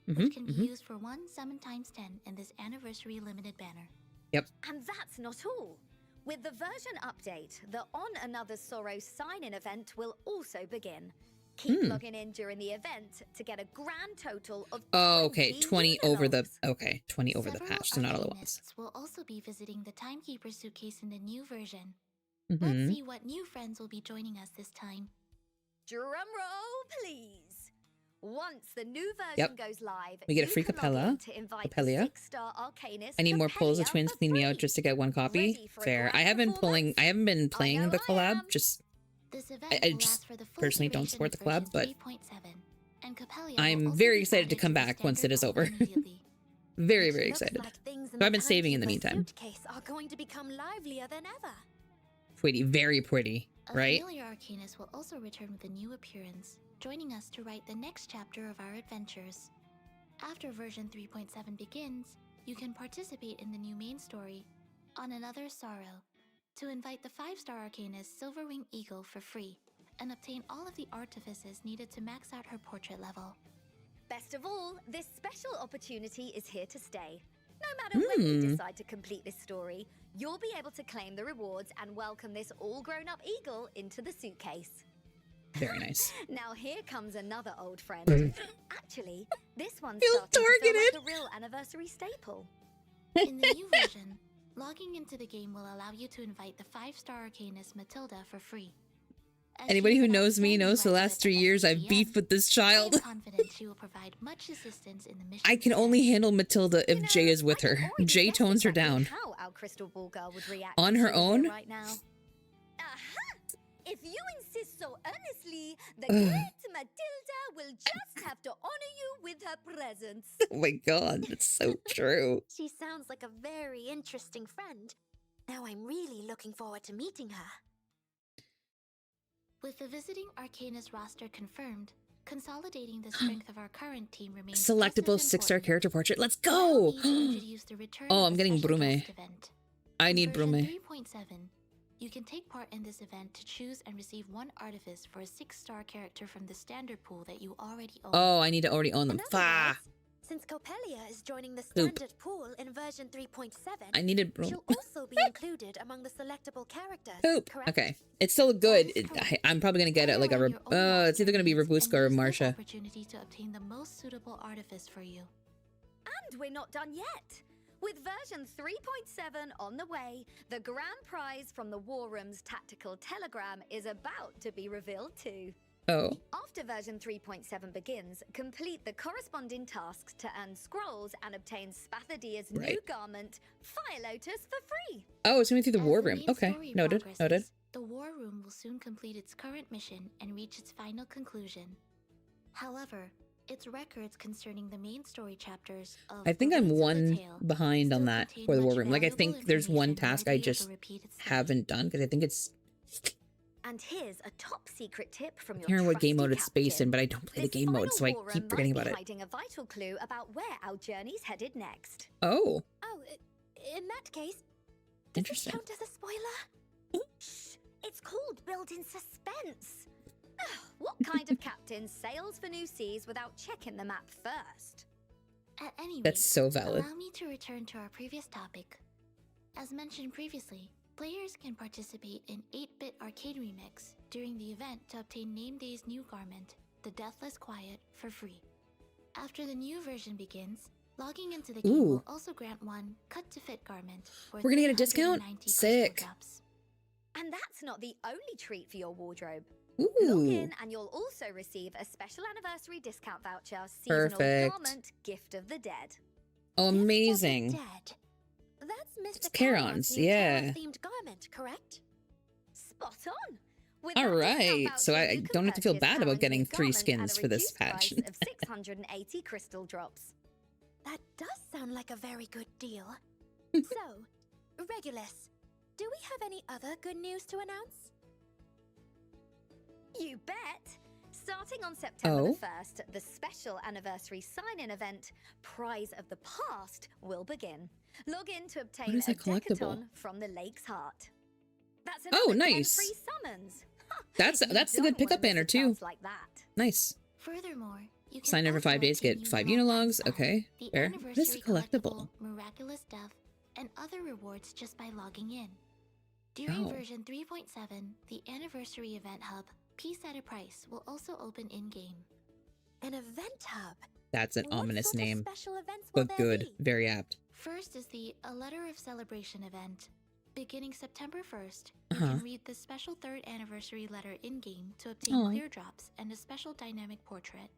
Speaker 1: Mhm,
Speaker 3: which can be
Speaker 1: mhm.
Speaker 3: used for 1 summon times 10 in this anniversary limited banner.
Speaker 1: Yep.
Speaker 2: And that's not all. With the version update, the On Another Sorrow sign-in event will also begin. Keep logging in during the event to get a grand total of
Speaker 1: Oh, okay. 20 over the.
Speaker 2: Lunalogs.
Speaker 1: Okay. 20 over the
Speaker 3: Several
Speaker 1: patch, so not all at once.
Speaker 3: arcanists will also be visiting the Timekeeper suitcase in the new version.
Speaker 1: Mhm.
Speaker 3: Let's see what new friends will be joining us this time.
Speaker 2: Drum roll, please. Once the new version
Speaker 1: Yep.
Speaker 2: goes live,
Speaker 1: We get a
Speaker 2: you
Speaker 1: free
Speaker 2: can log
Speaker 1: Capella.
Speaker 2: in to invite the
Speaker 1: Capella.
Speaker 2: 6-star Arcanist
Speaker 1: I need more pulls of
Speaker 2: Capella
Speaker 1: twins
Speaker 2: for
Speaker 1: clean me out
Speaker 2: free.
Speaker 1: just to get one copy.
Speaker 2: Ready for a
Speaker 1: Fair. I
Speaker 2: grand
Speaker 1: haven't
Speaker 2: performance?
Speaker 1: been playing
Speaker 2: know
Speaker 1: the
Speaker 2: I
Speaker 1: collab.
Speaker 2: am.
Speaker 1: Just
Speaker 3: This event
Speaker 1: I
Speaker 3: will
Speaker 1: just
Speaker 3: last for the full
Speaker 1: personally don't
Speaker 3: duration
Speaker 1: support
Speaker 3: of
Speaker 1: the collab,
Speaker 3: version
Speaker 1: but
Speaker 3: 3.7, and Capella will
Speaker 1: I'm
Speaker 3: also
Speaker 1: very
Speaker 3: be
Speaker 1: excited to
Speaker 3: added
Speaker 1: come
Speaker 3: the
Speaker 1: back once it
Speaker 3: standard
Speaker 1: is
Speaker 3: pool
Speaker 1: over.
Speaker 3: immediately.
Speaker 1: very,
Speaker 7: Which
Speaker 1: very
Speaker 7: looks
Speaker 1: excited.
Speaker 7: like things in
Speaker 1: So I've
Speaker 7: the
Speaker 1: been saving in the
Speaker 7: Timekeeper
Speaker 1: meantime.
Speaker 7: suitcase are going to become livelier than ever.
Speaker 1: Pretty, very pretty,
Speaker 3: A
Speaker 1: right?
Speaker 3: familiar Arcanist will also return with a new appearance, joining us to write the next chapter of our adventures. After version 3.7 begins, you can participate in the new main story, On Another Sorrow, to invite the 5-star Arcanist Silverwing Eagle for free, and obtain all of the artifices needed to max out her portrait level.
Speaker 2: Best of all, this special opportunity is here to stay. No matter when you decide to complete this story, you'll be able to claim the rewards and welcome this all-grown-up eagle into the suitcase.
Speaker 1: Very nice.
Speaker 2: Now here comes another old friend. Actually, this one's
Speaker 1: Feel
Speaker 2: starting to feel like
Speaker 1: targeted.
Speaker 2: a real anniversary staple.
Speaker 3: In the new version, logging into the game will allow you to invite the 5-star Arcanist Matilda for free. As
Speaker 1: Anybody
Speaker 3: she
Speaker 1: who
Speaker 3: is an
Speaker 1: knows me
Speaker 3: outstanding
Speaker 1: knows the
Speaker 3: graduate
Speaker 1: last
Speaker 3: at
Speaker 1: 3 years I've
Speaker 3: SPTM,
Speaker 1: beefed with this
Speaker 3: I
Speaker 1: child.
Speaker 3: am confident she will provide much assistance in the mission.
Speaker 1: I can
Speaker 3: ahead.
Speaker 1: only handle Matilda if
Speaker 2: You know,
Speaker 1: Jay is with
Speaker 2: I can
Speaker 1: her.
Speaker 2: already
Speaker 1: Jay
Speaker 2: guess
Speaker 1: tones her
Speaker 2: exactly
Speaker 1: down.
Speaker 2: how our crystal ball girl would react
Speaker 1: On
Speaker 2: if
Speaker 1: her
Speaker 2: she was
Speaker 1: own?
Speaker 2: here right now. Aha! If you insist so earnestly, the
Speaker 1: Ugh.
Speaker 2: great Matilda will just have to honor you with her presence.
Speaker 1: Oh my god, that's so true.
Speaker 7: She sounds like a very interesting friend. Now I'm really looking forward to meeting her.
Speaker 3: With the visiting Arcanist roster confirmed, consolidating the strength of our current team remains
Speaker 1: Selectable
Speaker 3: just as
Speaker 1: 6-star
Speaker 3: important.
Speaker 1: character portrait. Let's
Speaker 3: Allow
Speaker 1: go!
Speaker 3: me to introduce the return
Speaker 1: Oh,
Speaker 3: of
Speaker 1: I'm
Speaker 3: a
Speaker 1: getting
Speaker 3: special
Speaker 1: Brume.
Speaker 3: guest event.
Speaker 1: I
Speaker 3: In
Speaker 1: need
Speaker 3: version
Speaker 1: Brume.
Speaker 3: 3.7, you can take part in this event to choose and receive one artifice for a 6-star character from the standard pool that you already own.
Speaker 1: Oh, I need to already own them.
Speaker 7: In other
Speaker 1: Fah!
Speaker 7: words, since Copelia is joining the
Speaker 1: Poop.
Speaker 7: standard pool in version 3.7,
Speaker 1: I needed Brume.
Speaker 7: she'll also be included among the selectable characters.
Speaker 1: Poop.
Speaker 7: Correct?
Speaker 1: Okay. It's still good.
Speaker 3: That is correct.
Speaker 1: I'm probably gonna get it like a...
Speaker 3: Play around your own
Speaker 1: it's either gonna be
Speaker 3: roster
Speaker 1: Rabuska or
Speaker 3: and use this
Speaker 1: Marsha.
Speaker 3: opportunity to obtain the most suitable artifice for you.
Speaker 2: And we're not done yet. With version 3.7 on the way, the grand prize from the War Room's tactical telegram is about to be revealed too.
Speaker 1: Oh.
Speaker 2: After version 3.7 begins, complete the corresponding tasks to earn scrolls and obtain Spathadia's new
Speaker 1: Right.
Speaker 2: garment, Fire Lotus, for free.
Speaker 1: Oh, it's going through the
Speaker 3: As
Speaker 1: war
Speaker 3: the
Speaker 1: room.
Speaker 3: main
Speaker 1: Okay.
Speaker 3: story
Speaker 1: Noted.
Speaker 3: progresses,
Speaker 1: Noted.
Speaker 3: The War Room will soon complete its current mission and reach its final conclusion. However, its records concerning the main story chapters of
Speaker 1: I think
Speaker 3: The
Speaker 1: I'm
Speaker 3: Roots of the
Speaker 1: one
Speaker 3: Tale
Speaker 1: behind on
Speaker 3: still
Speaker 1: that
Speaker 3: contain
Speaker 1: for the war
Speaker 3: much
Speaker 1: room. Like, I
Speaker 3: valuable
Speaker 1: think there's one
Speaker 3: information
Speaker 1: task I
Speaker 3: worthy of a
Speaker 1: just
Speaker 3: repeated study.
Speaker 1: haven't done because I think it's
Speaker 2: And here's a top secret tip from your
Speaker 1: hearing what game
Speaker 2: trusty
Speaker 1: mode it's based in,
Speaker 2: captain.
Speaker 1: but I don't play the
Speaker 2: This
Speaker 1: game mode,
Speaker 2: final
Speaker 1: so I
Speaker 2: war room
Speaker 1: keep forgetting
Speaker 2: might
Speaker 1: about
Speaker 2: be
Speaker 1: it.
Speaker 2: hiding a vital clue about where our journey's headed next.
Speaker 1: Oh,
Speaker 7: Oh, in that case, does this
Speaker 1: interesting.
Speaker 7: count as a spoiler?
Speaker 2: Shh! It's called building suspense. What kind of captain sails for new seas without checking the map first?
Speaker 3: At any rate,
Speaker 1: That's so valid.
Speaker 3: allow me to return to our previous topic. As mentioned previously, players can participate in 8-bit arcade remix during the event to obtain Name Day's new garment, the Deathless Quiet, for free. After the new version begins, logging into the game
Speaker 1: Ooh.
Speaker 3: will also grant one cut-to-fit garment for
Speaker 1: We're gonna get a discount?
Speaker 3: 390 crystal
Speaker 1: Sick.
Speaker 3: drops.
Speaker 2: And that's not the only treat for your wardrobe. Log
Speaker 1: Ooh.
Speaker 2: in and you'll also receive a special anniversary discount voucher, seasonal
Speaker 1: Perfect.
Speaker 2: garment, Gift of the Dead.
Speaker 1: Oh,
Speaker 7: Gift of the
Speaker 1: amazing.
Speaker 7: Dead. That's Mr.
Speaker 1: It's
Speaker 7: Charon's
Speaker 1: Charon's,
Speaker 7: new
Speaker 1: yeah.
Speaker 7: themed garment, correct?
Speaker 2: Spot on. With
Speaker 1: All
Speaker 2: that discount
Speaker 1: right, so
Speaker 2: voucher,
Speaker 1: I
Speaker 2: you can
Speaker 1: don't have to feel
Speaker 2: purchase
Speaker 1: bad about
Speaker 2: Charon's
Speaker 1: getting
Speaker 2: new
Speaker 1: 3
Speaker 2: garment
Speaker 1: skins
Speaker 2: at a
Speaker 1: for this
Speaker 2: reduced price
Speaker 1: patch.
Speaker 2: of 680 crystal drops.
Speaker 7: That does sound like a very good deal. So, Regulus, do we have any other good news to announce?
Speaker 2: You bet! Starting on September
Speaker 1: Oh.
Speaker 2: the 1st, the special anniversary sign-in event, Prize of the Past, will begin. Log in to obtain
Speaker 1: is
Speaker 2: a
Speaker 1: that collectible?
Speaker 2: decaton from the Lake's Heart. That's
Speaker 1: Oh,
Speaker 2: another 10
Speaker 1: nice.
Speaker 2: free summons.
Speaker 1: That's
Speaker 2: You
Speaker 1: a
Speaker 2: don't
Speaker 1: good
Speaker 2: wanna
Speaker 1: pickup
Speaker 2: miss
Speaker 1: banner
Speaker 2: a
Speaker 1: too.
Speaker 2: chance like that.
Speaker 1: Nice.
Speaker 3: Furthermore, you can
Speaker 1: Sign in for
Speaker 3: also
Speaker 1: 5 days,
Speaker 3: obtain
Speaker 1: get 5
Speaker 3: Unilock
Speaker 1: unilogs.
Speaker 3: Access,
Speaker 1: Okay,
Speaker 3: the
Speaker 1: fair. What is
Speaker 3: anniversary
Speaker 1: collectible?
Speaker 3: Miraculous Death, and other rewards just by logging in. During
Speaker 1: Oh.
Speaker 3: version 3.7, the anniversary event hub, Peace at a Price, will also open in-game.
Speaker 7: An event hub.
Speaker 1: That's an
Speaker 7: What
Speaker 1: ominous
Speaker 7: sort of
Speaker 1: name,
Speaker 7: special events will
Speaker 1: but
Speaker 7: there
Speaker 1: good.
Speaker 7: be?
Speaker 1: Very apt.
Speaker 3: First is the A Letter of Celebration event. Beginning September 1st, you
Speaker 1: Uh-huh.
Speaker 3: can read the special 3rd anniversary letter in-game to obtain
Speaker 1: Aw.
Speaker 3: clear drops and a special dynamic portrait.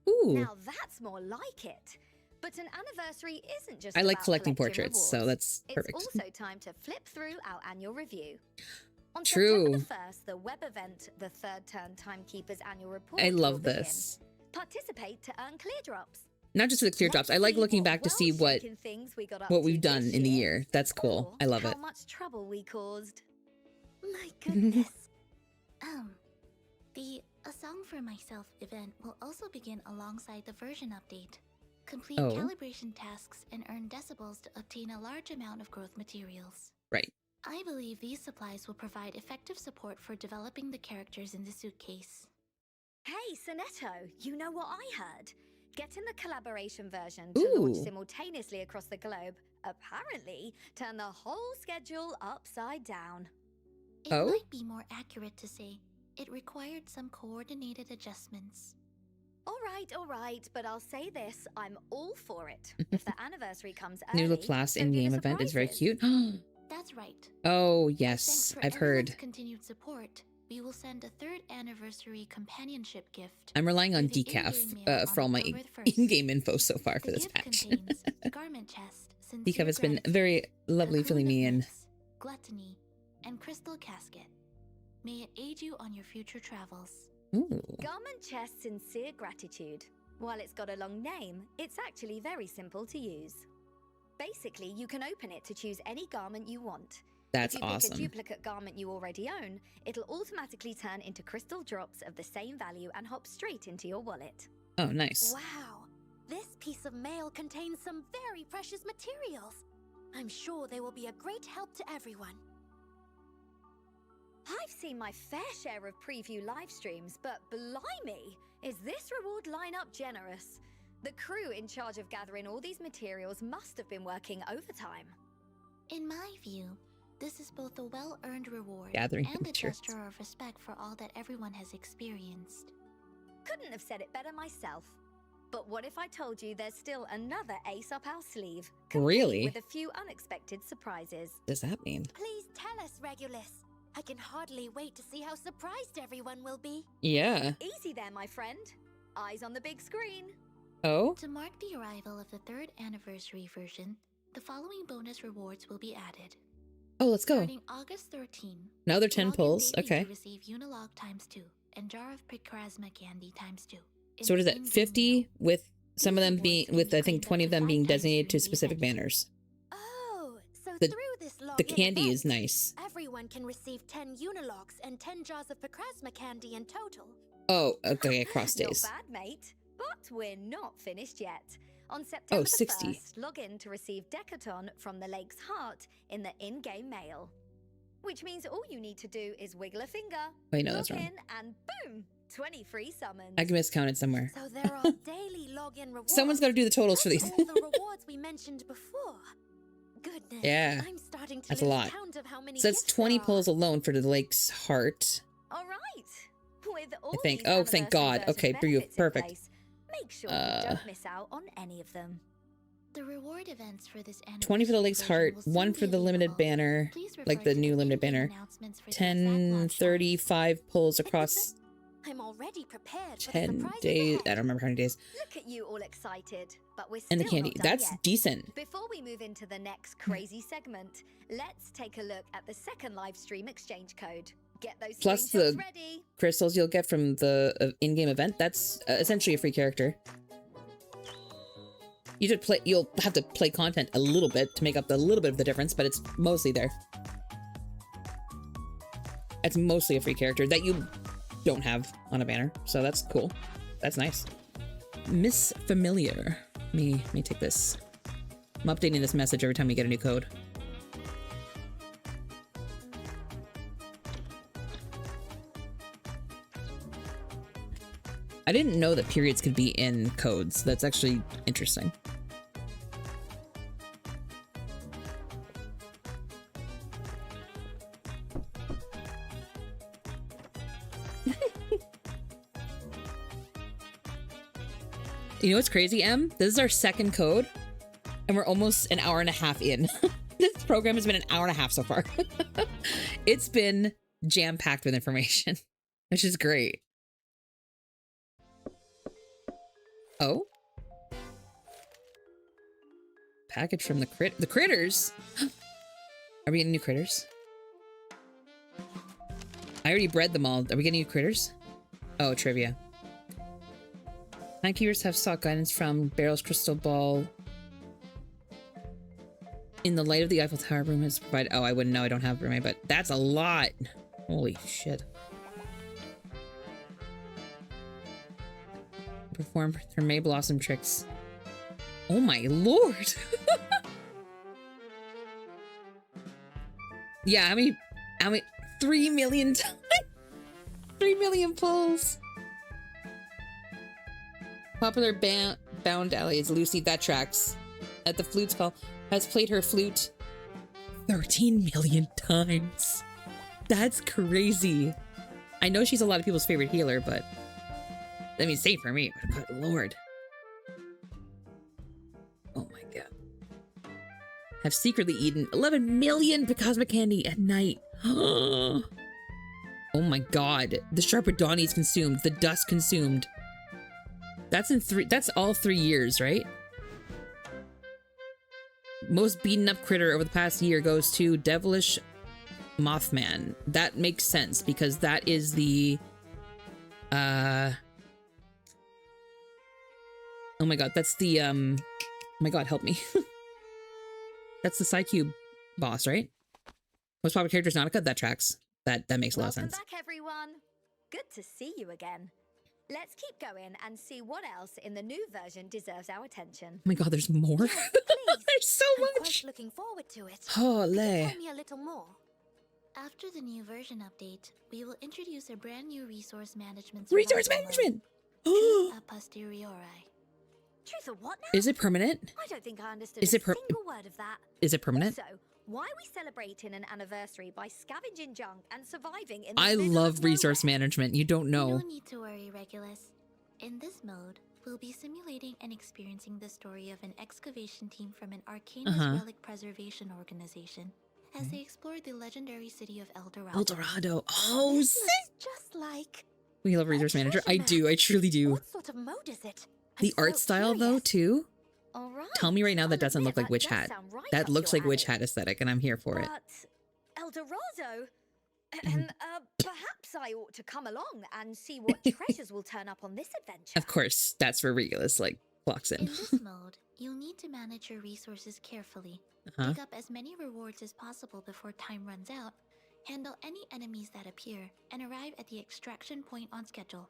Speaker 1: Ooh,
Speaker 2: Now that's more like it. But an anniversary isn't just
Speaker 1: I like
Speaker 2: about
Speaker 1: collecting
Speaker 2: collecting
Speaker 1: portraits, so
Speaker 2: rewards.
Speaker 1: that's
Speaker 2: It's
Speaker 1: perfect.
Speaker 2: also time to flip through our annual review. On
Speaker 1: True.
Speaker 2: September the 1st, the web event, the Third Turn Timekeeper's Annual Report,
Speaker 1: I
Speaker 2: will
Speaker 1: love
Speaker 2: begin.
Speaker 1: this.
Speaker 2: Participate to earn clear drops.
Speaker 1: Not just for the clear drops. I
Speaker 2: Let's
Speaker 1: like
Speaker 2: see
Speaker 1: looking
Speaker 2: what
Speaker 1: back to see what
Speaker 2: world-shaking things we got up to
Speaker 1: we've done
Speaker 2: this
Speaker 1: in the year. That's cool.
Speaker 2: or
Speaker 1: I love
Speaker 2: how
Speaker 1: it.
Speaker 2: much trouble we caused.
Speaker 7: My goodness.
Speaker 3: The A Song for Myself event will also begin alongside the version update. Complete
Speaker 1: Oh.
Speaker 3: calibration tasks and earn decibels to obtain a large amount of growth materials.
Speaker 1: Right.
Speaker 3: I believe these supplies will provide effective support for developing the characters in the suitcase.
Speaker 2: Hey, Sonetto, you know what I heard? Getting the collaboration version to launch
Speaker 1: Ooh.
Speaker 2: simultaneously across the globe apparently turned the whole schedule upside down.
Speaker 3: It
Speaker 1: Oh?
Speaker 3: might be more accurate to say it required some coordinated adjustments.
Speaker 2: All right, but I'll say this, I'm all for it. If the anniversary comes early,
Speaker 1: New Laplace
Speaker 2: so do the
Speaker 1: in-game event is very
Speaker 2: surprises.
Speaker 1: cute.
Speaker 3: That's right.
Speaker 1: Oh,
Speaker 3: As
Speaker 1: yes,
Speaker 3: thanks for
Speaker 1: I've
Speaker 3: everyone's
Speaker 1: heard.
Speaker 3: continued support, we will send a 3rd anniversary companionship gift.
Speaker 1: I'm relying on
Speaker 3: through the
Speaker 1: Decaf
Speaker 3: in-game mail on
Speaker 1: for all my
Speaker 3: October the 1st.
Speaker 1: in-game info so far for
Speaker 3: The
Speaker 1: this
Speaker 3: gift
Speaker 1: patch.
Speaker 3: contains garment chest,
Speaker 1: Decaf has been very lovely filling me in.
Speaker 3: Gluttony, and crystal casket. May it aid you on your future travels.
Speaker 1: Ooh.
Speaker 2: Garment chest sincere gratitude. While it's got a long name, it's actually very simple to use. Basically, you can open it to choose any garment you want.
Speaker 1: That's
Speaker 2: if you
Speaker 1: awesome.
Speaker 2: pick a duplicate garment you already own, it'll automatically turn into crystal drops of the same value and hop straight into your wallet.
Speaker 1: Oh, nice.
Speaker 7: Wow, this piece of mail contains some very precious materials. I'm sure they will be a great help to everyone.
Speaker 2: I've seen my fair share of preview live streams, but blimey, is this reward lineup generous? The crew in charge of gathering all these materials must have been working overtime.
Speaker 3: In my view, this is both a well-earned reward
Speaker 1: Gathering
Speaker 3: and a
Speaker 1: materials.
Speaker 3: gesture of respect for all that everyone has experienced.
Speaker 2: Couldn't have said it better myself. But what if I told you there's still another ace up our sleeve? complete
Speaker 1: Really?
Speaker 2: With a few unexpected surprises.
Speaker 1: What does that mean?
Speaker 7: Please tell us, Regulus. I can hardly wait to see how surprised everyone will be.
Speaker 1: Yeah.
Speaker 2: Easy there, my friend. Eyes on the big screen.
Speaker 1: Oh?
Speaker 3: To mark the arrival of the 3rd anniversary version, the following bonus rewards will be added.
Speaker 1: Oh, let's go.
Speaker 3: Starting August 13,
Speaker 1: Now they're 10
Speaker 3: log in
Speaker 1: pulls.
Speaker 3: daily
Speaker 1: Okay.
Speaker 3: to receive Unilog ×2 and Jar of Picrasma Candy ×2.
Speaker 1: So what is it? 50 with some of them being, with I think 20 of them being designated to specific banners.
Speaker 7: Oh, so
Speaker 1: The-
Speaker 7: through this login
Speaker 1: The candy
Speaker 7: event,
Speaker 1: is nice.
Speaker 7: everyone can receive 10 Unilogs and 10 jars of Picrasma candy in total.
Speaker 1: Oh, okay, cross days.
Speaker 2: Not bad, mate. But we're not finished yet. On September the
Speaker 1: 60.
Speaker 2: 1st, log in to receive Decaton from the Lake's Heart in the in-game mail. Which means all you need to do is wiggle a finger,
Speaker 1: Wait, no, that's
Speaker 2: log
Speaker 1: wrong.
Speaker 2: in, and boom! 20 free summons.
Speaker 1: I miscounted somewhere.
Speaker 7: So there are daily login rewards.
Speaker 1: Someone's got to do the totals for
Speaker 7: Plus
Speaker 1: these.
Speaker 7: all the rewards we mentioned before. Goodness.
Speaker 1: Yeah,
Speaker 7: I'm starting to
Speaker 1: that's a
Speaker 7: lose
Speaker 1: lot.
Speaker 7: count of how many
Speaker 1: So that's
Speaker 7: gifts
Speaker 1: 20
Speaker 7: there are.
Speaker 1: pulls alone for the Lake's Heart.
Speaker 2: All right. With all
Speaker 1: I think.
Speaker 2: these
Speaker 1: Oh, thank God.
Speaker 2: anniversary
Speaker 1: Okay,
Speaker 2: version
Speaker 1: you
Speaker 2: benefits in
Speaker 1: perfect.
Speaker 2: place, make sure you don't miss out on any of them.
Speaker 3: The reward events for this
Speaker 1: 20 for the Lake's
Speaker 3: anniversary
Speaker 1: Heart,
Speaker 3: version will
Speaker 1: 1
Speaker 3: soon
Speaker 1: for
Speaker 3: be
Speaker 1: the limited
Speaker 3: available.
Speaker 1: banner,
Speaker 3: Please
Speaker 1: like
Speaker 3: refer
Speaker 1: the
Speaker 3: to
Speaker 1: new limited
Speaker 3: in-game
Speaker 1: banner.
Speaker 3: announcements for the exact
Speaker 1: 10,
Speaker 3: launch
Speaker 1: 35 pulls across
Speaker 7: I'm already prepared for the
Speaker 1: 10
Speaker 7: surprises
Speaker 1: days.
Speaker 7: ahead.
Speaker 1: I don't remember how many days.
Speaker 2: Look at you all excited, but we're
Speaker 1: And
Speaker 2: still
Speaker 1: the candy.
Speaker 2: not done
Speaker 1: That's
Speaker 2: yet.
Speaker 1: decent.
Speaker 2: Before we move into the next crazy segment, let's take a look at the second live stream exchange code. Get those
Speaker 1: Plus
Speaker 2: screenshots
Speaker 1: the
Speaker 2: ready.
Speaker 1: crystals you'll get from the in-game event. That's essentially a free character. You'll have to play content a little bit to make up the little bit of the difference, but it's mostly there. It's mostly a free character that you don't have on a banner, so that's cool. That's nice. Miss Familiar. Let me take this. I'm updating this message every time we get a new code. I didn't know that periods could be in codes. That's actually interesting. You know what's crazy, Em? This is our second code, and we're almost an hour and a half in. This program has been an hour and a half so far. It's been jam-packed with information, which is great. Oh? Package from the critters? Are we getting new critters? I already bred them all. Are we getting new critters? Oh, trivia. Timekeepers have sought guidance from Barrel's crystal ball. In the light of the Eiffel Tower, room has provided. Oh, I wouldn't know. I don't have roommate, but that's a lot. Holy shit. Perform her May Blossom tricks. Oh my lord. Yeah, how many 3 million times? 3 million pulls. Popular bound alley is Lucy. That tracks. At the flute's call, has played her flute 13 million times. That's crazy. I know she's a lot of people's favorite healer, but I mean, same for me. Good lord. Oh my god. Have secretly eaten 11 million Picosma candy at night. Oh Oh my god. The Sharperdani is consumed. The dust consumed. That's in that's all 3 years, right? Most beaten up critter over the past year goes to Devilish Mothman. That makes sense because that is the oh my god, that's the oh my god, help me. That's the Psycube boss, right? Most popular characters Nautica, that tracks. That makes a lot of sense.
Speaker 2: Welcome back, everyone. Good to see you again. Let's keep going and see what else in the new version deserves our attention.
Speaker 1: Oh my god, there's more.
Speaker 7: Yes, please.
Speaker 1: There's so
Speaker 7: I'm
Speaker 1: much.
Speaker 7: quite looking forward to it.
Speaker 1: Holy.
Speaker 7: Tell me a little more.
Speaker 3: After the new version update, we will introduce a brand new resource management.
Speaker 1: Resource
Speaker 3: survival
Speaker 1: management.
Speaker 3: mode, Truth a posteriori.
Speaker 2: Truth of what now?
Speaker 1: Is it permanent?
Speaker 2: I don't think I understood
Speaker 1: Is
Speaker 2: a
Speaker 1: it
Speaker 2: single word of that.
Speaker 1: Is it permanent?
Speaker 2: So, why are we celebrating an anniversary by scavenging junk and surviving in the
Speaker 1: I
Speaker 2: middle
Speaker 1: love
Speaker 2: of
Speaker 1: resource
Speaker 2: nowhere?
Speaker 1: management. You don't know.
Speaker 3: No need to worry, Regulus. In this mode, we'll be simulating and experiencing the story of an excavation team from an Arcanist relic preservation organization as they explore the legendary city of El Dorado.
Speaker 1: El Dorado. Oh,
Speaker 7: This
Speaker 1: sick.
Speaker 7: looks just like
Speaker 1: We love resource manager.
Speaker 7: treasure
Speaker 1: I do.
Speaker 7: map.
Speaker 1: I truly do.
Speaker 7: What sort of mode is it?
Speaker 1: The
Speaker 7: I'm
Speaker 1: art
Speaker 7: so
Speaker 1: style, though,
Speaker 7: curious.
Speaker 1: too.
Speaker 2: All right.
Speaker 1: Tell me right now that
Speaker 2: I'll
Speaker 1: doesn't
Speaker 2: admit
Speaker 1: look like
Speaker 2: that
Speaker 1: Witch
Speaker 2: does
Speaker 1: Hat.
Speaker 2: sound right
Speaker 1: That
Speaker 2: up
Speaker 1: looks
Speaker 2: your
Speaker 1: like Witch
Speaker 2: alley.
Speaker 1: Hat aesthetic, and I'm here for it.
Speaker 2: But El Dorado, perhaps I ought to come along and see what treasures will turn up on this adventure.
Speaker 1: Of course, that's where Regulus like clocks
Speaker 3: In
Speaker 1: in.
Speaker 3: this mode, you'll need to manage your resources carefully, pick up as many rewards as possible before time runs out, handle any enemies that appear, and arrive at the extraction point on schedule.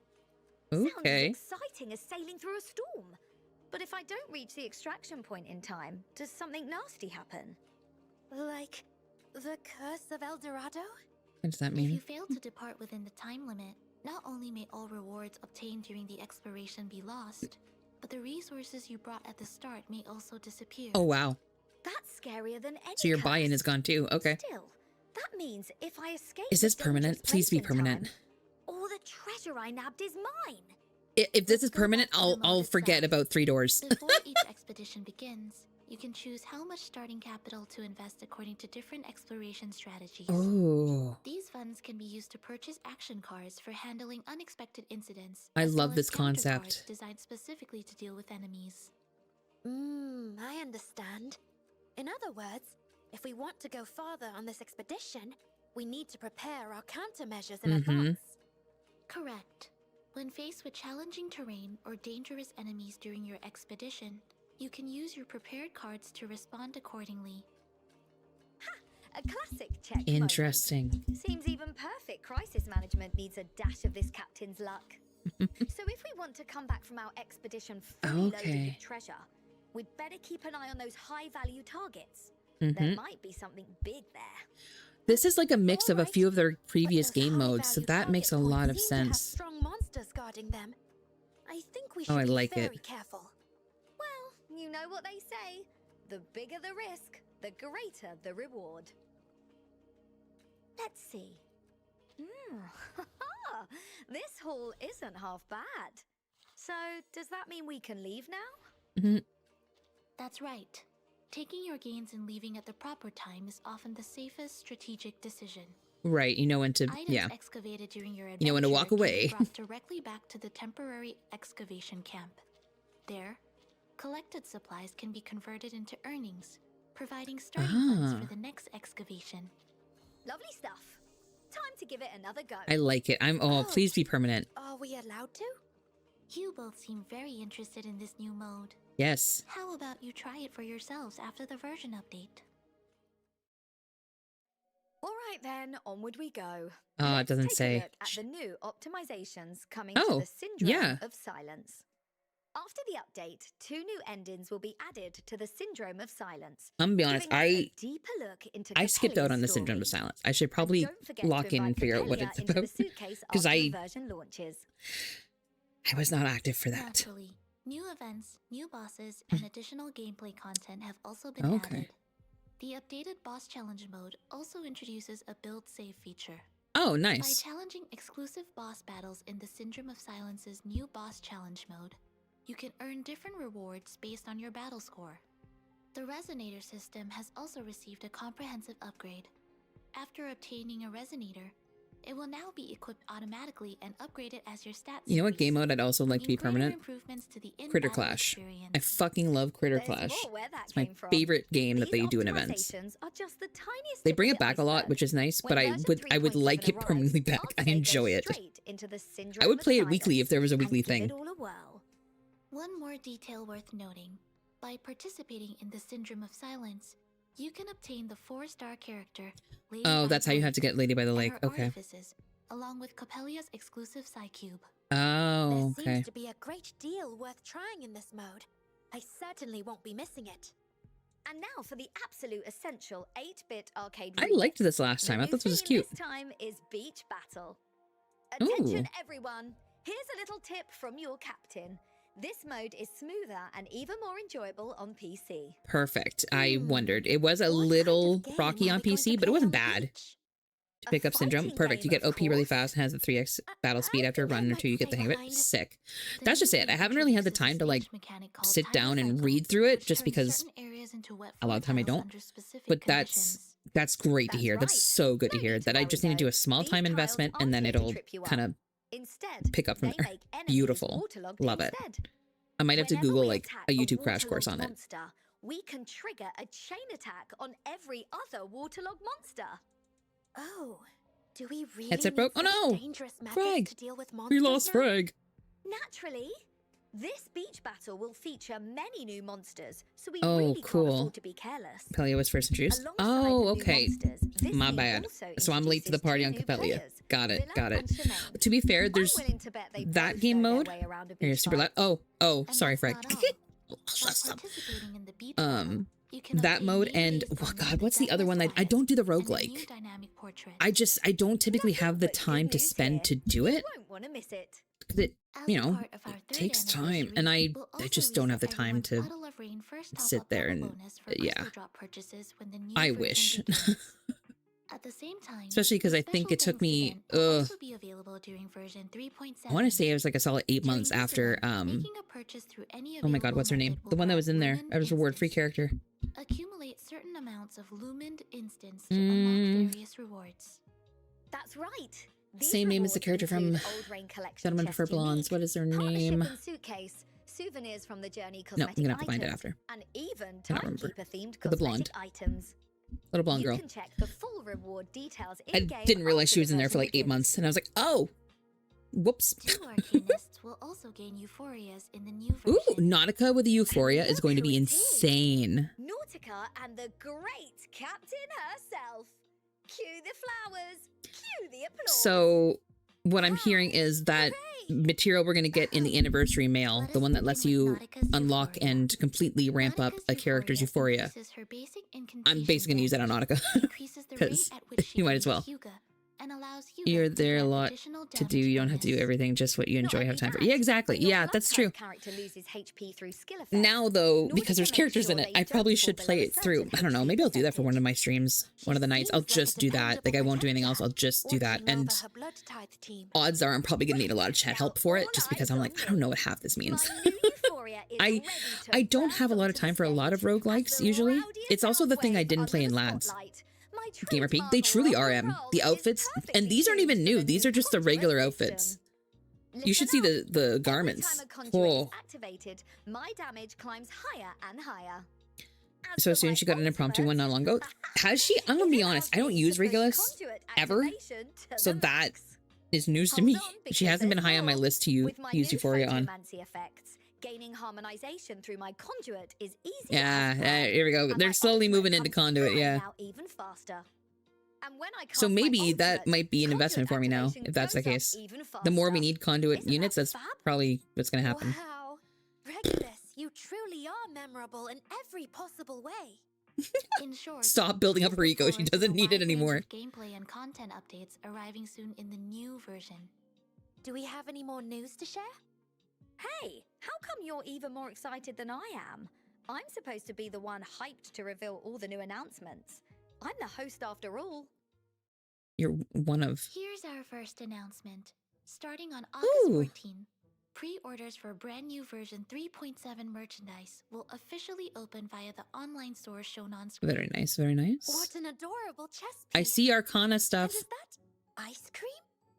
Speaker 2: Sounds
Speaker 1: Okay.
Speaker 2: as exciting as sailing through a storm. But if I don't reach the extraction point in time, does something nasty happen?
Speaker 7: Like the curse of El Dorado?
Speaker 1: What does that
Speaker 3: If you
Speaker 1: mean?
Speaker 3: fail to depart within the time limit, not only may all rewards obtained during the exploration be lost, but the resources you brought at the start may also disappear.
Speaker 1: Oh, wow.
Speaker 2: That's scarier than any
Speaker 1: So your buy-in
Speaker 2: curse.
Speaker 1: is gone too. Okay.
Speaker 2: Still, that means if I escape
Speaker 1: Is this
Speaker 2: the dangerous
Speaker 1: permanent? Please be
Speaker 2: place in
Speaker 1: permanent.
Speaker 2: time, all the treasure I nabbed is mine.
Speaker 1: If this is
Speaker 3: Let's go
Speaker 1: permanent,
Speaker 3: back to the
Speaker 1: I'll
Speaker 3: mode
Speaker 1: forget
Speaker 3: itself.
Speaker 1: about 3 doors.
Speaker 3: Before each expedition begins, you can choose how much starting capital to invest according to different exploration strategies.
Speaker 1: Oh.
Speaker 3: These funds can be used to purchase action cards for handling unexpected incidents.
Speaker 1: I
Speaker 3: as well
Speaker 1: love
Speaker 3: as
Speaker 1: this
Speaker 3: counter cards
Speaker 1: concept.
Speaker 3: designed specifically to deal with enemies.
Speaker 7: I understand. In other words, if we want to go farther on this expedition, we need to prepare our countermeasures in advance.
Speaker 3: Correct. When faced with challenging terrain or dangerous enemies during your expedition, you can use your prepared cards to respond accordingly.
Speaker 2: A classic check moment.
Speaker 1: Interesting.
Speaker 2: Seems even perfect crisis management needs a dash of this captain's luck. So if we want to come back from our expedition fully loaded
Speaker 1: Okay.
Speaker 2: with treasure, we'd better keep an eye on those high-value targets. There might be something big there.
Speaker 1: This is like a mix of a
Speaker 7: Alright,
Speaker 1: few of their
Speaker 7: but
Speaker 1: previous
Speaker 7: those
Speaker 1: game modes, so
Speaker 7: high-value
Speaker 1: that makes a
Speaker 7: target
Speaker 1: lot of
Speaker 7: points seem to have
Speaker 1: sense.
Speaker 7: strong monsters guarding them. I think we should
Speaker 1: Oh, I
Speaker 7: be
Speaker 1: like it.
Speaker 7: very careful.
Speaker 2: Well, you know what they say. The bigger the risk, the greater the reward. Let's see. This haul isn't half bad. So, does that mean we can leave now?
Speaker 3: That's right. Taking your gains and leaving at the proper time is often the safest strategic decision.
Speaker 1: Right, you know when to,
Speaker 3: Items
Speaker 1: yeah.
Speaker 3: excavated during your adventure
Speaker 1: You know when to walk
Speaker 3: can be
Speaker 1: away.
Speaker 3: brought directly back to the temporary excavation camp. There, collected supplies can be converted into earnings, providing starting funds
Speaker 1: Ah.
Speaker 3: for the next excavation.
Speaker 2: Lovely stuff. Time to give it another go.
Speaker 1: I like it.
Speaker 7: Oh.
Speaker 1: Please be permanent.
Speaker 7: Are we allowed to?
Speaker 3: You both seem very interested in this new mode.
Speaker 1: Yes.
Speaker 3: How about you try it for yourselves after the version update?
Speaker 2: All right then, onward we go.
Speaker 1: Oh, it
Speaker 2: Let's
Speaker 1: doesn't
Speaker 2: take a
Speaker 1: say.
Speaker 2: look at the new optimizations coming
Speaker 1: Oh,
Speaker 2: to the Syndrome
Speaker 1: yeah.
Speaker 2: of Silence. After the update, 2 new endings will be added to the Syndrome of Silence.
Speaker 1: I'm gonna be honest,
Speaker 2: giving us a deeper look into
Speaker 1: I skipped out on the
Speaker 2: Capellia's
Speaker 1: Syndrome of
Speaker 2: story.
Speaker 1: Silence. I should
Speaker 2: And
Speaker 1: probably
Speaker 2: don't forget to
Speaker 1: lock in and
Speaker 2: invite
Speaker 1: figure out what
Speaker 2: Capellia
Speaker 1: it's
Speaker 2: into the
Speaker 1: about.
Speaker 2: suitcase
Speaker 1: 'Cause
Speaker 2: after the
Speaker 1: I-
Speaker 2: version launches.
Speaker 1: I was not active for that.
Speaker 3: Naturally, new events, new bosses, and additional gameplay content have also been
Speaker 1: Okay.
Speaker 3: added. The updated boss challenge mode also introduces a build save feature.
Speaker 1: Oh,
Speaker 3: By
Speaker 1: nice.
Speaker 3: challenging exclusive boss battles in the Syndrome of Silence's new boss challenge mode, you can earn different rewards based on your battle score. The Resonator system has also received a comprehensive upgrade. After obtaining a Resonator, It will now be equipped automatically and upgraded as your stats.
Speaker 1: You know what game mode I'd also like to be
Speaker 3: bringing greater
Speaker 1: permanent?
Speaker 3: improvements to the
Speaker 1: Critter
Speaker 3: in-battle
Speaker 1: Clash.
Speaker 3: experience.
Speaker 1: I fucking love Critter
Speaker 2: There's
Speaker 1: Clash.
Speaker 2: more where that
Speaker 1: It's my
Speaker 2: came from.
Speaker 1: favorite game that
Speaker 2: These
Speaker 1: they do in events.
Speaker 2: optimizations are just the tiniest
Speaker 1: They
Speaker 2: tip
Speaker 1: bring
Speaker 2: of
Speaker 1: it
Speaker 2: the
Speaker 1: back a lot,
Speaker 2: iceberg.
Speaker 1: which is nice,
Speaker 2: When
Speaker 1: but
Speaker 2: version
Speaker 1: I would like
Speaker 2: 3.7
Speaker 1: it permanently
Speaker 2: arrives,
Speaker 1: back.
Speaker 2: I'll
Speaker 1: I
Speaker 2: say go
Speaker 1: enjoy it.
Speaker 2: straight into the syndrome
Speaker 1: I would
Speaker 2: of
Speaker 1: play it weekly
Speaker 2: silence
Speaker 1: if there was a
Speaker 2: and
Speaker 1: weekly
Speaker 2: give
Speaker 1: thing.
Speaker 2: it all a whirl.
Speaker 3: One more detail worth noting. By participating in the Syndrome of Silence, you can obtain the 4-star character Lady by
Speaker 1: Oh, that's
Speaker 3: the
Speaker 1: how you
Speaker 3: Lake
Speaker 1: have to get Lady by the
Speaker 3: and
Speaker 1: Lake.
Speaker 3: her
Speaker 1: Okay.
Speaker 3: artifices, along with Coppelia's exclusive Psycube.
Speaker 1: Oh,
Speaker 7: There
Speaker 1: okay.
Speaker 7: seems to be a great deal worth trying in this mode. I certainly won't be missing it.
Speaker 2: And now for the absolute essential 8-bit arcade
Speaker 1: I
Speaker 2: remix.
Speaker 1: liked this last
Speaker 2: The
Speaker 1: time. I
Speaker 2: new
Speaker 1: thought this was
Speaker 2: theme
Speaker 1: cute.
Speaker 2: This time is Beach Battle.
Speaker 1: Ooh.
Speaker 2: Attention everyone! Here's a little tip from your captain. This mode is smoother and even more enjoyable on PC.
Speaker 1: Perfect. I wondered. It was a
Speaker 7: What kind of
Speaker 1: little
Speaker 7: game
Speaker 1: rocky
Speaker 7: are
Speaker 1: on
Speaker 7: we going to
Speaker 1: PC, but it
Speaker 7: play
Speaker 1: wasn't
Speaker 7: on the
Speaker 1: bad.
Speaker 7: beach?
Speaker 1: To
Speaker 2: A
Speaker 1: pick up Syndrome.
Speaker 2: fighting
Speaker 1: Perfect. You
Speaker 2: game,
Speaker 1: get
Speaker 2: of
Speaker 1: OP really
Speaker 2: course.
Speaker 1: fast and has the 3x battle speed
Speaker 7: I
Speaker 1: after a
Speaker 7: think I
Speaker 1: run or
Speaker 7: might
Speaker 1: two. You get the
Speaker 7: stay
Speaker 1: hang of it.
Speaker 7: behind.
Speaker 1: Sick.
Speaker 3: The
Speaker 1: That's just
Speaker 3: new
Speaker 1: it. I
Speaker 3: mode
Speaker 1: haven't really had the
Speaker 3: introduces
Speaker 1: time
Speaker 3: a
Speaker 1: to like
Speaker 3: stage mechanic called
Speaker 1: sit
Speaker 3: Time
Speaker 1: down and
Speaker 3: Cycle,
Speaker 1: read through it
Speaker 3: which
Speaker 1: just
Speaker 3: turns
Speaker 1: because
Speaker 3: certain areas into wet
Speaker 1: a lot of time I
Speaker 3: floor
Speaker 1: don't.
Speaker 3: tiles under specific
Speaker 1: But
Speaker 3: conditions.
Speaker 1: that's great to
Speaker 2: That's
Speaker 1: hear. That's
Speaker 2: right.
Speaker 1: so good to
Speaker 2: No
Speaker 1: hear
Speaker 2: need to
Speaker 1: that I
Speaker 2: worry,
Speaker 1: just need to do
Speaker 2: though.
Speaker 1: a small
Speaker 2: These
Speaker 1: time
Speaker 2: tiles
Speaker 1: investment and
Speaker 2: aren't
Speaker 1: then
Speaker 2: here to
Speaker 1: it'll
Speaker 2: trip you
Speaker 1: kind
Speaker 2: up.
Speaker 1: of
Speaker 2: Instead,
Speaker 1: pick up from
Speaker 2: they
Speaker 1: there.
Speaker 2: make enemies
Speaker 1: Beautiful.
Speaker 2: waterlogged
Speaker 1: Love it.
Speaker 2: instead.
Speaker 1: I might have to
Speaker 2: Whenever
Speaker 1: Google
Speaker 2: we
Speaker 1: like
Speaker 2: attack
Speaker 1: a YouTube crash course
Speaker 2: waterlogged
Speaker 1: on it.
Speaker 2: monster, we can trigger a chain attack on every other waterlogged monster.
Speaker 7: Oh, do we really
Speaker 1: Headset
Speaker 7: need
Speaker 1: broke? Oh,
Speaker 7: such
Speaker 1: no!
Speaker 7: dangerous methods
Speaker 1: Frag!
Speaker 7: to deal with
Speaker 1: We
Speaker 7: monsters
Speaker 1: lost
Speaker 7: now?
Speaker 1: Frag.
Speaker 2: Naturally, this beach battle will feature many new monsters, so we
Speaker 1: Oh,
Speaker 2: really can't
Speaker 1: cool.
Speaker 2: afford to be careless.
Speaker 1: Capellia was first introduced.
Speaker 2: Alongside
Speaker 1: Oh,
Speaker 2: the new
Speaker 1: okay.
Speaker 2: monsters, this
Speaker 1: My
Speaker 2: game
Speaker 1: bad.
Speaker 2: also
Speaker 1: So I'm late to the
Speaker 2: introduces
Speaker 1: party
Speaker 2: two
Speaker 1: on
Speaker 2: new
Speaker 1: Capellia.
Speaker 2: players,
Speaker 1: Got it.
Speaker 2: Villa
Speaker 1: Got it.
Speaker 2: and Shemaine.
Speaker 1: To be fair,
Speaker 2: I'm
Speaker 1: there's
Speaker 2: willing to bet they
Speaker 1: that
Speaker 2: both
Speaker 1: game
Speaker 2: know their
Speaker 1: mode.
Speaker 2: way around a
Speaker 1: You're
Speaker 2: beach
Speaker 1: super loud.
Speaker 2: fight.
Speaker 1: Oh,
Speaker 3: And
Speaker 1: sorry,
Speaker 3: that's
Speaker 1: Frag.
Speaker 3: not all. By participating in the beach battle, you can
Speaker 1: That
Speaker 3: obtain
Speaker 1: mode
Speaker 3: new
Speaker 1: and
Speaker 3: ways
Speaker 1: oh
Speaker 3: from
Speaker 1: god, what's the
Speaker 3: Deathless
Speaker 1: other one that I
Speaker 3: Quiet
Speaker 1: don't do the
Speaker 3: and the new
Speaker 1: roguelike.
Speaker 3: dynamic portrait.
Speaker 1: I don't typically
Speaker 2: Nothing
Speaker 1: have the
Speaker 2: but good
Speaker 1: time to
Speaker 2: news
Speaker 1: spend
Speaker 2: here.
Speaker 1: to do
Speaker 2: You
Speaker 1: it
Speaker 2: won't want to miss it.
Speaker 1: because it,
Speaker 3: As
Speaker 1: you
Speaker 3: a
Speaker 1: know,
Speaker 3: part of our
Speaker 1: it
Speaker 3: third
Speaker 1: takes time, and
Speaker 3: anniversary,
Speaker 1: I
Speaker 3: we'll
Speaker 1: just
Speaker 3: also
Speaker 1: don't have the
Speaker 3: reset
Speaker 1: time
Speaker 3: everyone's
Speaker 1: to
Speaker 3: Bottle of Rain first
Speaker 1: sit
Speaker 3: top-up
Speaker 1: there
Speaker 3: level
Speaker 1: and
Speaker 3: bonus for
Speaker 1: yeah.
Speaker 3: crystal drop purchases when the new
Speaker 1: I
Speaker 3: version
Speaker 1: wish.
Speaker 3: begins. At the same time,
Speaker 1: Especially 'cause
Speaker 3: the
Speaker 1: I think
Speaker 3: special
Speaker 1: it took
Speaker 3: thanks
Speaker 1: me,
Speaker 3: event will also be available during version 3.7.
Speaker 1: I want to say it was like a solid 8 months
Speaker 3: During this
Speaker 1: after
Speaker 3: event, making a purchase through any
Speaker 1: oh my god,
Speaker 3: available
Speaker 1: what's her name?
Speaker 3: method will
Speaker 1: The one that
Speaker 3: grant
Speaker 1: was in there.
Speaker 3: Lumen
Speaker 1: I was reward free
Speaker 3: Instance.
Speaker 1: character.
Speaker 3: Accumulate certain amounts of Lumen Instance to unlock various rewards.
Speaker 2: That's right. These
Speaker 1: Same name as the
Speaker 2: rewards
Speaker 1: character from
Speaker 2: include Old Rain Collection
Speaker 1: Gentlemen
Speaker 2: chest
Speaker 1: Prefer Blondes.
Speaker 2: unique,
Speaker 1: What is their
Speaker 2: partnership
Speaker 1: name?
Speaker 2: and suitcase, souvenirs from the Journey
Speaker 1: No, I'm
Speaker 2: cosmetic
Speaker 1: gonna have to find it
Speaker 2: items,
Speaker 1: after.
Speaker 2: and even
Speaker 1: I don't remember.
Speaker 2: timekeeper themed
Speaker 1: For the blonde.
Speaker 2: cosmetic items.
Speaker 1: Little blonde
Speaker 2: You
Speaker 1: girl.
Speaker 2: can check the full reward details
Speaker 1: I
Speaker 2: in-game
Speaker 1: didn't realize
Speaker 2: after
Speaker 1: she
Speaker 2: the
Speaker 1: was in there for
Speaker 2: version
Speaker 1: like 8
Speaker 2: begins.
Speaker 1: months, and I was like, oh, whoops.
Speaker 3: 2 Arcanists will also gain Euphorias in the new version.
Speaker 1: Ooh, Nautica with the Euphoria
Speaker 2: And
Speaker 1: is going to
Speaker 2: look
Speaker 1: be
Speaker 2: who it is.
Speaker 1: insane.
Speaker 2: Nautica and the great captain herself. Cue the flowers. Cue the applause.
Speaker 1: So what I'm hearing is that
Speaker 2: Hooray!
Speaker 1: material we're going to get in the anniversary mail,
Speaker 3: Let
Speaker 1: the
Speaker 3: us
Speaker 1: one that
Speaker 3: begin
Speaker 1: lets
Speaker 3: with
Speaker 1: you
Speaker 3: Nautica's
Speaker 1: unlock
Speaker 3: Euphoria.
Speaker 1: and completely ramp up a character's Euphoria.
Speaker 3: increases her basic
Speaker 1: I'm basically going to use that on Nautica.
Speaker 3: Increases the rate
Speaker 1: 'Cause
Speaker 3: at which she
Speaker 1: you might
Speaker 3: can
Speaker 1: as well.
Speaker 3: use Hyuga, and allows Hyuga
Speaker 1: You're
Speaker 3: to
Speaker 1: there a
Speaker 3: grant
Speaker 1: lot
Speaker 3: additional
Speaker 1: to do.
Speaker 3: damage
Speaker 1: You don't have to do
Speaker 3: bonus.
Speaker 1: everything, just what you
Speaker 2: Not
Speaker 1: enjoy,
Speaker 2: only
Speaker 1: have time for.
Speaker 2: that,
Speaker 1: Yeah, exactly.
Speaker 2: when your
Speaker 1: Yeah, that's
Speaker 2: Blood
Speaker 1: true.
Speaker 2: type character loses HP through skill effects,
Speaker 1: Now, though,
Speaker 2: Nautica
Speaker 1: because there's
Speaker 2: makes
Speaker 1: characters in
Speaker 2: sure
Speaker 1: it,
Speaker 2: they
Speaker 1: I probably
Speaker 2: don't
Speaker 1: should
Speaker 2: fall
Speaker 1: play
Speaker 2: below a
Speaker 1: it through.
Speaker 2: certain
Speaker 1: I don't know. Maybe I'll do that for one of my
Speaker 2: percentage.
Speaker 1: streams, one of the nights. I'll
Speaker 7: seems like
Speaker 1: just
Speaker 7: a
Speaker 1: do that. Like, I won't do anything else.
Speaker 7: dependable
Speaker 1: I'll just do that.
Speaker 7: Watching
Speaker 1: And
Speaker 7: over her blood type team.
Speaker 1: odds are I'm probably going to need a lot of chat help for it,
Speaker 2: Now,
Speaker 1: just
Speaker 2: all
Speaker 1: because I'm
Speaker 2: eyes
Speaker 1: like,
Speaker 2: on
Speaker 1: I don't
Speaker 2: me.
Speaker 1: know what half this means.
Speaker 2: My new Euphoria is
Speaker 1: I
Speaker 2: ready to
Speaker 1: I don't
Speaker 2: burst
Speaker 1: have a lot of
Speaker 2: onto the
Speaker 1: time for a lot of
Speaker 2: stage as
Speaker 1: roguelikes
Speaker 2: the
Speaker 1: usually.
Speaker 2: rowdiest
Speaker 1: It's also the thing I
Speaker 2: wave
Speaker 1: didn't play
Speaker 2: under
Speaker 1: in
Speaker 2: the
Speaker 1: Lads.
Speaker 2: spotlight. My
Speaker 1: Gamer Peak.
Speaker 2: trademark
Speaker 1: They truly
Speaker 2: rock
Speaker 1: are
Speaker 2: and
Speaker 1: M.
Speaker 2: roll
Speaker 1: The
Speaker 2: is
Speaker 1: outfits,
Speaker 2: perfectly
Speaker 1: and these aren't even
Speaker 2: tuned for
Speaker 1: new.
Speaker 2: the
Speaker 1: These
Speaker 2: new
Speaker 1: are just the
Speaker 2: conduit
Speaker 1: regular
Speaker 2: system.
Speaker 1: outfits. You
Speaker 2: Listen
Speaker 1: should see
Speaker 2: up.
Speaker 1: the garments.
Speaker 2: Every time a conduit is
Speaker 1: Oh.
Speaker 2: activated, my damage climbs higher and higher. As
Speaker 1: So
Speaker 2: for
Speaker 1: soon
Speaker 2: my
Speaker 1: she got an impromptu one not long ago.
Speaker 2: ultimate,
Speaker 1: Has she? I'm gonna
Speaker 2: it
Speaker 1: be
Speaker 2: allows
Speaker 1: honest. I don't
Speaker 2: me to
Speaker 1: use
Speaker 2: push
Speaker 1: Regulus
Speaker 2: conduit
Speaker 1: ever,
Speaker 2: activation to
Speaker 1: so
Speaker 2: the
Speaker 1: that
Speaker 2: max.
Speaker 1: is news to
Speaker 2: Hold
Speaker 1: me.
Speaker 2: on,
Speaker 1: She
Speaker 2: because
Speaker 1: hasn't been
Speaker 2: there's
Speaker 1: high on my
Speaker 2: more.
Speaker 1: list to
Speaker 2: With my
Speaker 1: use
Speaker 2: new
Speaker 1: Euphoria on.
Speaker 2: photomancy effects, gaining harmonization through my conduit is easier.
Speaker 1: Yeah,
Speaker 2: as well.
Speaker 1: here we go.
Speaker 2: And
Speaker 1: They're
Speaker 2: my
Speaker 1: slowly
Speaker 2: ultimate
Speaker 1: moving into
Speaker 2: comes
Speaker 1: conduit.
Speaker 2: flying
Speaker 1: Yeah.
Speaker 2: out even faster. And when I
Speaker 1: So
Speaker 2: cast my
Speaker 1: maybe that
Speaker 2: ultimate,
Speaker 1: might be an
Speaker 2: conduit
Speaker 1: investment for me now,
Speaker 2: activation
Speaker 1: if that's the
Speaker 2: goes up
Speaker 1: case.
Speaker 2: even
Speaker 1: The more we
Speaker 2: faster.
Speaker 1: need conduit
Speaker 2: Isn't
Speaker 1: units,
Speaker 2: that
Speaker 1: that's
Speaker 2: fab?
Speaker 1: probably what's gonna happen.
Speaker 7: Wow. Regulus, you truly are memorable in every possible way.
Speaker 3: In short,
Speaker 1: Stop building up her
Speaker 3: look
Speaker 1: ego. She
Speaker 3: forward to
Speaker 1: doesn't
Speaker 3: the
Speaker 1: need it
Speaker 3: wide range
Speaker 1: anymore.
Speaker 3: of gameplay and content updates arriving soon in the new version.
Speaker 7: Do we have any more news to share?
Speaker 2: Hey, how come you're even more excited than I am? I'm supposed to be the one hyped to reveal all the new announcements. I'm the host after all.
Speaker 1: You're one of.
Speaker 3: Here's our first announcement. Starting on August
Speaker 1: Ooh.
Speaker 3: 14, pre-orders for brand new version 3.7 merchandise will officially open via the online store shown on screen.
Speaker 1: Very nice, very nice.
Speaker 7: What an adorable chess piece.
Speaker 1: I see Arcana
Speaker 7: And
Speaker 1: stuff.
Speaker 7: is that Ice cream?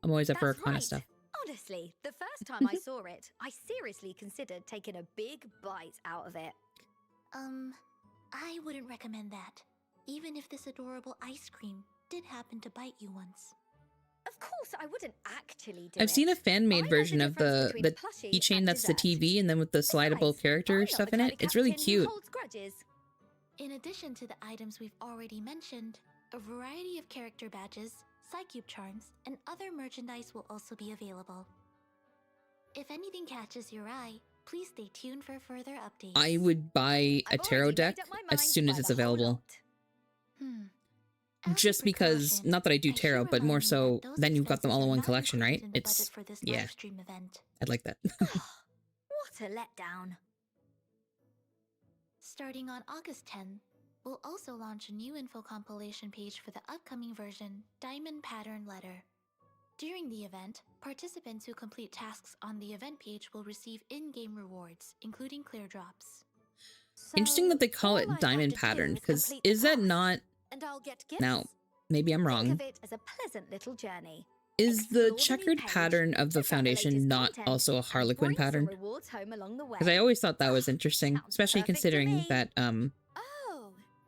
Speaker 1: I'm always up for
Speaker 2: That's
Speaker 1: Arcana
Speaker 2: right.
Speaker 1: stuff.
Speaker 2: Honestly, the first time I saw it, I seriously considered taking a big bite out of it.
Speaker 3: I wouldn't recommend that. Even if this adorable ice cream did happen to bite you once.
Speaker 2: Of course, I wouldn't actually do
Speaker 1: I've
Speaker 2: it.
Speaker 1: seen a fan-made
Speaker 2: I know
Speaker 1: version
Speaker 2: the
Speaker 1: of
Speaker 2: difference
Speaker 1: the
Speaker 2: between plushie
Speaker 1: keychain
Speaker 2: and
Speaker 1: that's the
Speaker 2: dessert.
Speaker 1: TV, and then with the slidable
Speaker 2: Besides,
Speaker 1: character
Speaker 2: I'm not
Speaker 1: stuff
Speaker 2: the
Speaker 1: in
Speaker 2: kind
Speaker 1: it.
Speaker 2: of
Speaker 1: It's really
Speaker 2: captain who
Speaker 1: cute.
Speaker 2: holds grudges.
Speaker 3: In addition to the items we've already mentioned, a variety of character badges, Psycube charms, and other merchandise will also be available. If anything catches your eye, please stay tuned for further updates.
Speaker 1: I would buy a
Speaker 2: I've
Speaker 1: tarot
Speaker 2: already
Speaker 1: deck
Speaker 2: made up my
Speaker 1: as
Speaker 2: mind
Speaker 1: soon
Speaker 2: to
Speaker 1: as
Speaker 2: buy
Speaker 1: it's
Speaker 2: the whole
Speaker 1: available.
Speaker 3: lot. As a
Speaker 1: Just because,
Speaker 3: precaution,
Speaker 1: not that I do
Speaker 3: I should
Speaker 1: tarot, but
Speaker 3: remind
Speaker 1: more
Speaker 3: you that
Speaker 1: so,
Speaker 3: those
Speaker 1: then you've got them all in
Speaker 3: expenses are
Speaker 1: one
Speaker 3: not
Speaker 1: collection,
Speaker 3: included
Speaker 1: right?
Speaker 3: in the
Speaker 1: It's,
Speaker 3: budget for this
Speaker 1: yeah,
Speaker 3: live stream event.
Speaker 1: I'd like that.
Speaker 2: What a letdown.
Speaker 3: Starting on August 10, we'll also launch a new info compilation page for the upcoming version, Diamond Pattern Letter. During the event, participants who complete tasks on the event page will receive in-game rewards, including clear drops.
Speaker 1: Interesting that they call
Speaker 7: all
Speaker 1: it
Speaker 7: I have
Speaker 1: diamond
Speaker 7: to do
Speaker 1: pattern,
Speaker 7: is
Speaker 1: because
Speaker 7: complete the
Speaker 1: is that
Speaker 7: task,
Speaker 1: not...
Speaker 7: and I'll get gifts.
Speaker 1: Now, maybe I'm
Speaker 2: Think
Speaker 1: wrong.
Speaker 2: of it as a pleasant little journey.
Speaker 1: Is
Speaker 2: Explore
Speaker 1: the
Speaker 2: new
Speaker 1: checkered
Speaker 2: page,
Speaker 1: pattern of the
Speaker 2: check out
Speaker 1: Foundation
Speaker 2: latest
Speaker 1: not
Speaker 2: content,
Speaker 1: also a
Speaker 2: and
Speaker 1: Harlequin
Speaker 2: bring some
Speaker 1: pattern?
Speaker 2: rewards home along the way.
Speaker 1: Because I always thought that was interesting,
Speaker 2: Sounds
Speaker 1: especially
Speaker 2: perfect to
Speaker 1: considering
Speaker 2: me.
Speaker 1: that,
Speaker 7: Oh,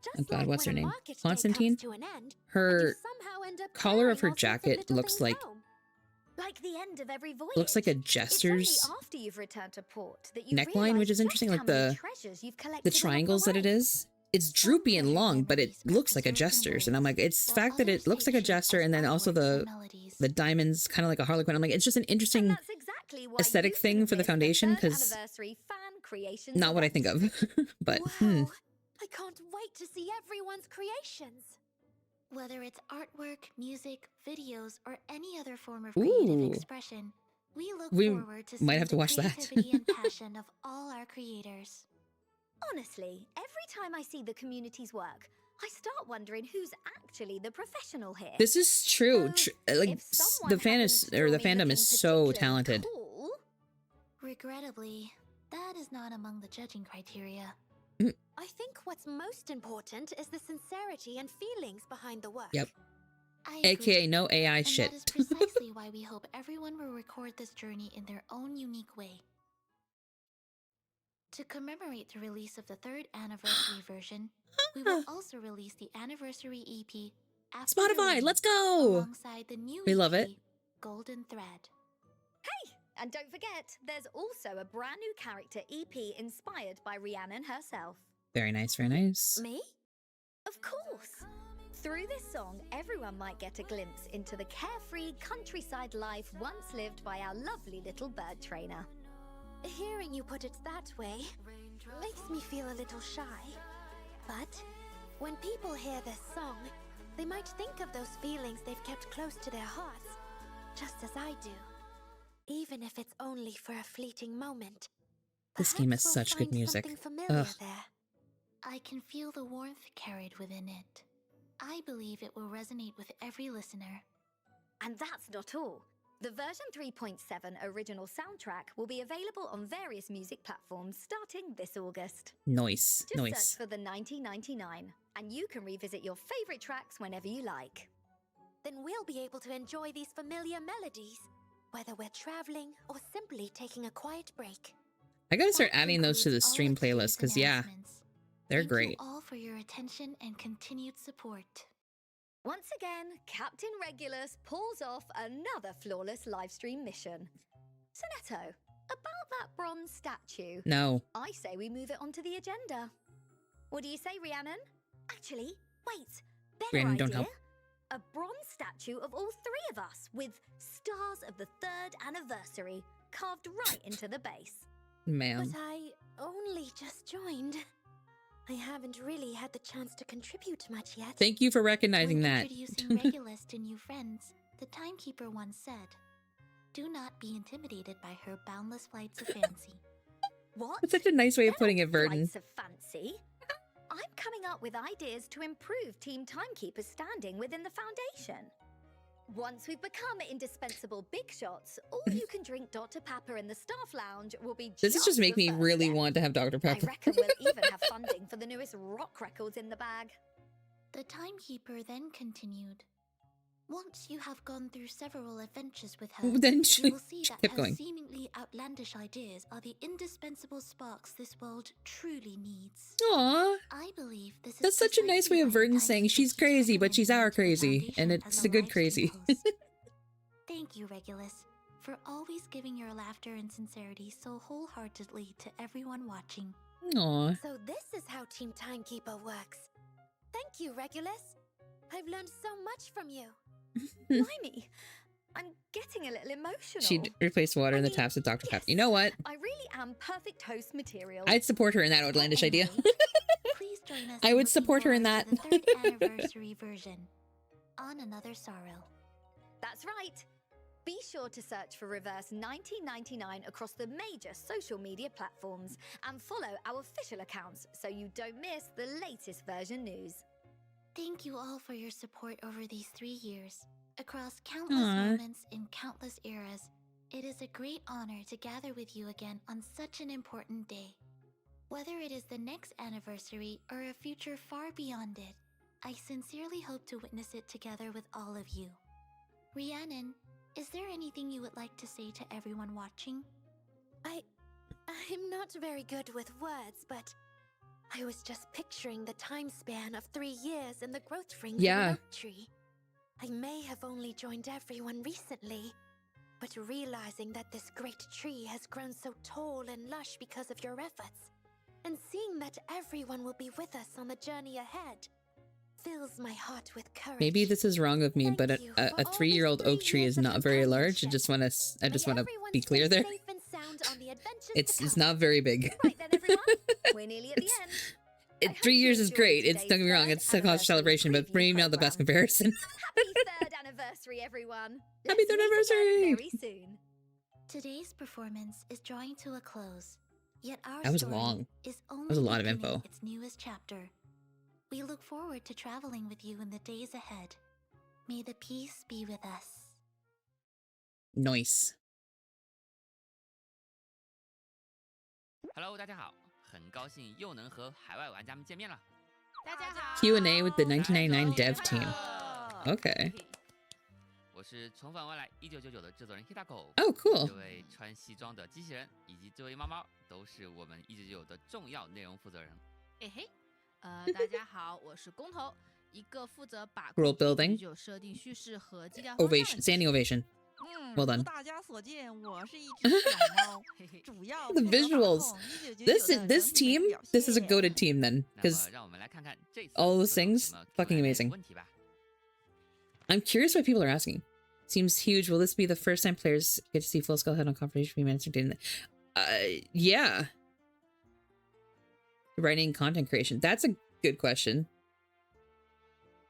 Speaker 7: just
Speaker 1: oh god,
Speaker 7: like
Speaker 1: what's her
Speaker 7: when a
Speaker 1: name?
Speaker 7: market day
Speaker 1: Constantine?
Speaker 7: comes to an end, and
Speaker 1: Her
Speaker 7: you somehow end up
Speaker 1: collar of her
Speaker 7: carrying all sorts
Speaker 1: jacket
Speaker 7: little
Speaker 1: looks
Speaker 7: things
Speaker 1: like...
Speaker 7: home.
Speaker 2: Like the end of every voyage.
Speaker 1: Looks like a
Speaker 2: It's
Speaker 1: jester's
Speaker 2: only after you've returned to port that you
Speaker 1: neckline, which
Speaker 2: realise
Speaker 1: is interesting,
Speaker 2: just
Speaker 1: like
Speaker 2: how many
Speaker 1: the
Speaker 2: treasures you've collected
Speaker 1: the
Speaker 2: along
Speaker 1: triangles that it
Speaker 2: way.
Speaker 1: is. It's droopy and long, but it looks like a jester's, and I'm like, it's the fact that it looks like a jester, and then also the diamonds kind of like a harlequin. I'm like, it's just an
Speaker 2: And
Speaker 1: interesting
Speaker 2: that's exactly why
Speaker 1: aesthetic
Speaker 2: you
Speaker 1: thing
Speaker 2: shouldn't
Speaker 1: for the
Speaker 2: miss
Speaker 1: Foundation,
Speaker 2: third
Speaker 1: 'cause
Speaker 2: anniversary fan creations
Speaker 1: not what I think
Speaker 2: event.
Speaker 1: of. But
Speaker 7: Wow, I can't wait to see everyone's creations.
Speaker 3: Whether it's artwork, music, videos, or any other form of creative
Speaker 1: Ooh.
Speaker 3: expression, we look
Speaker 1: We
Speaker 3: forward to
Speaker 1: might
Speaker 3: seeing
Speaker 1: have to
Speaker 3: the
Speaker 1: watch that.
Speaker 3: creativity and passion of all our creators.
Speaker 2: Honestly, every time I see the community's work, I start wondering who's actually the professional here.
Speaker 1: this is true.
Speaker 2: So,
Speaker 1: Like
Speaker 2: if someone
Speaker 1: the
Speaker 2: happens to
Speaker 1: the
Speaker 2: be
Speaker 1: fandom
Speaker 2: looking
Speaker 1: is so
Speaker 2: particularly
Speaker 1: talented.
Speaker 2: cool,
Speaker 3: Regrettably, that is not among the judging criteria.
Speaker 7: I think what's most important is the sincerity and feelings behind the work.
Speaker 1: Yep.
Speaker 3: I agree.
Speaker 1: AKA no AI
Speaker 3: And
Speaker 1: shit.
Speaker 3: that is precisely why we hope everyone will record this journey in their own unique way. To commemorate the release of the third anniversary version, we will also release the anniversary EP After
Speaker 1: Spotify,
Speaker 3: Rain,
Speaker 1: let's go!
Speaker 3: alongside the new
Speaker 1: We
Speaker 3: EP,
Speaker 1: love it.
Speaker 3: Golden Thread.
Speaker 2: hey! And don't forget, there's also a brand new character EP inspired by Rhiannon herself.
Speaker 1: Very nice, very nice.
Speaker 7: Me?
Speaker 2: Of course! Through this song, everyone might get a glimpse into the carefree countryside life once lived by our lovely little bird trainer.
Speaker 7: Hearing you put it that way makes me feel a little shy. But when people hear this song, they might think of those feelings they've kept close to their hearts, just as I do. Even if it's only for a fleeting moment.
Speaker 1: This game has
Speaker 7: Perhaps we'll
Speaker 1: such good
Speaker 7: find
Speaker 1: music.
Speaker 7: something familiar
Speaker 1: Ugh.
Speaker 7: there.
Speaker 3: I can feel the warmth carried within it. I believe it will resonate with every listener.
Speaker 2: And that's not all. The version 3.7 original soundtrack will be available on various music platforms starting this August.
Speaker 1: Nice,
Speaker 2: Just
Speaker 1: nice.
Speaker 2: search for the 1999, and you can revisit your favorite tracks whenever you like.
Speaker 7: Then we'll be able to enjoy these familiar melodies, whether we're traveling or simply taking a quiet break.
Speaker 1: I gotta start
Speaker 3: That
Speaker 1: adding those to the
Speaker 3: concludes all
Speaker 1: stream
Speaker 3: of today's
Speaker 1: playlist, because yeah,
Speaker 3: announcements.
Speaker 1: they're
Speaker 3: Thank
Speaker 1: great.
Speaker 3: you all for your attention and continued support.
Speaker 2: Once again, Captain Regulus pulls off another flawless livestream mission. Sonetto, about that bronze statue,
Speaker 1: No.
Speaker 2: I say we move it onto the agenda. What do you say, Rhiannon? Actually, wait, better
Speaker 1: Rhiannon,
Speaker 2: idea.
Speaker 1: don't help.
Speaker 2: A bronze statue of all three of us with stars of the third anniversary carved right into the base.
Speaker 1: Ma'am.
Speaker 7: But I only just joined. I haven't really had the chance to contribute much yet.
Speaker 1: Thank you for recognizing
Speaker 3: When
Speaker 1: that.
Speaker 3: introducing Regulus to new friends, the timekeeper once said, "Do not be intimidated by her boundless flights of fancy."
Speaker 2: What?
Speaker 1: That's such a nice way of
Speaker 2: They're
Speaker 1: putting
Speaker 2: not
Speaker 1: it, Verdon.
Speaker 2: flights of fancy. I'm coming up with ideas to improve Team Timekeeper's standing within the Foundation. Once we've become indispensable big shots, all you can drink Dr. Pepper in the staff lounge will be
Speaker 1: This is just
Speaker 2: the
Speaker 1: make me
Speaker 2: first
Speaker 1: really
Speaker 2: step.
Speaker 1: want to have Dr.
Speaker 2: I
Speaker 1: Pepper.
Speaker 2: reckon we'll even have funding for the newest rock records in the bag.
Speaker 3: The timekeeper then continued, Once you have gone through several adventures with her,
Speaker 1: Then
Speaker 3: you
Speaker 1: she
Speaker 3: will see that
Speaker 1: kept
Speaker 3: her
Speaker 1: going.
Speaker 3: seemingly outlandish ideas are the indispensable sparks this world truly needs.
Speaker 1: Aw,
Speaker 3: I believe this is
Speaker 1: that's such a nice
Speaker 3: precisely
Speaker 1: way of
Speaker 3: why the
Speaker 1: Vernon
Speaker 3: Times
Speaker 1: saying she's
Speaker 3: keeps
Speaker 1: crazy, but she's
Speaker 3: recommending
Speaker 1: our
Speaker 3: you to the
Speaker 1: crazy, and
Speaker 3: Foundation
Speaker 1: it's
Speaker 3: as
Speaker 1: a good
Speaker 3: live
Speaker 1: crazy.
Speaker 3: stream host. Thank you, Regulus, for always giving your laughter and sincerity so wholeheartedly to everyone watching.
Speaker 1: Aw.
Speaker 7: So this is how Team Timekeeper works. Thank you, Regulus. I've learned so much from you.
Speaker 2: Blimey, I'm getting a little emotional.
Speaker 1: She'd replace water in the
Speaker 2: mean,
Speaker 1: taps with Dr. Pepper.
Speaker 2: yes,
Speaker 1: You know what?
Speaker 2: I really am perfect host material.
Speaker 1: I'd support her in that outlandish idea.
Speaker 3: Anyway, please join us
Speaker 1: I
Speaker 3: in
Speaker 1: would
Speaker 3: looking
Speaker 1: support her in
Speaker 3: forward
Speaker 1: that.
Speaker 3: to the 3rd anniversary version, On Another Sorrow.
Speaker 2: That's right. Be sure to search for Reverse 1999 across the major social media platforms and follow our official accounts so you don't miss the latest version news.
Speaker 3: Thank you all for your support over these 3 years. Across countless
Speaker 1: Aw.
Speaker 3: moments in countless eras, it is a great honor to gather with you again on such an important day. Whether it is the next anniversary or a future far beyond it, I sincerely hope to witness it together with all of you. Rhiannon, is there anything you would like to say to everyone watching?
Speaker 7: I'm not very good with words, but I was just picturing the time span of 3 years in the growth rings of
Speaker 1: Yeah.
Speaker 7: an oak tree. I may have only joined everyone recently, but realizing that this great tree has grown so tall and lush because of your efforts, and seeing that everyone will be with us on the journey ahead, fills my heart with courage.
Speaker 1: Maybe this is wrong of me,
Speaker 7: Thank
Speaker 1: but
Speaker 7: you
Speaker 1: a
Speaker 7: for all
Speaker 1: 3-year-old
Speaker 7: these 3
Speaker 1: oak tree
Speaker 7: years
Speaker 1: is
Speaker 7: of
Speaker 1: not very large. I
Speaker 7: companionship.
Speaker 1: just want to
Speaker 7: May everyone
Speaker 1: be clear
Speaker 7: stay
Speaker 1: there.
Speaker 7: safe and sound on the adventures
Speaker 1: It's
Speaker 7: to
Speaker 1: it's
Speaker 7: come.
Speaker 1: not very big.
Speaker 2: Right then, everyone, we're nearly at the end. I hope
Speaker 1: 3
Speaker 2: you
Speaker 1: years is
Speaker 2: enjoyed
Speaker 1: great. It's
Speaker 2: today's
Speaker 1: don't get me wrong.
Speaker 2: 3rd
Speaker 1: It's a college
Speaker 2: anniversary
Speaker 1: celebration, but
Speaker 2: preview
Speaker 1: maybe not the best
Speaker 2: program.
Speaker 1: comparison.
Speaker 2: Happy 3rd anniversary, everyone.
Speaker 1: Happy
Speaker 2: Let's
Speaker 1: 3rd
Speaker 2: meet again
Speaker 1: anniversary.
Speaker 2: very soon.
Speaker 3: Today's performance is drawing to a close, yet our
Speaker 1: That was
Speaker 3: story
Speaker 1: long.
Speaker 3: is only
Speaker 1: was a lot of
Speaker 3: beginning
Speaker 1: info.
Speaker 3: its newest chapter. We look forward to traveling with you in the days ahead. May the peace be with us.
Speaker 1: Nice.
Speaker 10: Hello， 大家好，很高兴又能和海外玩家们见面了。大家好
Speaker 1: Q&A with the 1999 dev team.
Speaker 10: 嘿
Speaker 1: Okay.
Speaker 10: 嘿我是重返未来1999的制作人 Hitako。
Speaker 1: Oh, cool.
Speaker 10: 这位穿西装的机器人以及这位猫猫都是我们1999的重要内容负责人。
Speaker 11: 哎嘿，大家好，我是工头，一个负责把
Speaker 1: World building.
Speaker 11: 1999设定叙事和基调
Speaker 1: Ovation. Standing ovation. Well done.
Speaker 12: 如大家所见，我是一只小猫，主要
Speaker 1: The
Speaker 12: 负责把
Speaker 1: visuals.
Speaker 12: 控1999
Speaker 1: This
Speaker 12: 的
Speaker 1: is this
Speaker 12: 整体
Speaker 1: team.
Speaker 12: 表
Speaker 1: This is a
Speaker 12: 现
Speaker 1: goated team then,
Speaker 10: 那
Speaker 1: because
Speaker 10: 么让我们来看看这次
Speaker 1: all those
Speaker 10: 都有
Speaker 1: things
Speaker 10: 什么
Speaker 1: fucking
Speaker 10: Q&A
Speaker 1: amazing.
Speaker 10: 问题吧。
Speaker 1: I'm curious what people are asking. Seems huge. Will this be the first time players get to see full scale head on confrontation between management and yeah. Writing content creation. That's a good question.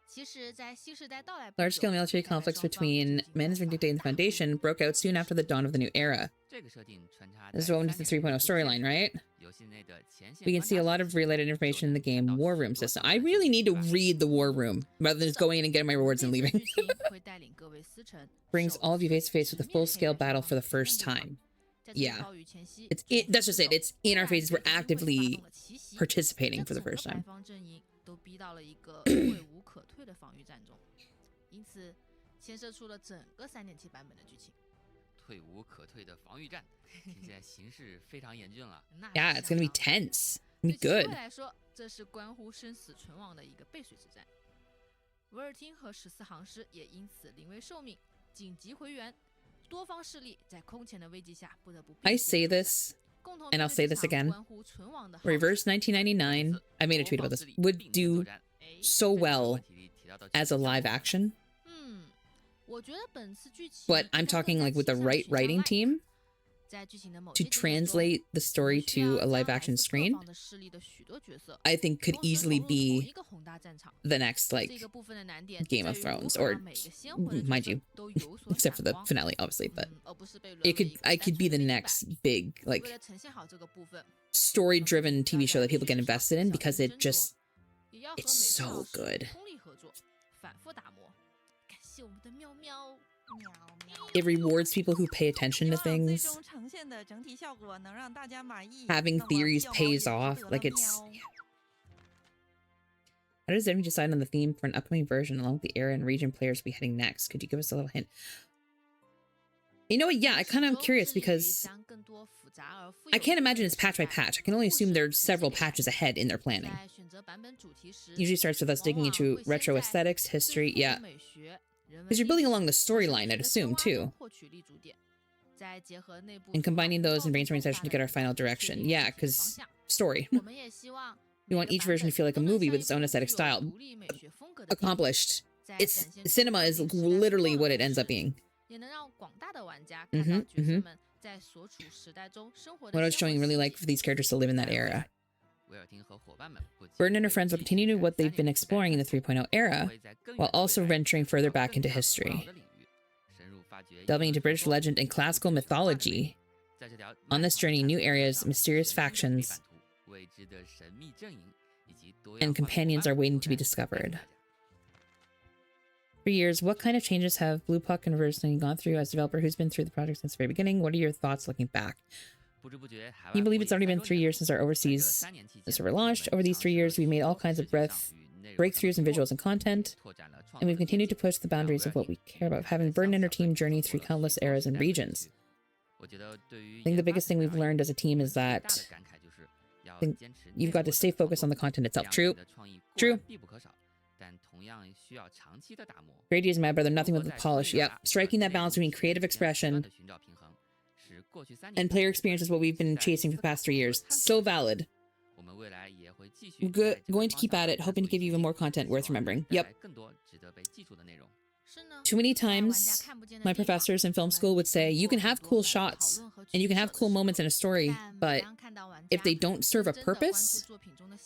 Speaker 11: 其实，在新时代到来不
Speaker 1: Large
Speaker 11: 久
Speaker 1: scale military
Speaker 11: 海外
Speaker 1: conflicts
Speaker 11: 双方
Speaker 1: between
Speaker 11: 正经
Speaker 1: Management Dictate and the
Speaker 11: 大规模
Speaker 1: Foundation broke out soon after the dawn of the new era.
Speaker 10: 这个设定穿插
Speaker 1: This is
Speaker 10: 在
Speaker 1: what went into the 3.0 storyline, right?
Speaker 10: 游戏内的前线
Speaker 1: We can see a
Speaker 10: 观
Speaker 1: lot
Speaker 10: 察
Speaker 1: of related information in the game War Room system. I really need to read the War Room rather than just going in and getting my rewards and
Speaker 11: 这次
Speaker 1: leaving.
Speaker 11: 剧情会带领各位思辰
Speaker 1: Brings
Speaker 11: 首
Speaker 1: all of you
Speaker 11: 次
Speaker 1: face to face with the
Speaker 11: 直面
Speaker 1: full scale
Speaker 11: 黑白
Speaker 1: battle
Speaker 11: 双
Speaker 1: for the
Speaker 11: 方的
Speaker 1: first
Speaker 11: 争夺
Speaker 1: time.
Speaker 11: 在这个
Speaker 1: Yeah.
Speaker 11: 暴雨前夕
Speaker 1: That's just it. It's in our
Speaker 11: 突然
Speaker 1: faces. We're
Speaker 11: 对敌军会发
Speaker 1: actively
Speaker 11: 动了奇袭
Speaker 1: participating
Speaker 11: 将
Speaker 1: for the
Speaker 11: 整个
Speaker 1: first
Speaker 11: 白
Speaker 1: time.
Speaker 11: 方阵营都逼到了一个退无可退的防御战中，因此牵涉出了整个3.7版本的剧情。
Speaker 10: 退无可退的防御战，听起来形势非常严峻了。
Speaker 11: 那
Speaker 1: Yeah,
Speaker 11: 是
Speaker 1: it's
Speaker 11: 相
Speaker 1: gonna be
Speaker 11: 当
Speaker 1: tense.
Speaker 11: 对
Speaker 1: Be
Speaker 11: 机会
Speaker 1: good.
Speaker 11: 来说，这是关乎生死存亡的一个背水之战。维尔汀和14行师也因此临危受命，紧急回援。多方势力在空前的危机下，不得不
Speaker 1: I
Speaker 11: 并
Speaker 1: say
Speaker 11: 肩作战
Speaker 1: this,
Speaker 11: 共同
Speaker 1: and
Speaker 11: 面
Speaker 1: I'll
Speaker 11: 对
Speaker 1: say
Speaker 11: 这
Speaker 1: this
Speaker 11: 场
Speaker 1: again.
Speaker 11: 关乎存亡的浩劫
Speaker 1: Reverse 1999. I made a tweet about this. Would do so well as a live action,
Speaker 11: 我觉得本次剧情
Speaker 1: but I'm
Speaker 11: 应该会
Speaker 1: talking
Speaker 11: 在
Speaker 1: like with the
Speaker 11: 其上
Speaker 1: right
Speaker 11: 寻找
Speaker 1: writing
Speaker 11: 外
Speaker 1: team
Speaker 11: 在剧情的某
Speaker 1: to
Speaker 11: 些镜头中
Speaker 1: translate the story
Speaker 11: 需要
Speaker 1: to a live
Speaker 11: 将来
Speaker 1: action
Speaker 11: 自各
Speaker 1: screen.
Speaker 11: 方的势力的许多角色
Speaker 1: I think could
Speaker 11: 同时
Speaker 1: easily
Speaker 11: 投入同一
Speaker 1: be
Speaker 11: 个宏大战场。
Speaker 1: the next
Speaker 11: 这
Speaker 1: like
Speaker 11: 个部分的难点
Speaker 1: Game
Speaker 11: 在
Speaker 1: of
Speaker 11: 于
Speaker 1: Thrones,
Speaker 11: 如何
Speaker 1: or
Speaker 11: 让每个鲜活的角
Speaker 1: mind
Speaker 11: 色
Speaker 1: you,
Speaker 11: 都有所
Speaker 1: except for the
Speaker 11: 闪光
Speaker 1: finale, obviously, but
Speaker 11: 而不是被沦
Speaker 1: it
Speaker 11: 为
Speaker 1: could
Speaker 11: 一个
Speaker 1: I
Speaker 11: 单
Speaker 1: could be
Speaker 11: 纯
Speaker 1: the
Speaker 11: 的黑白
Speaker 1: next big
Speaker 11: 为
Speaker 1: like
Speaker 11: 了呈现好这个部分
Speaker 1: story driven TV show that people get invested in because it
Speaker 11: 小
Speaker 1: just
Speaker 11: 也要和
Speaker 1: it's
Speaker 11: 美术
Speaker 1: so
Speaker 11: 老师
Speaker 1: good.
Speaker 11: 通力合作，反复打磨。感谢我们的喵喵。
Speaker 1: It rewards people who pay attention to
Speaker 12: 最
Speaker 1: things.
Speaker 12: 终呈现的整体效果能让大家满意。
Speaker 1: Having
Speaker 12: 那么
Speaker 1: theories
Speaker 12: 票毛
Speaker 1: pays
Speaker 12: 也值
Speaker 1: off.
Speaker 12: 得了
Speaker 1: Like it's
Speaker 12: 喵
Speaker 1: How does everyone decide on the theme for an upcoming version along with the era and region players will be heading next? Could you give us a little hint? You know what? Yeah, I kind of am curious because I can't imagine it's patch by patch. I can only assume there's several patches ahead in their planning. Usually starts with us digging into retro aesthetics, history, yeah. Because you're building along the storyline, I'd assume, too. And combining those in brainstorming session to get our final direction. Yeah, because story. We want each version to feel like a movie with its own aesthetic style. Accomplished. It's cinema is literally what it ends up being. What I was showing really like for these characters to live in that era. Burden and her friends will continue to what they've been exploring in the 3.0 era, while also venturing further back into history. Delving into British legend and classical mythology. On this journey, new areas, mysterious factions, and companions are waiting to be discovered. For years, what kind of changes have Blue Puck and Reversing gone through as a developer who's been through the project since the very beginning? What are your thoughts looking back? Can you believe it's already been 3 years since our overseas server launched? Over these 3 years, we've made all kinds of breakthroughs in visuals and content, and we've continued to push the boundaries of what we care about, having Burden and her team journey through countless eras and regions. I think the biggest thing we've learned as a team is that you've got to stay focused on the content itself. True. True. Great ideas, my brother. Nothing with the polish. Yep. Striking that balance between creative expression and player experience is what we've been chasing for the past 3 years. So valid. Going to keep at it, hoping to give you even more content worth remembering. Yep. Too many times, my professors in film school would say, you can have cool shots and you can have cool moments in a story, but if they don't serve a purpose,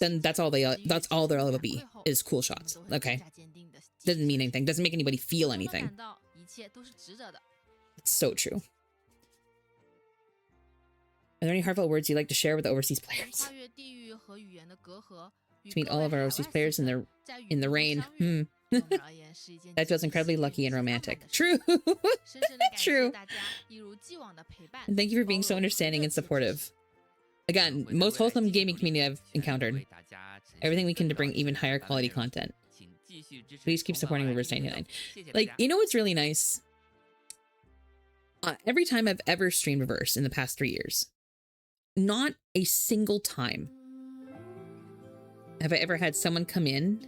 Speaker 1: then that's all they'll ever be, is cool shots. Okay. Doesn't mean anything. Doesn't make anybody feel anything. It's so true. Are there any heartfelt words you'd like to share with the overseas players? To meet all of our overseas players in the rain. That feels incredibly lucky and romantic. True. True. And thank you for being so understanding and supportive. Again, most wholesome gaming community I've encountered. Everything we can to bring even higher quality content. Please keep supporting Reverse 99. Like, you know what's really nice? Every time I've ever streamed Reverse in the past 3 years, not a single time have I ever had someone come in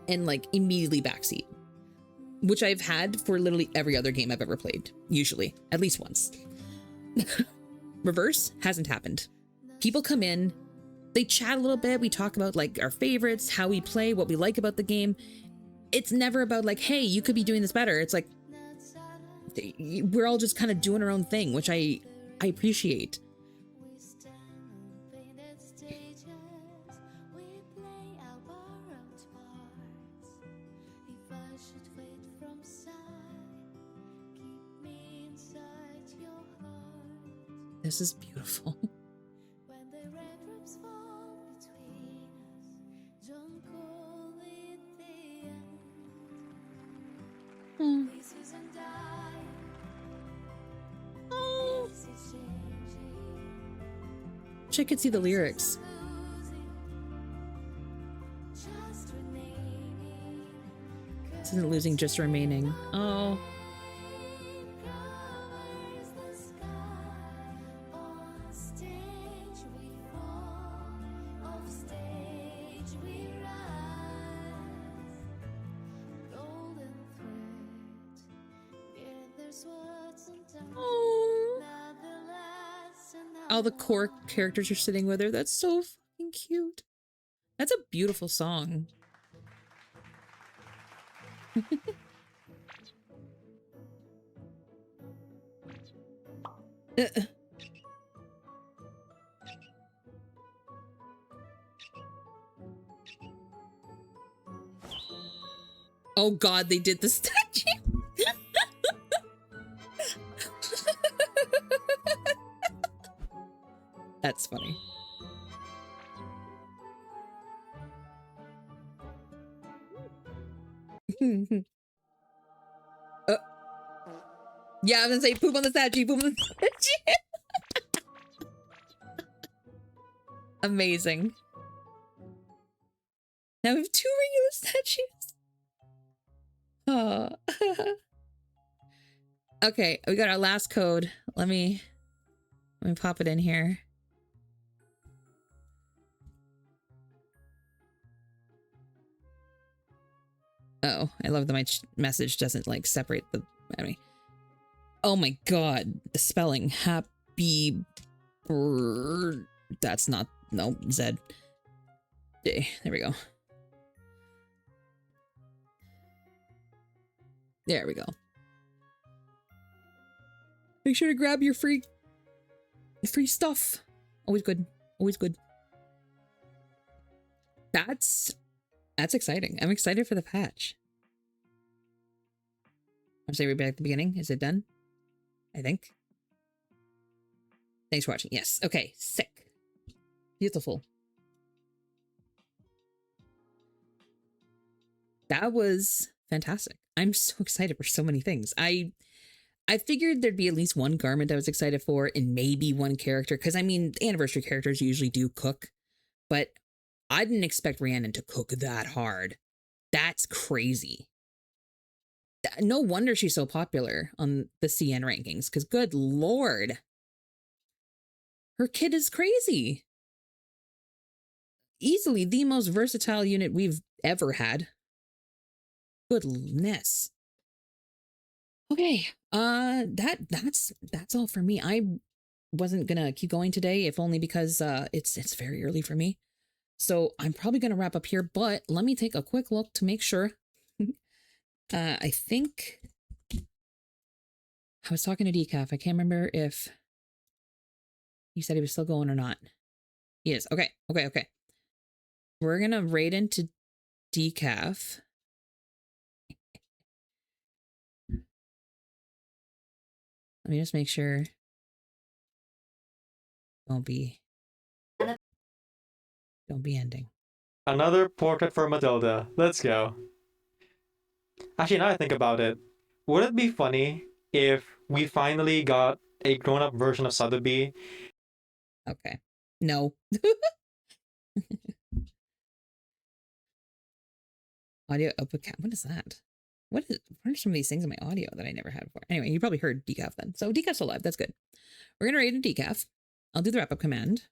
Speaker 1: and like immediately backseat, which I've had for literally every other game I've ever played, usually at least once. Reverse hasn't happened. People come in, they chat a little bit, we talk about like our favorites, how we play, what we like about the game. It's never about like, hey, you could be doing this better. It's like we're all just kind of doing our own thing, which I appreciate. This is beautiful. Oh. Oh. Wish I could see the lyrics. This isn't losing, just remaining. Oh. All the core characters are sitting with her. That's so fucking cute. That's a beautiful song. Oh god, they did the statue. That's funny. Yeah, I was gonna say poop on the statue, poop on the statue. Amazing. Now we have 2 regular statues. Oh. Okay, we got our last code. Let me pop it in here. Oh, I love that my message doesn't like separate the. Anyway. Oh my god, the spelling. Happy. That's not. No, Z. There we go. There we go. Make sure to grab your free stuff. Always good. Always good. That's exciting. I'm excited for the patch. I'm saying right back at the beginning. Is it done? I think. Thanks for watching. Yes. Okay. Sick. Beautiful. That was fantastic. I'm so excited for so many things. I figured there'd be at least one garment I was excited for and maybe one character. Because, I mean, anniversary characters usually do cook. But I didn't expect Rhiannon to cook that hard. That's crazy. No wonder she's so popular on the CN rankings. Because, good lord. Her kid is crazy. Easily the most versatile unit we've ever had. Goodness. Okay, that's all for me. I wasn't gonna keep going today, if only because it's very early for me. So I'm probably gonna wrap up here, but let me take a quick look to make sure. I think I was talking to Decaf. I can't remember if he said he was still going or not. He is. Okay. We're gonna raid into Decaf. Let me just make sure. Don't be ending.
Speaker 13: Another portrait for Matilda. Let's go. Actually, now I think about it, would it be funny if we finally got a grown-up version of Sotheby?
Speaker 1: Okay. No. Audio output cap. What is that? What are some of these things in my audio that I never had before? Anyway, you probably heard Decaf then. So Decaf's alive. That's good. We're going to raid in Decaf. I'll do the wrap-up command.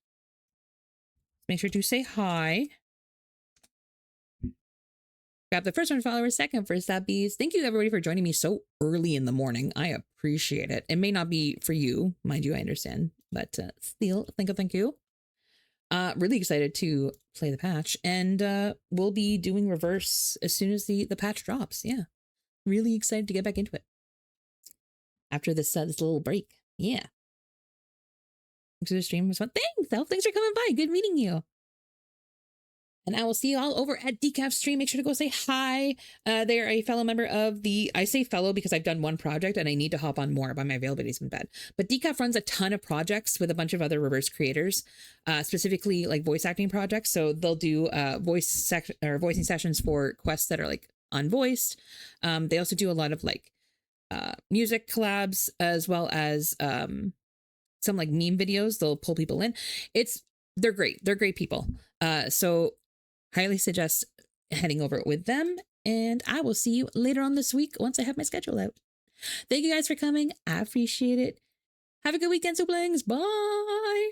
Speaker 1: Make sure to say hi. Grab the first 100 followers, second for Sabbies. Thank you everybody for joining me so early in the morning. I appreciate it. It may not be for you, mind you, I understand. But still, thank you. Really excited to play the patch. And we'll be doing reverse as soon as the patch drops. Yeah. Really excited to get back into it. After this little break. Yeah. Thanks for the stream. It was fun. Thanks, Elf. Thanks for coming by. Good meeting you. And I will see you all over at Decaf stream. Make sure to go say hi. They're a fellow member of the, I say fellow because I've done one project and I need to hop on more, but my availability's been bad. But Decaf runs a ton of projects with a bunch of other reverse creators, specifically like voice acting projects. So they'll do voicing sessions for quests that are like unvoiced. They also do a lot of like music collabs, as well as some like meme videos. They'll pull people in. They're great. They're great people. So highly suggest heading over with them, and I will see you later on this week once I have my schedule out. Thank you guys for coming. I appreciate it. Have a good weekend, siblings. Bye.